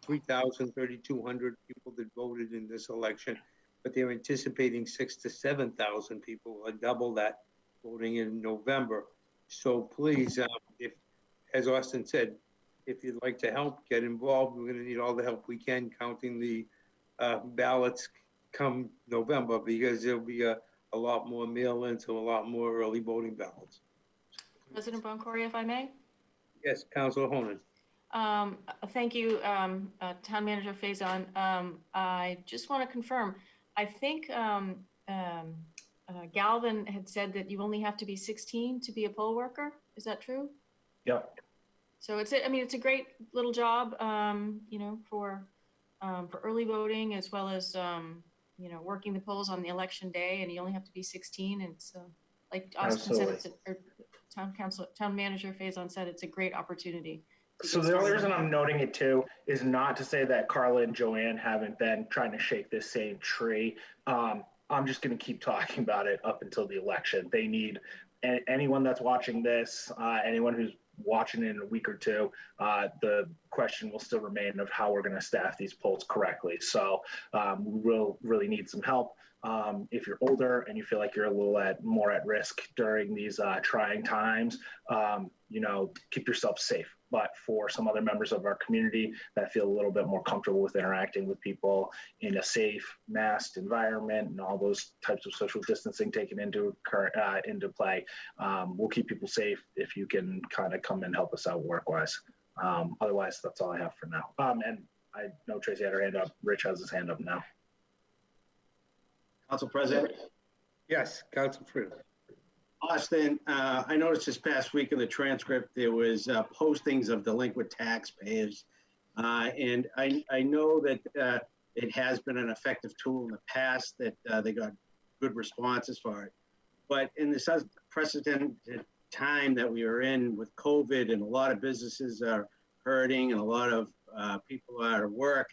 3,200 people that voted in this election, but they're anticipating 6,000 to 7,000 people, double that, voting in November. So please, if, as Austin said, if you'd like to help, get involved. We're going to need all the help we can counting the ballots come November, because there'll be a lot more mail-ins and a lot more early voting ballots. President Boncory, if I may? Yes, Councilor Honan. Thank you, Town Manager Faison. I just want to confirm, I think Galvin had said that you only have to be 16 to be a poll worker. Is that true? Yep. So it's a great little job, for early voting as well as, working the polls on the election day, and you only have to be 16. And so, like Austin said, Town Manager Faison said, it's a great opportunity. So the only reason I'm noting it too is not to say that Carla and Joanne haven't been trying to shake this same tree. I'm just going to keep talking about it up until the election. They need anyone that's watching this, anyone who's watching it in a week or two, the question will still remain of how we're going to staff these polls correctly. So we will really need some help. If you're older and you feel like you're a little more at risk during these trying times, keep yourself safe. But for some other members of our community that feel a little bit more comfortable with interacting with people in a safe, masked environment and all those types of social distancing taken into play, we'll keep people safe if you can kind of come and help us out work-wise. Otherwise, that's all I have for now. And I know Tracy had her hand up. Rich has his hand up now. Council President? Yes, Council Freeman. Austin, I noticed this past week in the transcript, there was postings of delinquent taxpayers. And I know that it has been an effective tool in the past, that they got good responses for it. But in this unprecedented time that we are in with COVID, and a lot of businesses are hurting and a lot of people are out of work,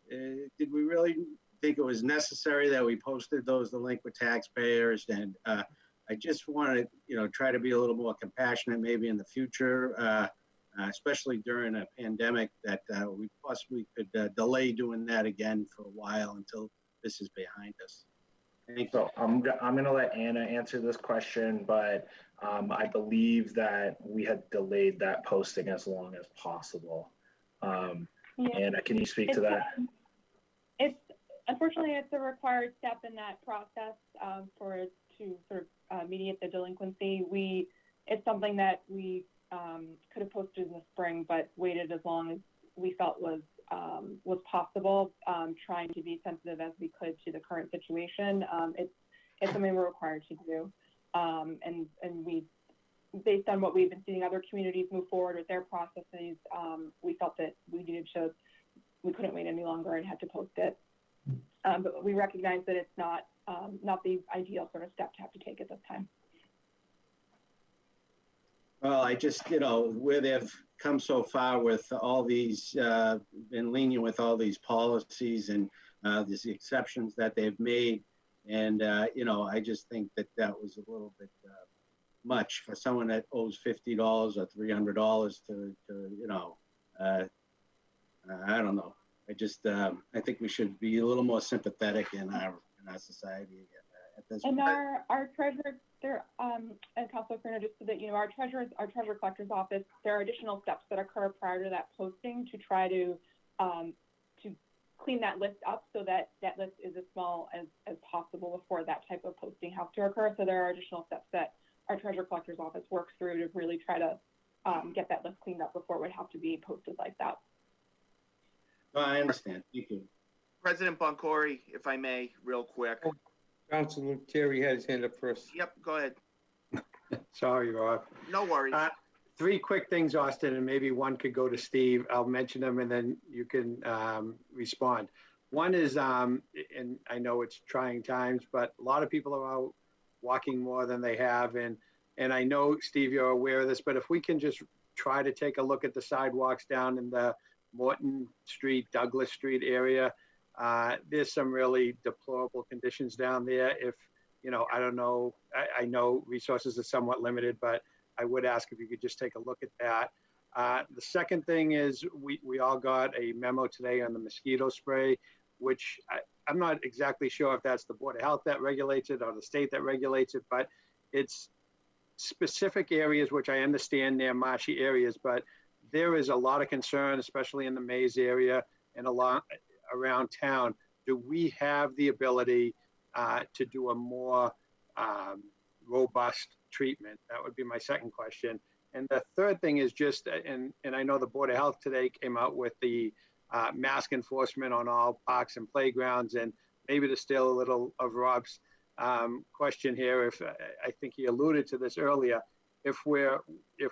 did we really think it was necessary that we posted those delinquent taxpayers? And I just want to, you know, try to be a little more compassionate maybe in the future, especially during a pandemic, that we possibly could delay doing that again for a while until this is behind us. Thank you. So I'm going to let Anna answer this question, but I believe that we had delayed that posting as long as possible. Anna, can you speak to that? It's unfortunately, it's a required step in that process for to sort of mediate the delinquency. It's something that we could have posted in the spring, but waited as long as we felt was possible, trying to be sensitive as we could to the current situation. It's something we're required to do, and we, based on what we've been seeing other communities move forward with their processes, we felt that we couldn't wait any longer and had to post it. But we recognize that it's not the ideal sort of step to have to take at this time. Well, I just, you know, where they've come so far with all these, been lenient with all these policies and these exceptions that they've made. And, you know, I just think that that was a little bit much for someone that owes $50 or $300 to you know, I don't know. I just, I think we should be a little more sympathetic in our society at this and point. our treasurer there, and Councilor Farina, just so that you know, our treasurer collector's office, there are additional steps that occur prior to that posting to try to clean that list up so that that list is as small as possible before that type of posting has to occur. So there are additional steps that our treasurer collector's office works through to really try to get that list cleaned up before it would have to be posted like that. Well, I understand. Thank you. President Boncory, if I may, real quick. Councilor Terry had his hand up first. Yep, go ahead. Sorry, Rob. No worries. 3 quick things, Austin, and maybe one could go to Steve. I'll mention them and then you can respond. One is, and I know it's trying times, but a lot of people are out walking more than they have. And I know, Steve, you're aware of this, but if we can just try to take a look at the sidewalks down in the Morton Street, Douglas Street area, there's some really deplorable conditions down there. If, you know, I don't know, I know resources are somewhat limited, but I would ask if you could just take a look at that. The second thing is we all got a memo today on the mosquito spray, which I'm not exactly sure if that's the Board of Health that regulates it or the state that regulates it, but it's specific areas, which I understand they're marshy areas, but there is a lot of concern, especially in the Maze area and a lot around town. Do we have the ability to do a more robust treatment? That would be my second question. And the third thing is just, and I know the Board of Health today came out with the mask enforcement on all parks and playgrounds, and maybe to steal a little of Rob's question here, if I think he alluded to this earlier, if we're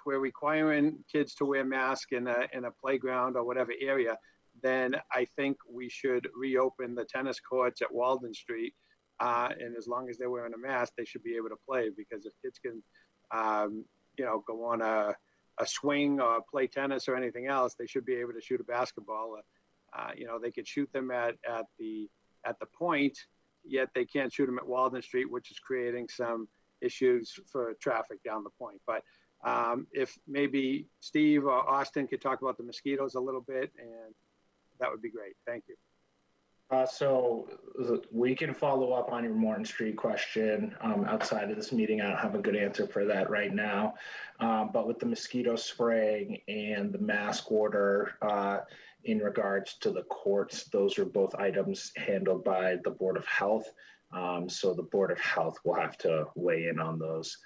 requiring kids to wear masks in a playground or whatever area, then I think we should reopen the tennis courts at Walden Street. And as long as they're wearing a mask, they should be able to play, because if kids can, you know, go on a swing or play tennis or anything else, they should be able to shoot a basketball. You know, they could shoot them at the point, yet they can't shoot them at Walden Street, which is creating some issues for traffic down the point. But if maybe Steve or Austin could talk about the mosquitoes a little bit, and that would be great. Thank you. So we can follow up on your Morton Street question outside of this meeting. I don't have a good answer for that right now. But with the mosquito spraying and the mask order in regards to the courts, those are both items handled by the Board of Health. So the Board of Health will have to weigh in on those.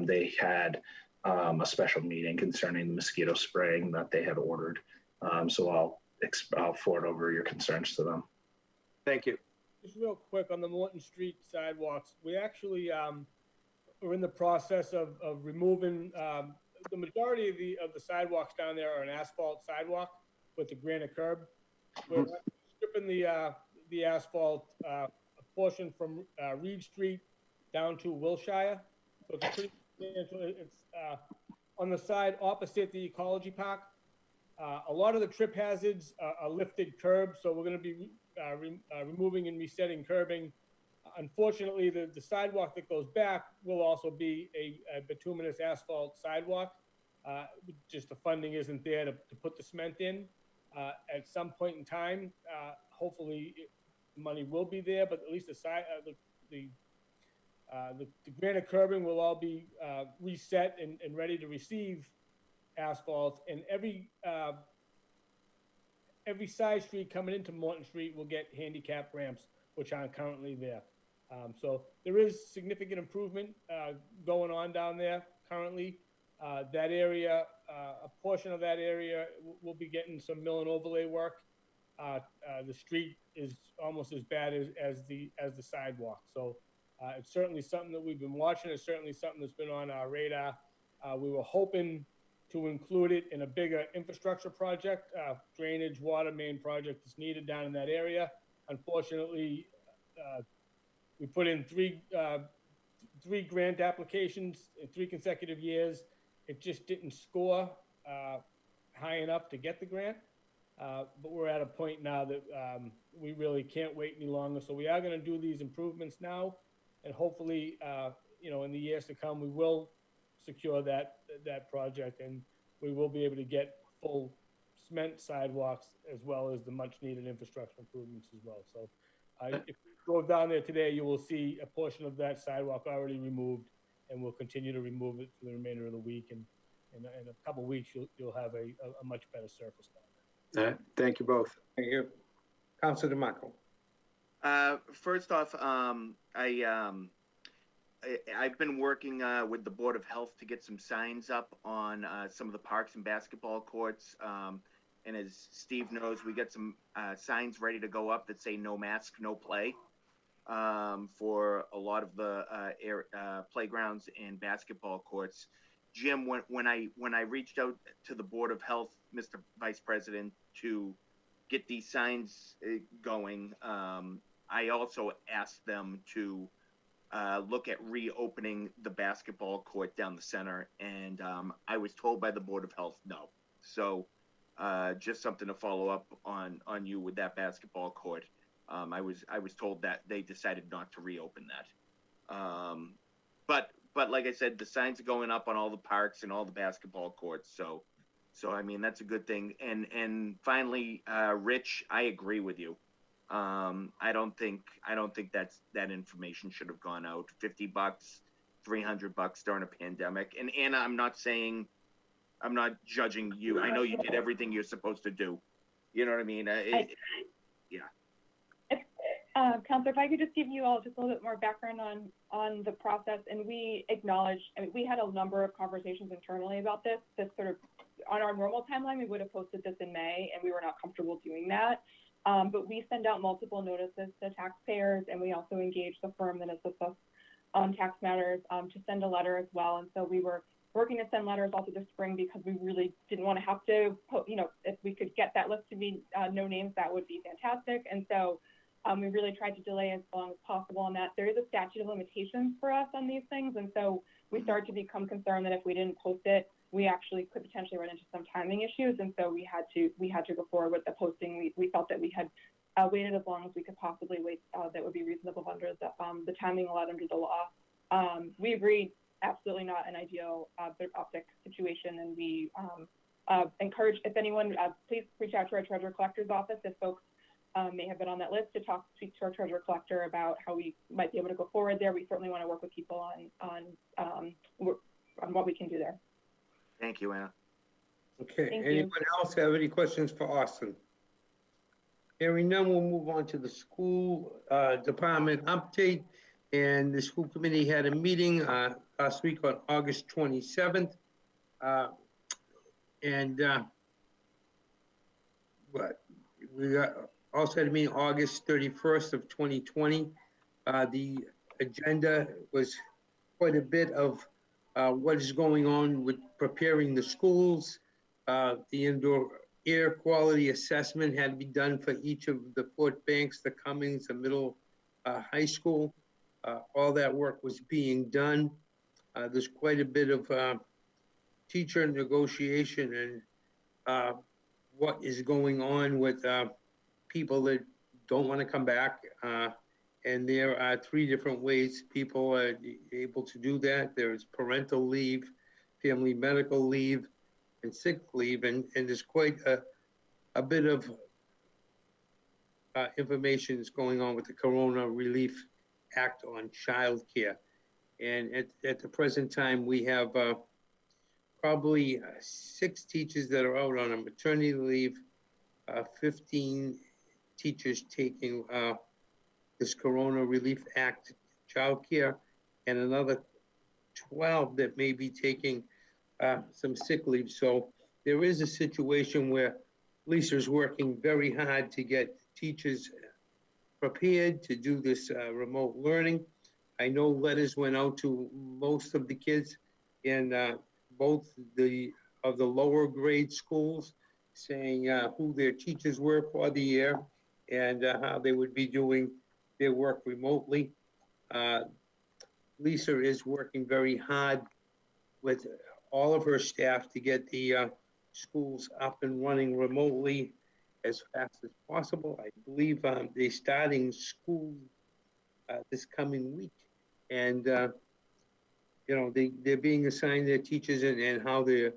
They had a special meeting concerning the mosquito spraying that they had ordered. So I'll forward over your concerns to them. Thank you. Just real quick on the Morton Street sidewalks, we actually are in the process of removing the majority of the sidewalks down there are an asphalt sidewalk with a granite curb. We're stripping the asphalt a portion from Reed Street down to Wilshire. So it's pretty substantial. It's on the side opposite the Ecology Park. A lot of the trip hazards are lifted curbs, so we're going to be removing and resetting curbing Unfortunately, the sidewalk that goes back will also be a bituminous asphalt sidewalk. Just the funding isn't there to put the cement in. At some point in time, hopefully money will be there, but at least the granite curbing will all be reset and ready to receive asphalt. And every side street coming into Morton Street will get handicap ramps, which aren't currently there. So there is significant improvement going on down there currently. That area, a portion of that area will be getting some mill and overlay work. The street is almost as bad as the sidewalk. So it's certainly something that we've been watching. It's certainly something that's been on our radar. We were hoping to include it in a bigger infrastructure project, drainage, water main project that's needed down in that area. Unfortunately, we put in three grant applications in 3 consecutive years. It just didn't score high enough to get the grant. But we're at a point now that we really can't wait any longer. So we are going to do these improvements now, and hopefully, in the years to come, we will secure that project, and we will be able to get full cement sidewalks as well as the much needed infrastructure improvements as well. So if you go down there today, you will see a portion of that sidewalk already removed, and we'll continue to remove it for the remainder of the week. And in a couple of weeks, you'll have a much better surface down there. Thank you both. Thank you. Councilor DeMarco. First off, I've been working with the Board of Health to get some signs up on some of the parks and basketball courts. And as Steve knows, we got some signs ready to go up that say "No mask, no play" for a lot of the playgrounds and basketball courts. Jim, when I reached out to the Board of Health, Mr. Vice President, to get these signs going, I also asked them to look at reopening the basketball court down the center, and I was told by the Board of Health no. So just something to follow up on you with that basketball court. I was told that they decided not to reopen that. But like I said, the signs are going up on all the parks and all the basketball courts. So I mean, that's a good thing. And finally, Rich, I agree with you. I don't think that information should have gone out. $50, $300 during a pandemic. And Anna, I'm not judging you. I know you did everything you're supposed to do. You know what I mean? Yeah. Counselor, if I could just give you all just a little bit more background on the process, and we acknowledge, we had a number of conversations internally about this sort of on our normal timeline. We would have posted this in May, and we were not comfortable doing that. But we send out multiple notices to taxpayers, and we also engage the firm that assists us on tax matters to send a letter as well. And so we were working to send letters also this spring because we really didn't want to have to put, if we could get that list to be no names, that would be fantastic. And so we really tried to delay as long as possible on that. There is a statute of limitations for us on these things. And so we started to become concerned that if we didn't post it, we actually could potentially run into some timing issues. And so we had to go forward with the posting. We felt that we had waited as long as we could possibly wait that would be reasonable under the timing allowed under the law. We agreed, absolutely not an ideal optic situation. And we encourage, if anyone, please reach out to our treasurer collector's office if folks may have been on that list to speak to our treasurer collector about how we might be able to go forward there. We certainly want to work with people on what we can do there. Thank you, Anna. Okay, anyone else have any questions for Austin? Hearing none, we'll move on to the school department update. And the school committee had a meeting last week on August 27th. We also had a meeting August 31st of 2020. The agenda was quite a bit of what is going on with preparing the schools. The indoor air quality assessment had to be done for each of the Fort Banks, the Cummings, the middle high school. All that work was being done. There's quite a bit of teacher negotiation and what is going on with people that don't want to come back And there are 3 different ways people are able to do that. There's parental leave, family medical leave, and sick leave. And there's quite a bit of information that's going on with the Corona Relief Act on childcare. And at the present time, we have probably 6 teachers that are out on a maternity leave, 15 teachers taking this Corona Relief Act childcare, and another 12 that may be taking some sick leave. So there is a situation where Lisa's working very hard to get teachers prepared to do this remote learning. I know letters went out to most of the kids in both the lower grade schools saying who their teachers were for the year and how they would be doing their work remotely. Lisa is working very hard with all of her staff to get the schools up and running remotely as fast as possible. I believe they're starting school this coming week. And, you know, they're being assigned their teachers and how the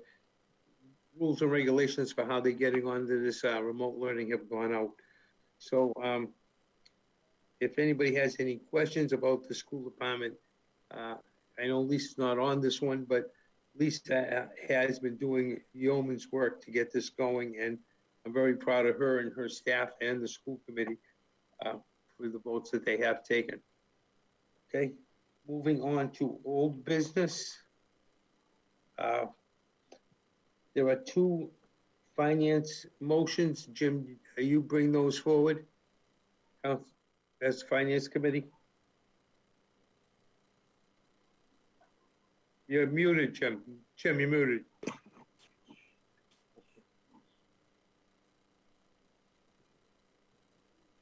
rules and regulations for how they're getting onto this remote learning have gone out. So if anybody has any questions about the school department, I know Lisa's not on this one, but Lisa has been doing yeoman's work to get this going, and I'm very proud of her and her staff and the school committee for the votes that they have taken. Okay, moving on to old business. There are 2 finance motions. Jim, you bring those forward as finance committee? You're muted, Jim. Jim, you're muted.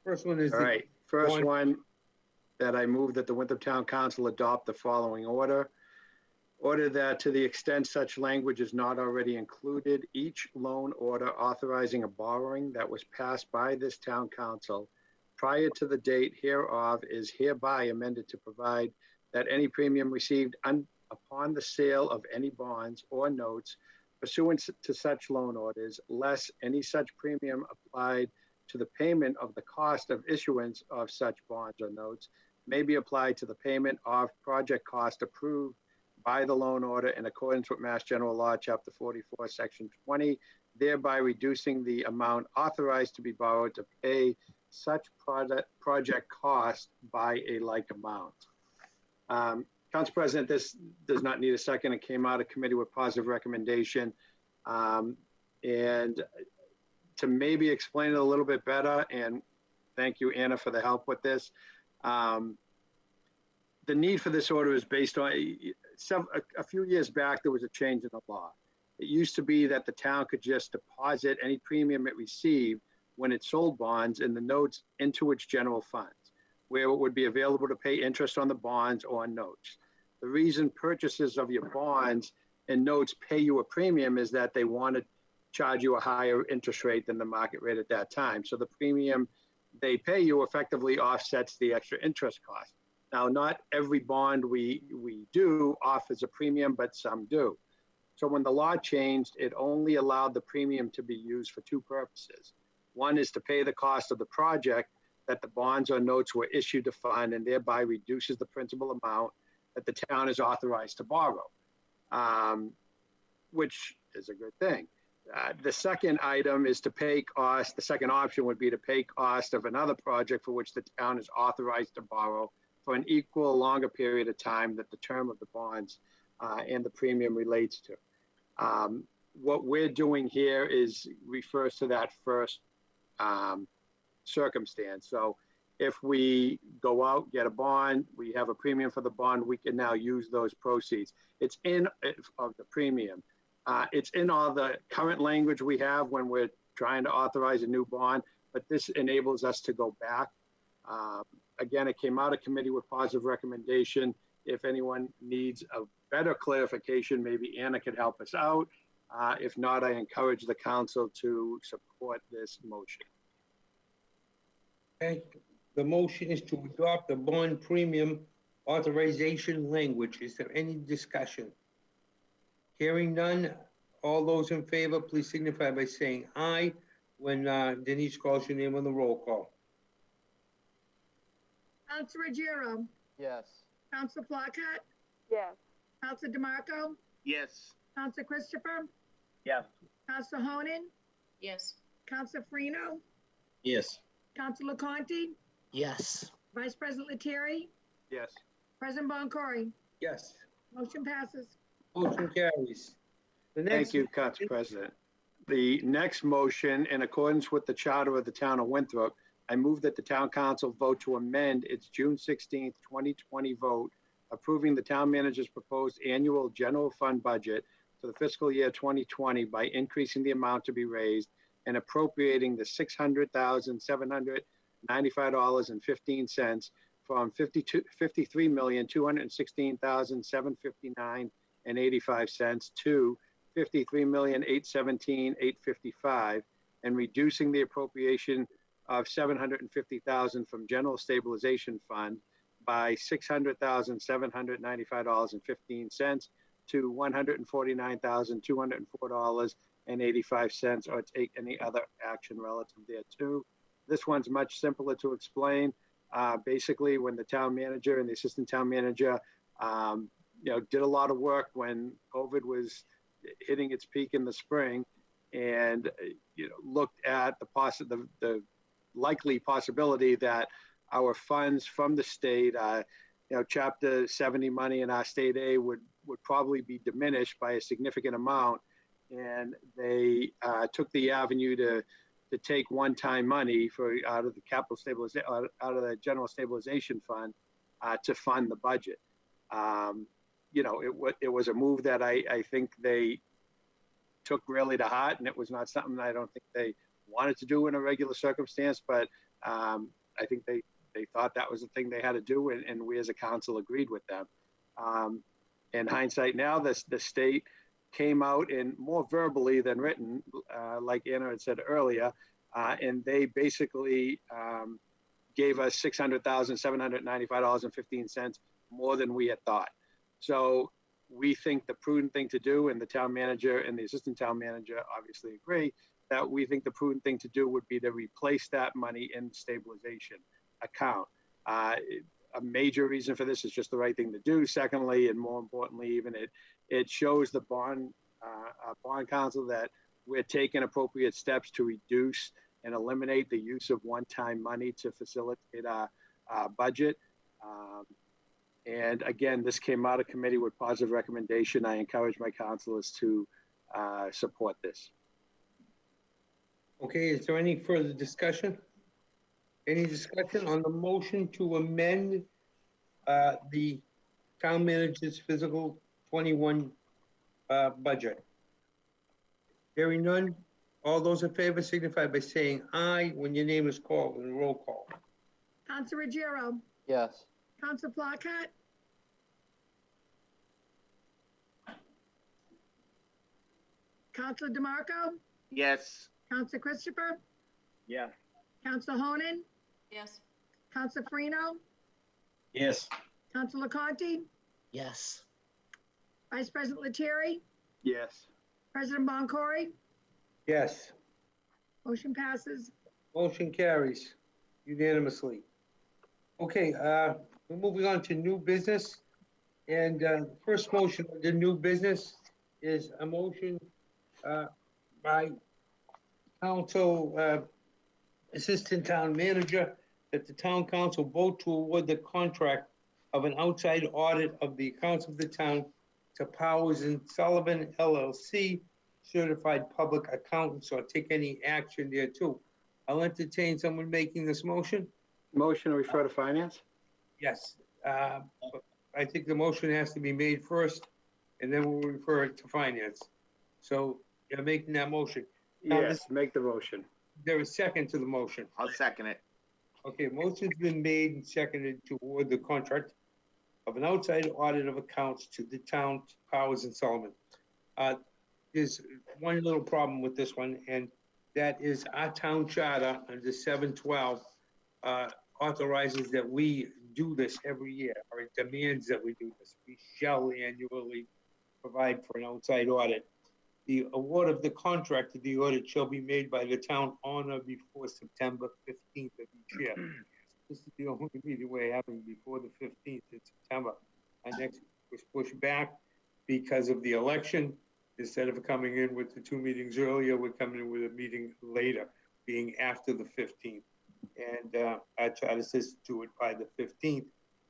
First one is all right. First one that I move that the Winthrop Town Council adopt the following order. Order that to the extent such language is not already included, each loan order authorizing a borrowing that was passed by this town council prior to the date hereof is hereby amended to provide that any premium received upon the sale of any bonds or notes pursuant to such loan orders, less any such premium applied to the payment of the cost of issuance of such bonds or notes may be applied to the payment of project cost approved by the loan order in accordance with Mass General Law, Chapter 44, Section 20, thereby reducing the amount authorized to be borrowed to pay such project cost by a like amount. Council President, this does not need a second. It came out of committee with positive recommendation. And to maybe explain it a little bit better, and thank you, Anna, for the help with this. The need for this order is based on, a few years back, there was a change in the law. It used to be that the town could just deposit any premium it received when it sold bonds in the notes into its general funds, where it would be available to pay interest on the bonds or notes. The reason purchases of your bonds and notes pay you a premium is that they want to charge you a higher interest rate than the market rate at that time. So the premium they pay you effectively offsets the extra interest cost. Now, not every bond we do offers a premium, but some do. So when the law changed, it only allowed the premium to be used for 2 purposes. One is to pay the cost of the project that the bonds or notes were issued to fund, and thereby reduces the principal amount that the town is authorized to borrow, which is a good thing. The second item is to pay cost. The second option would be to pay cost of another project for which the town is authorized to borrow for an equal or longer period of time that the term of the bonds and the premium relates to. What we're doing here is refers to that first circumstance. So if we go out, get a bond, we have a premium for the bond, we can now use those proceeds. It's in of the premium. It's in all the current language we have when we're trying to authorize a new bond, but this enables us to go back. Again, it came out of committee with positive recommendation. If anyone needs a better clarification, maybe Anna could help us out. If not, I encourage the council to support this motion. Okay, The motion is to adopt the bond premium authorization language. Is there any discussion? Hearing none, all those in favor, please signify by saying aye when Denise calls your name on the roll call. Council Ruggiero, Yes. Council Flockhart, Yes. Council DeMarco, Yes. Council Christopher, Yes. Council Honan, Yes. Council Farino, Yes. Council LaConte, Yes. Vice President Lettieri, Yes. President Boncory. Yes. Motion passes. Motion carries. The next. Thank you, Council President. The next motion, in accordance with the charter of the town of Winthrop, I move that the town council vote to amend its June 16th, 2020 vote approving the town manager's proposed annual general fund budget for the fiscal year 2020 by increasing the amount to be raised and appropriating the $600,795.15 from $53,216,759.85 to $53,817,855, and reducing the appropriation of $750,000 from general stabilization fund by $600,795.15 to $149,204.85, or take any other action relative thereto. This one's much simpler to explain. Basically, when the town manager and the assistant town manager, did a lot of work when COVID was hitting its peak in the spring, and looked at the likely possibility that our funds from the state, Chapter 70 money in our state aid would probably be diminished by a significant amount, and they took the avenue to take one-time money out of the capital stabilization, out of the general stabilization fund to fund the budget. It was a move that I think they took really to heart, and it was not something I don't think they wanted to do in a regular circumstance, but I think they thought that was the thing they had to do, and we as a council agreed with them. In hindsight now, the state came out and more verbally than written, like Anna had said earlier, and they basically gave us $600,795.15 more than we had thought. So we think the prudent thing to do, and the town manager and the assistant town manager obviously agree, that we think the prudent thing to do would be to replace that money in the stabilization account. A major reason for this is just the right thing to do. Secondly, and more importantly, even it shows the bond council that we're taking appropriate steps to reduce and eliminate the use of one-time money to facilitate our budget. And again, this came out of committee with positive recommendation. I encourage my councilors to support this. Okay, is there any further discussion? Any discussion on the motion to amend the town manager's fiscal 21 budget? Hearing none, all those in favor signify by saying aye when your name is called in roll call. Council Ruggiero, Yes. Council Flockhart, Council DeMarco, Yes. Council Christopher, Yes. Council Honan, Yes. Council Farino, Yes. Council LaConte, Yes. Vice President Lettieri, Yes. President Boncory. Yes, Motion passes. motion carries unanimously. Okay, we're moving on to new business. And the first motion of the new business is a motion by Council Assistant Town Manager that the Town Council vote to award the contract of an outside audit of the accounts of the town to Powers and Sullivan LLC, certified public accountants, or take any action there too. I'll entertain someone making this motion. Motion to refer to finance? Yes. I think the motion has to be made first, and then we'll refer it to finance. So you're making that motion. Now, Yes, make the motion. There is second to the motion. I'll second it. Okay, motion's been made and seconded to award the contract of an outside audit of accounts to the town Powers and Sullivan. There's one little problem with this one, and that is our town charter under 712 authorizes that we do this every year, or it demands that we do this. We shall annually provide for an outside audit. The award of the contract to the audit shall be made by the town on or before September 15th of each year. This is the only meeting we're having before the 15th in September. Our next was pushed back because of the election. Instead of coming in with the 2 meetings earlier, we're coming in with a meeting later, being after the 15th. And our charter says do it by the 15th,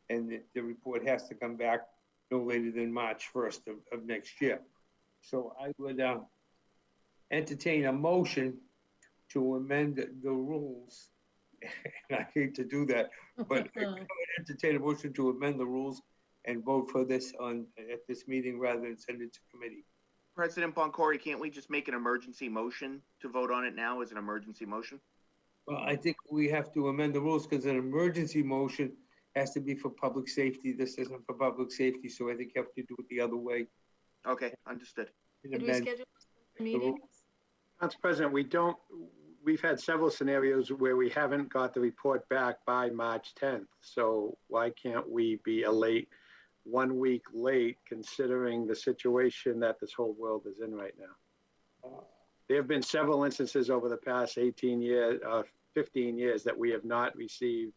and the report has to come back no later than March 1st of next year. So I would entertain a motion to amend the rules. And I hate to do that, but I would entertain a motion to amend the rules and vote for this at this meeting rather than send it to committee. President Boncory, can't we just make an emergency motion to vote on it now as an emergency motion? Well, I think we have to amend the rules because an emergency motion has to be for public safety. This isn't for public safety, so I think you have to do it the other way. Okay, understood. Could we schedule a meeting? Council President, we've had several scenarios where we haven't got the report back by March 10th. So why can't we be 1 week late considering the situation that this whole world is in right now? There have been several instances over the past 18 years, 15 years that we have not received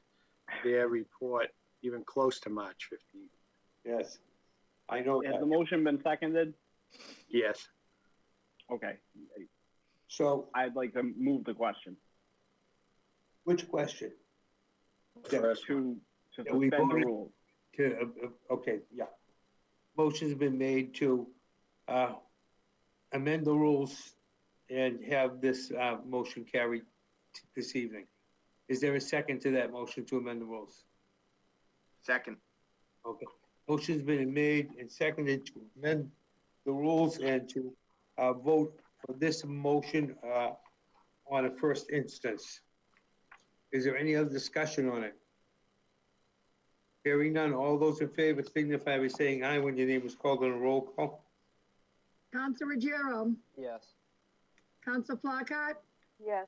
their report even close to March 15th. Yes, I know. Has the motion been seconded? Yes. Okay. So I'd like to move the question. Which question? To Yeah, we suspend the voted rules. Okay, yeah. Motion's been made to amend the rules and have this motion carried this evening. Is there a second to that motion to amend the rules? Second. Okay. Motion's been made and seconded to amend the rules and to vote for this motion on a first instance. Is there any other discussion on it? Hearing none, all those in favor signify by saying aye when your name is called on a roll call. Council Ruggiero, Yes. Council Flockhart, Yes.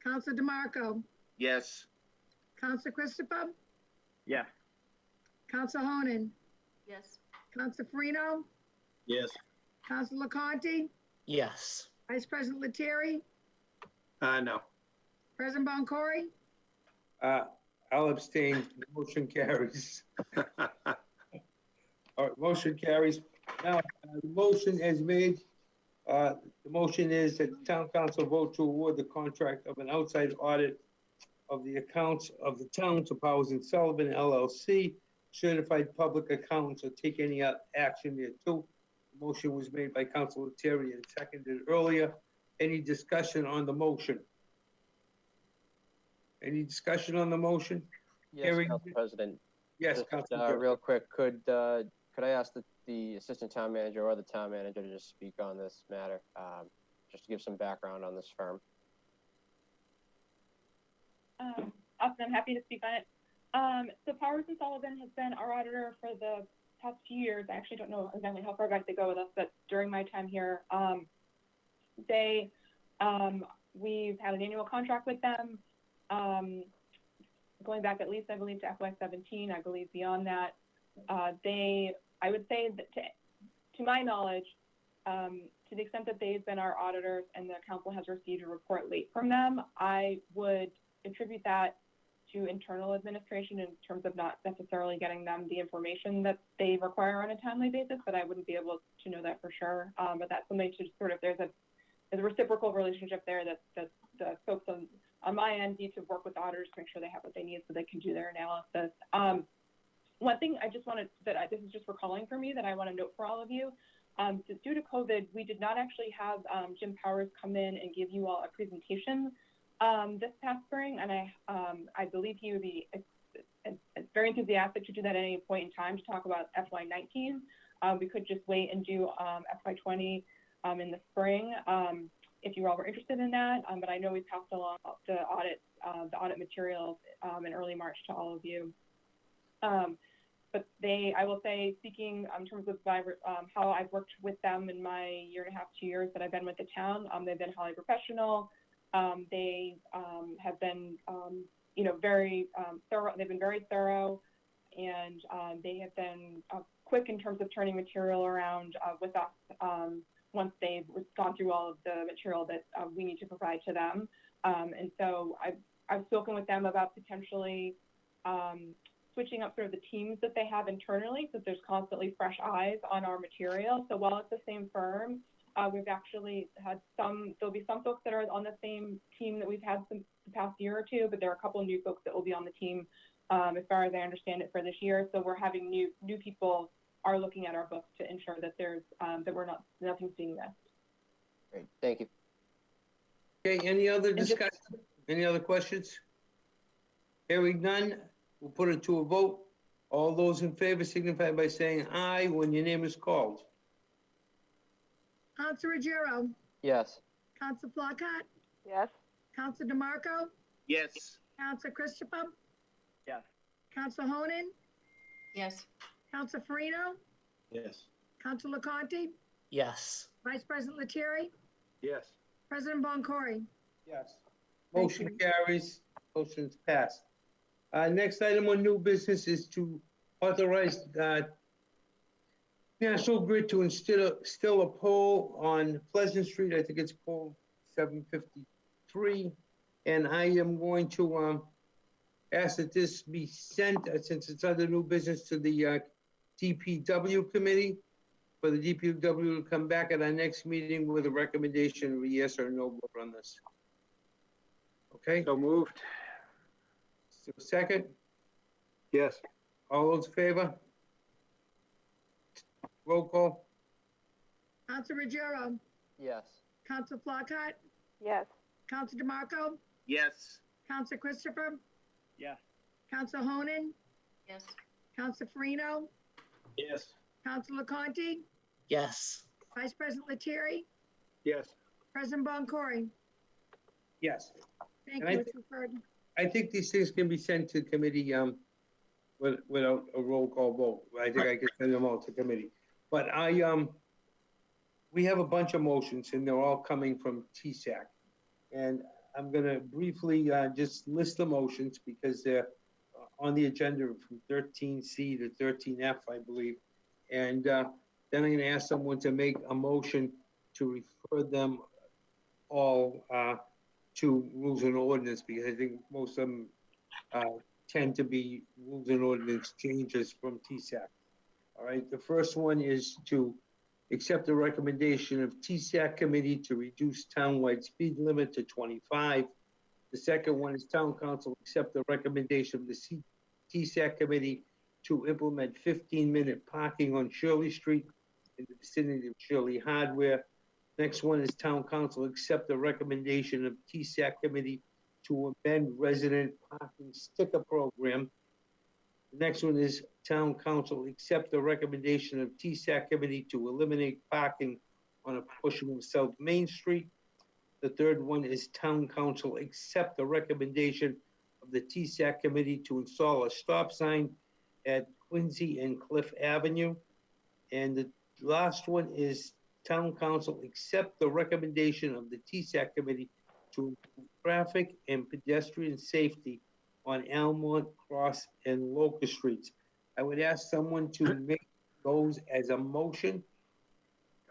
Council DeMarco, Yes. Council Christopher, Yes. Council Honan, Yes. Council Farino, Yes. Council LaConte, Yes. Vice President Lettieri, No. President Boncory, I'll abstain. The motion carries. All right, motion carries. Now, the motion is made. The motion is that the town council vote to award the contract of an outside audit of the accounts of the town to Powers and Sullivan LLC, certified public accountants, or take any action thereto. The motion was made by Councilor Terry and seconded earlier. Any discussion on the motion? Any discussion on the motion? Yes, Hearing- Council President. Yes, Just, Councilor. real quick, could I ask the assistant town manager or the town manager to just speak on this matter, just to give some background on this firm? Austin, I'm happy to speak on it. So Powers and Sullivan has been our auditor for the past few years. I actually don't know exactly how far back they go with us, but during my time here, we've had an annual contract with them, going back at least, I believe, to FY17, I believe beyond that. I would say that to my knowledge, to the extent that they've been our auditors and the council has received a report late from them, I would attribute that to internal administration in terms of not necessarily getting them the information that they require on a timely basis, but I wouldn't be able to know that for sure. But that's something to sort of, there's a reciprocal relationship there that the folks on my end need to work with auditors to make sure they have what they need so they can do their analysis. One thing I just wanted, this is just recalling for me that I want to note for all of you, due to COVID, we did not actually have Jim Powers come in and give you all a presentation this past spring, and I believe he would be very enthusiastic to do that at any point in time to talk about FY19. We could just wait and do FY20 in the spring if you all were interested in that, but I know we passed along the audit materials in early March to all of you. But I will say, speaking in terms of how I've worked with them in my 1.5 to 2 years that I've been with the town, they've been highly professional. They have been, you know, very thorough. They've been very thorough, and they have been quick in terms of turning material around with us once they've gone through all of the material that we need to provide to them. And so I've spoken with them about potentially switching up sort of the teams that they have internally, so there's constantly fresh eyes on our material. So while it's the same firm, we've actually had there'll be some folks that are on the same team that we've had since the past year or two, but there are a couple of new folks that will be on the team as far as I understand it for this year. So we're having new people are looking at our books to ensure that there's nothing's being missed. Great, thank you. Okay, any other discussion? Any other questions? Hearing none, we'll put it to a vote. All those in favor signify by saying aye when your name is called. Council Ruggiero, Yes. Council Flockhart, Yes. Council DeMarco, Yes. Council Christopher, Yes. Council Honan, Yes. Council Farino, Yes. Council LaConte, Yes. Vice President Lettieri, Yes. President Boncory. Yes. Thank Motion you. carries, motion's passed. Next item on new business is to authorize National Grid to instill a pole on Pleasant Street. I think it's pole 753. And I am going to ask that this be sent, since it's under new business, to the DPW committee, for the DPW to come back at our next meeting with a recommendation of a yes or no vote on this. Okay? So moved. So second? Yes. All those in favor? Roll call? Council Ruggiero, Yes. Council Flockhart, Yes. Council DeMarco, Yes. Council Christopher, Yes. Council Honan, Yes. Council Farino, Yes. Council LaConte, Yes. Vice President Lettieri, Yes. President Boncory. Yes. Thank And you, it's referred. I think these things can be sent to committee without a roll call vote. I think I can send them all to committee. But we have a bunch of motions and they're all coming from TSAC. And I'm gonna briefly just list the motions because they're on the agenda from 13C to 13F, I believe. And then I'm gonna ask someone to make a motion to refer them all to rules and ordinance, because I think most of them tend to be rules and ordinance changes from TSAC. All right, the first one is to accept the recommendation of TSAC committee to reduce townwide speed limit to 25. The second one is town council accept the recommendation of the TSAC committee to implement 15-minute parking on Shirley Street in the vicinity of Shirley Hardware. Next one is town council accept the recommendation of TSAC committee to amend resident parking sticker program. The next one is town council accept the recommendation of TSAC committee to eliminate parking on a portion of South Main Street. The third one is town council accept the recommendation of the TSAC committee to install a stop sign at Quincy and Cliff Avenue. And the last one is town council accept the recommendation of the TSAC committee to improve traffic and pedestrian safety on Almont, Cross, and Locust Streets. I would ask someone to make those as a motion.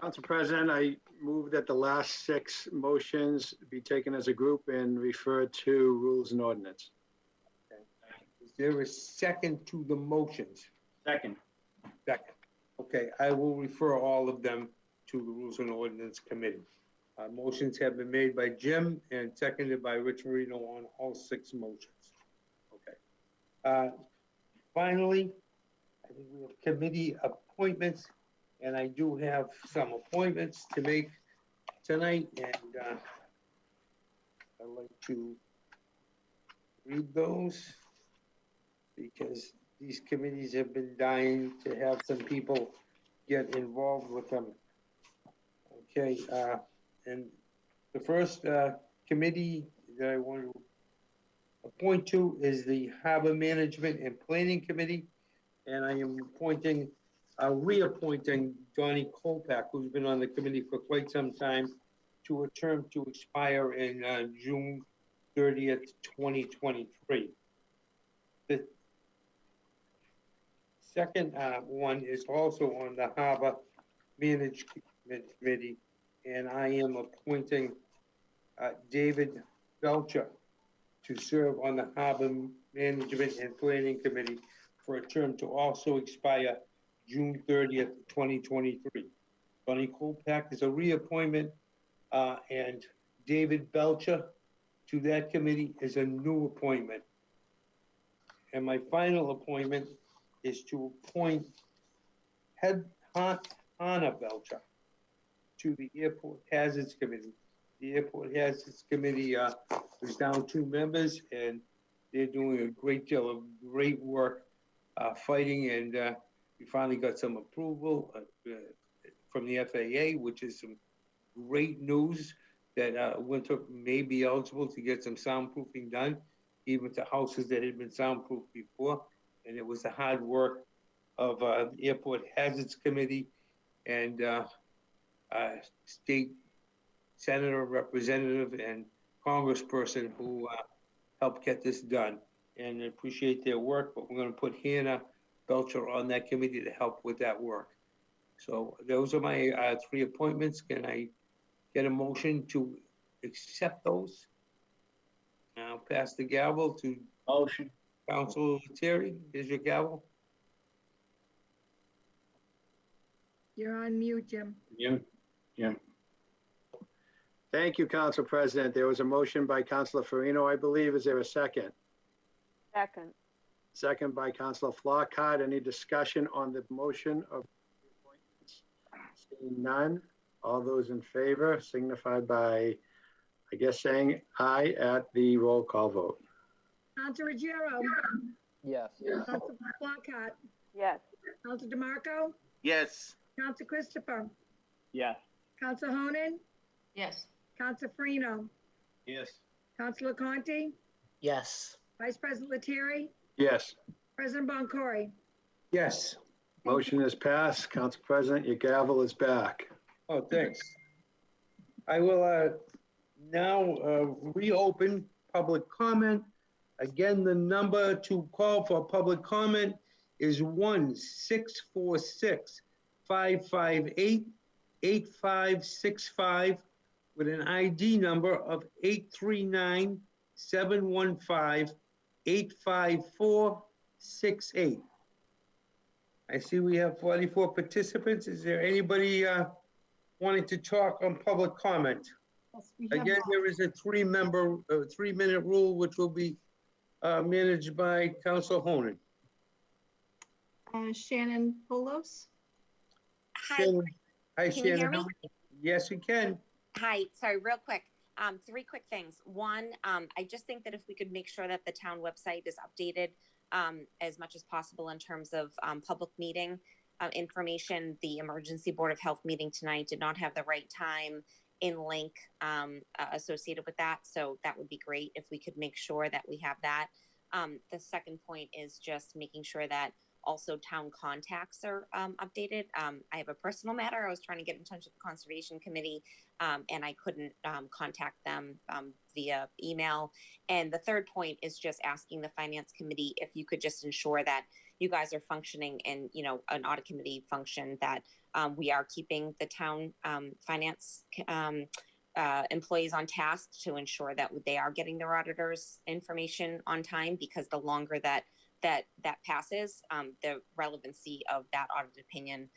Council President, I move that the last 6 motions be taken as a group and referred to rules and ordinance. Okay. Is there a second to the motions? Second. Second. Okay, I will refer all of them to the Rules and Ordinance Committee. Motions have been made by Jim and seconded by Rich Marino on all 6 motions. Okay. Finally, I think we have committee appointments, and I do have some appointments to make tonight, and I'd like to read those because these committees have been dying to have some people get involved with them. Okay, and the first committee that I want to appoint to is the Harbor Management and Planning Committee, and I am reappointing Donnie Kolpak, who's been on the committee for quite some time, to a term to expire in June 30th, 2023. The second one is also on the Harbor Management Committee, and I am appointing David Belcher to serve on the Harbor Management and Planning Committee for a term to also expire June 30th, 2023. Bonnie Kolpak is a reappointment, and David Belcher to that committee is a new appointment. And my final appointment is to appoint Hannah Belcher to the Airport Hazards Committee. The Airport Hazards Committee is down 2 members, and they're doing a great deal of great work fighting, and we finally got some approval from the FAA, which is some great news that Winthrop may be eligible to get some soundproofing done, even to houses that had been soundproofed before. And it was the hard work of the Airport Hazards Committee and state senator, representative, and congressperson who helped get this done. And I appreciate their work, but we're going to put Hannah Belcher on that committee to help with that work. So those are my 3 appointments. Can I get a motion to accept those? I'll pass the gavel to Motion. Council Terry. Here's your gavel. You're on mute, Jim. Jim. Thank you, Council President. There was a motion by Councilor Farino, I believe. Is there a second? Second. Second by Councilor Flockhart. Any discussion on the motion of appointments? Seeing none. All those in favor signify by, I guess, saying aye at the roll call vote. Council Ruggiero. Yes. Council Flockhart. Yes. Council DeMarco. Yes. Council Christopher. Yes. Council Honan. Yes. Council Farino. Yes. Councilor Conti. Yes. Vice President Lettieri. Yes. President Boncory. Yes. Motion is passed. Council President, your gavel is back. Oh, thanks. I will now reopen public comment. Again, the number to call for public comment is 1-646-558-8565 with an ID number of 839-715-85468. I see we have 44 participants. Is there anybody wanting to talk on public comment? Yes, we have Again, there is a 3-minute rule, which will be managed by Council Honan. Shannon Polos. Hi, Hi, can you hear Shannon. me? Yes, we can. Hi, sorry, real quick. 3 quick things. One, I just think that if we could make sure that the town website is updated as much as possible in terms of public meeting information. The Emergency Board of Health meeting tonight did not have the right time in link associated with that. So that would be great if we could make sure that we have that. The second point is just making sure that also town contacts are updated. I have a personal matter. I was trying to get in touch with the Conservation Committee and I couldn't contact them via email. And the third point is just asking the Finance Committee if you could just ensure that you guys are functioning in, you know, an audit committee function, that we are keeping the town finance employees on task to ensure that they are getting their auditors information on time, because the longer that passes, the relevancy of that audit opinion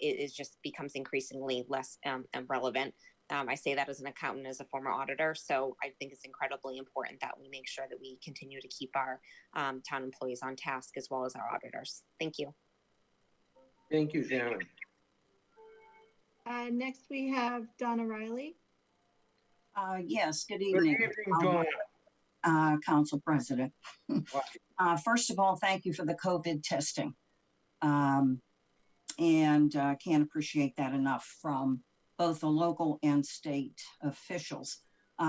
is just becomes increasingly less relevant. I say that as an accountant, as a former auditor, so I think it's incredibly important that we make sure that we continue to keep our town employees on task as well as our auditors. Thank you. Thank you, Shannon. Next, we have Donna Riley. Yes, good Good evening. evening, Donna. Council President. First of all, thank you for the COVID testing. And can't appreciate that enough from both the local and state officials.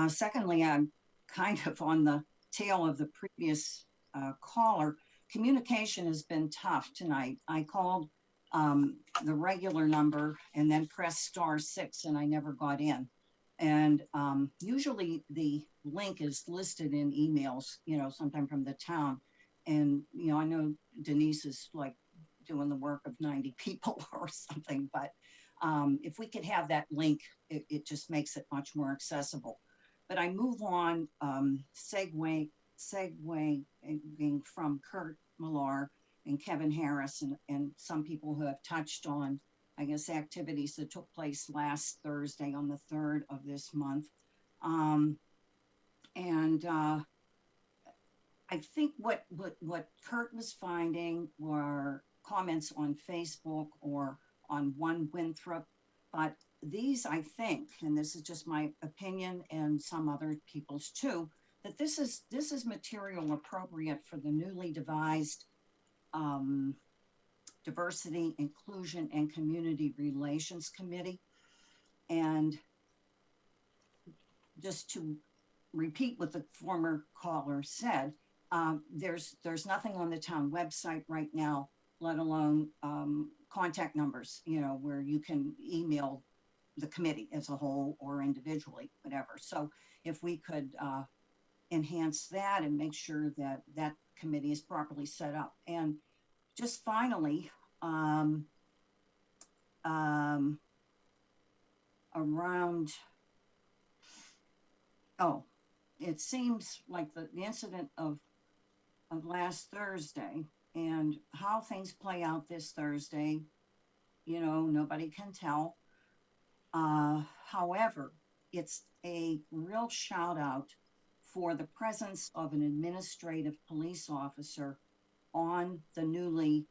Secondly, I'm kind of on the tail of the previous caller. Communication has been tough tonight. I called the regular number and then pressed *6 and I never got in. And usually the link is listed in emails, you know, sometime from the town. And, you know, I know Denise is like doing the work of 90 people or something, but if we could have that link, it just makes it much more accessible. But I move on, segueing from Kurt Millar and Kevin Harris and some people who have touched on, I guess, activities that took place last Thursday on the 3rd of this month. I think what Kurt was finding were comments on Facebook or on one Winthrop, but these, I think, and this is just my opinion and some other people's too, that this is material appropriate for the newly devised Diversity, Inclusion, and Community Relations Committee. And just to repeat what the former caller said, there's nothing on the town website right now, let alone contact numbers, you know, where you can email the committee as a whole or individually, whatever. So if we could enhance that and make sure that that committee is properly set up. And just finally, around, it seems like the incident of last Thursday and how things play out this Thursday, you know, nobody can tell. However, it's a real shout out for the presence of an administrative police officer on the newly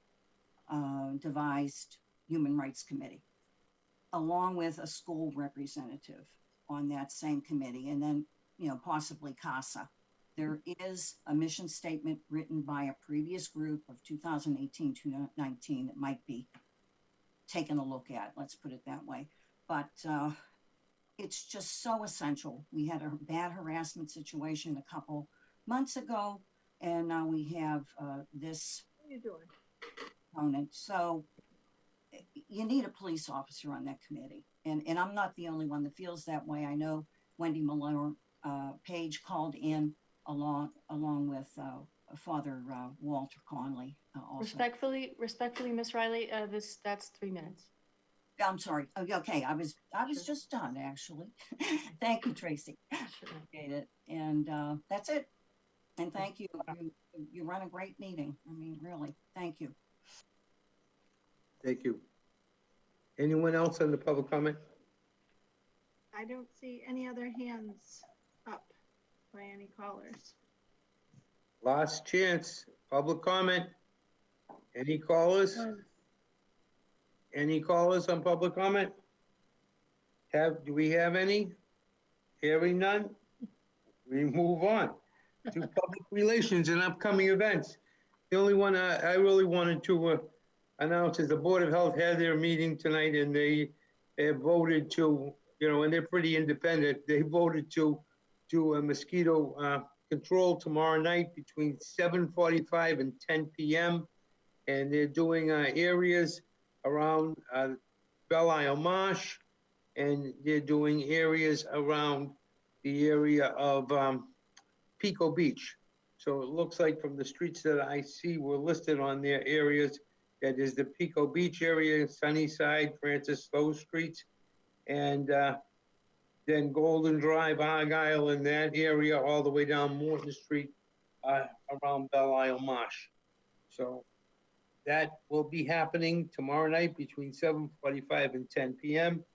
devised Human Rights Committee, along with a school representative on that same committee, and then, you know, possibly CASA. There is a mission statement written by a previous group of 2018 to 19 that might be taken a look at, let's put it that way. But it's just so essential. We had a bad harassment situation a couple months ago, and now we have this component. So you need a police officer on that committee. And I'm not the only one that feels that way. I know Wendy Malone Page called in along with Father Walter Conley. Also. Respectfully, Ms. Riley, that's 3 minutes. I'm sorry. Oh, okay, I was just done actually. Thank you, Tracy. Appreciate it. And that's it. And thank you. You run a great meeting. I mean, really, thank you. Thank you. Anyone else on the public comment? I don't see any other hands up by any callers. Last chance, public comment. Any callers? Any callers on public comment? Do we have any? Hearing none? We move on to public relations and upcoming events. The only one I really wanted to announce is the Board of Health had their meeting tonight, and they voted to, you know, and they're pretty independent. They voted to do a mosquito control tomorrow night between 7:45 and 10 p.m. And they're doing areas around Belle Isle Marsh, and they're doing areas around the area of Pico Beach. So it looks like from the streets that I see were listed on their areas, that is the Pico Beach area, Sunnyside, Francis, those streets, and then Golden Drive, Argyle, in that area, all the way down Morton Street, around Belle Isle Marsh. So that will be happening tomorrow night between 7:45 and 10 p.m.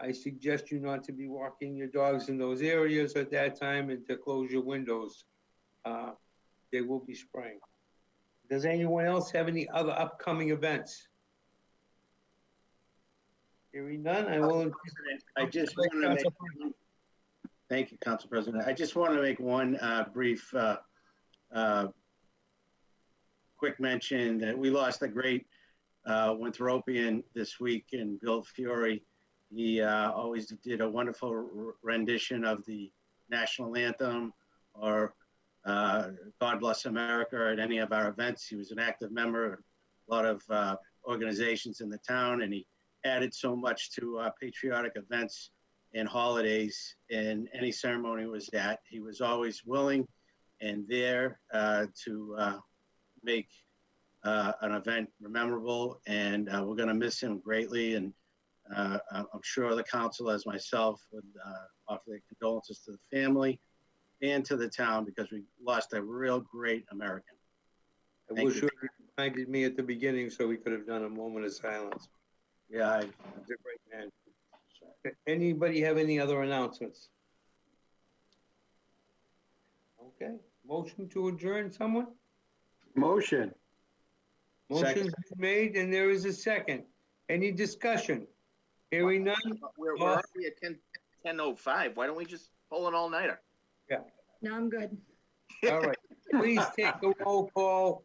I suggest you not to be walking your dogs in those areas at that time and to close your windows. They will be spraying. Does anyone else have any other upcoming events? Hearing none, I will. I just want to make, thank you, Council President. I just want to make one brief, quick mention that we lost a great Winthropian this week in Bill Fiore. He always did a wonderful rendition of the national anthem or God Bless America at any of our events. He was an active member of a lot of organizations in the town, and he added so much to patriotic events and holidays in any ceremony was at. He was always willing and there to make an event memorable, and we're going to miss him greatly. And I'm sure the council, as myself, would offer their condolences to the family and to the town, because we lost a real great American. I wish you had reminded me at the beginning so we could have done a moment of silence. Yeah, he's a great man. Anybody have any other announcements? Okay, motion to adjourn, someone? Motion. Motion's been made and there is a second. Any discussion? Hearing none? We're already at 10:05. Why don't we just pull an all-nighter? Yeah. No, I'm good. All right, please take a roll call.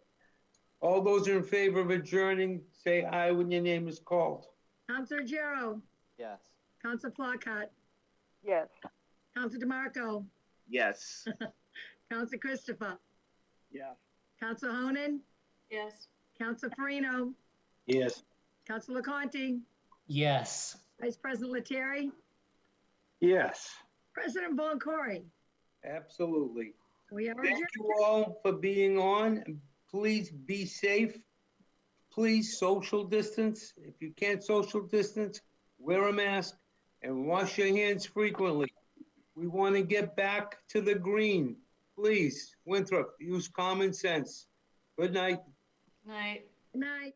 All those in favor of adjourning, say aye when your name is called. Counselor Gero, Yes. Counselor Flockhart, Yes. Counselor DeMarco, Yes. Counselor Christopher, Yes. Counselor Honan, Yes. Counselor Farino, Yes. Counselor Conti, Yes. Vice President Lettieri, Yes. President Boncory. Absolutely. We are Thank adjourned. you all for being on. Please be safe. Please social distance. If you can't social distance, wear a mask and wash your hands frequently. We want to get back to the green. Please, Winthrop, use common sense. Good night. Night. Good night.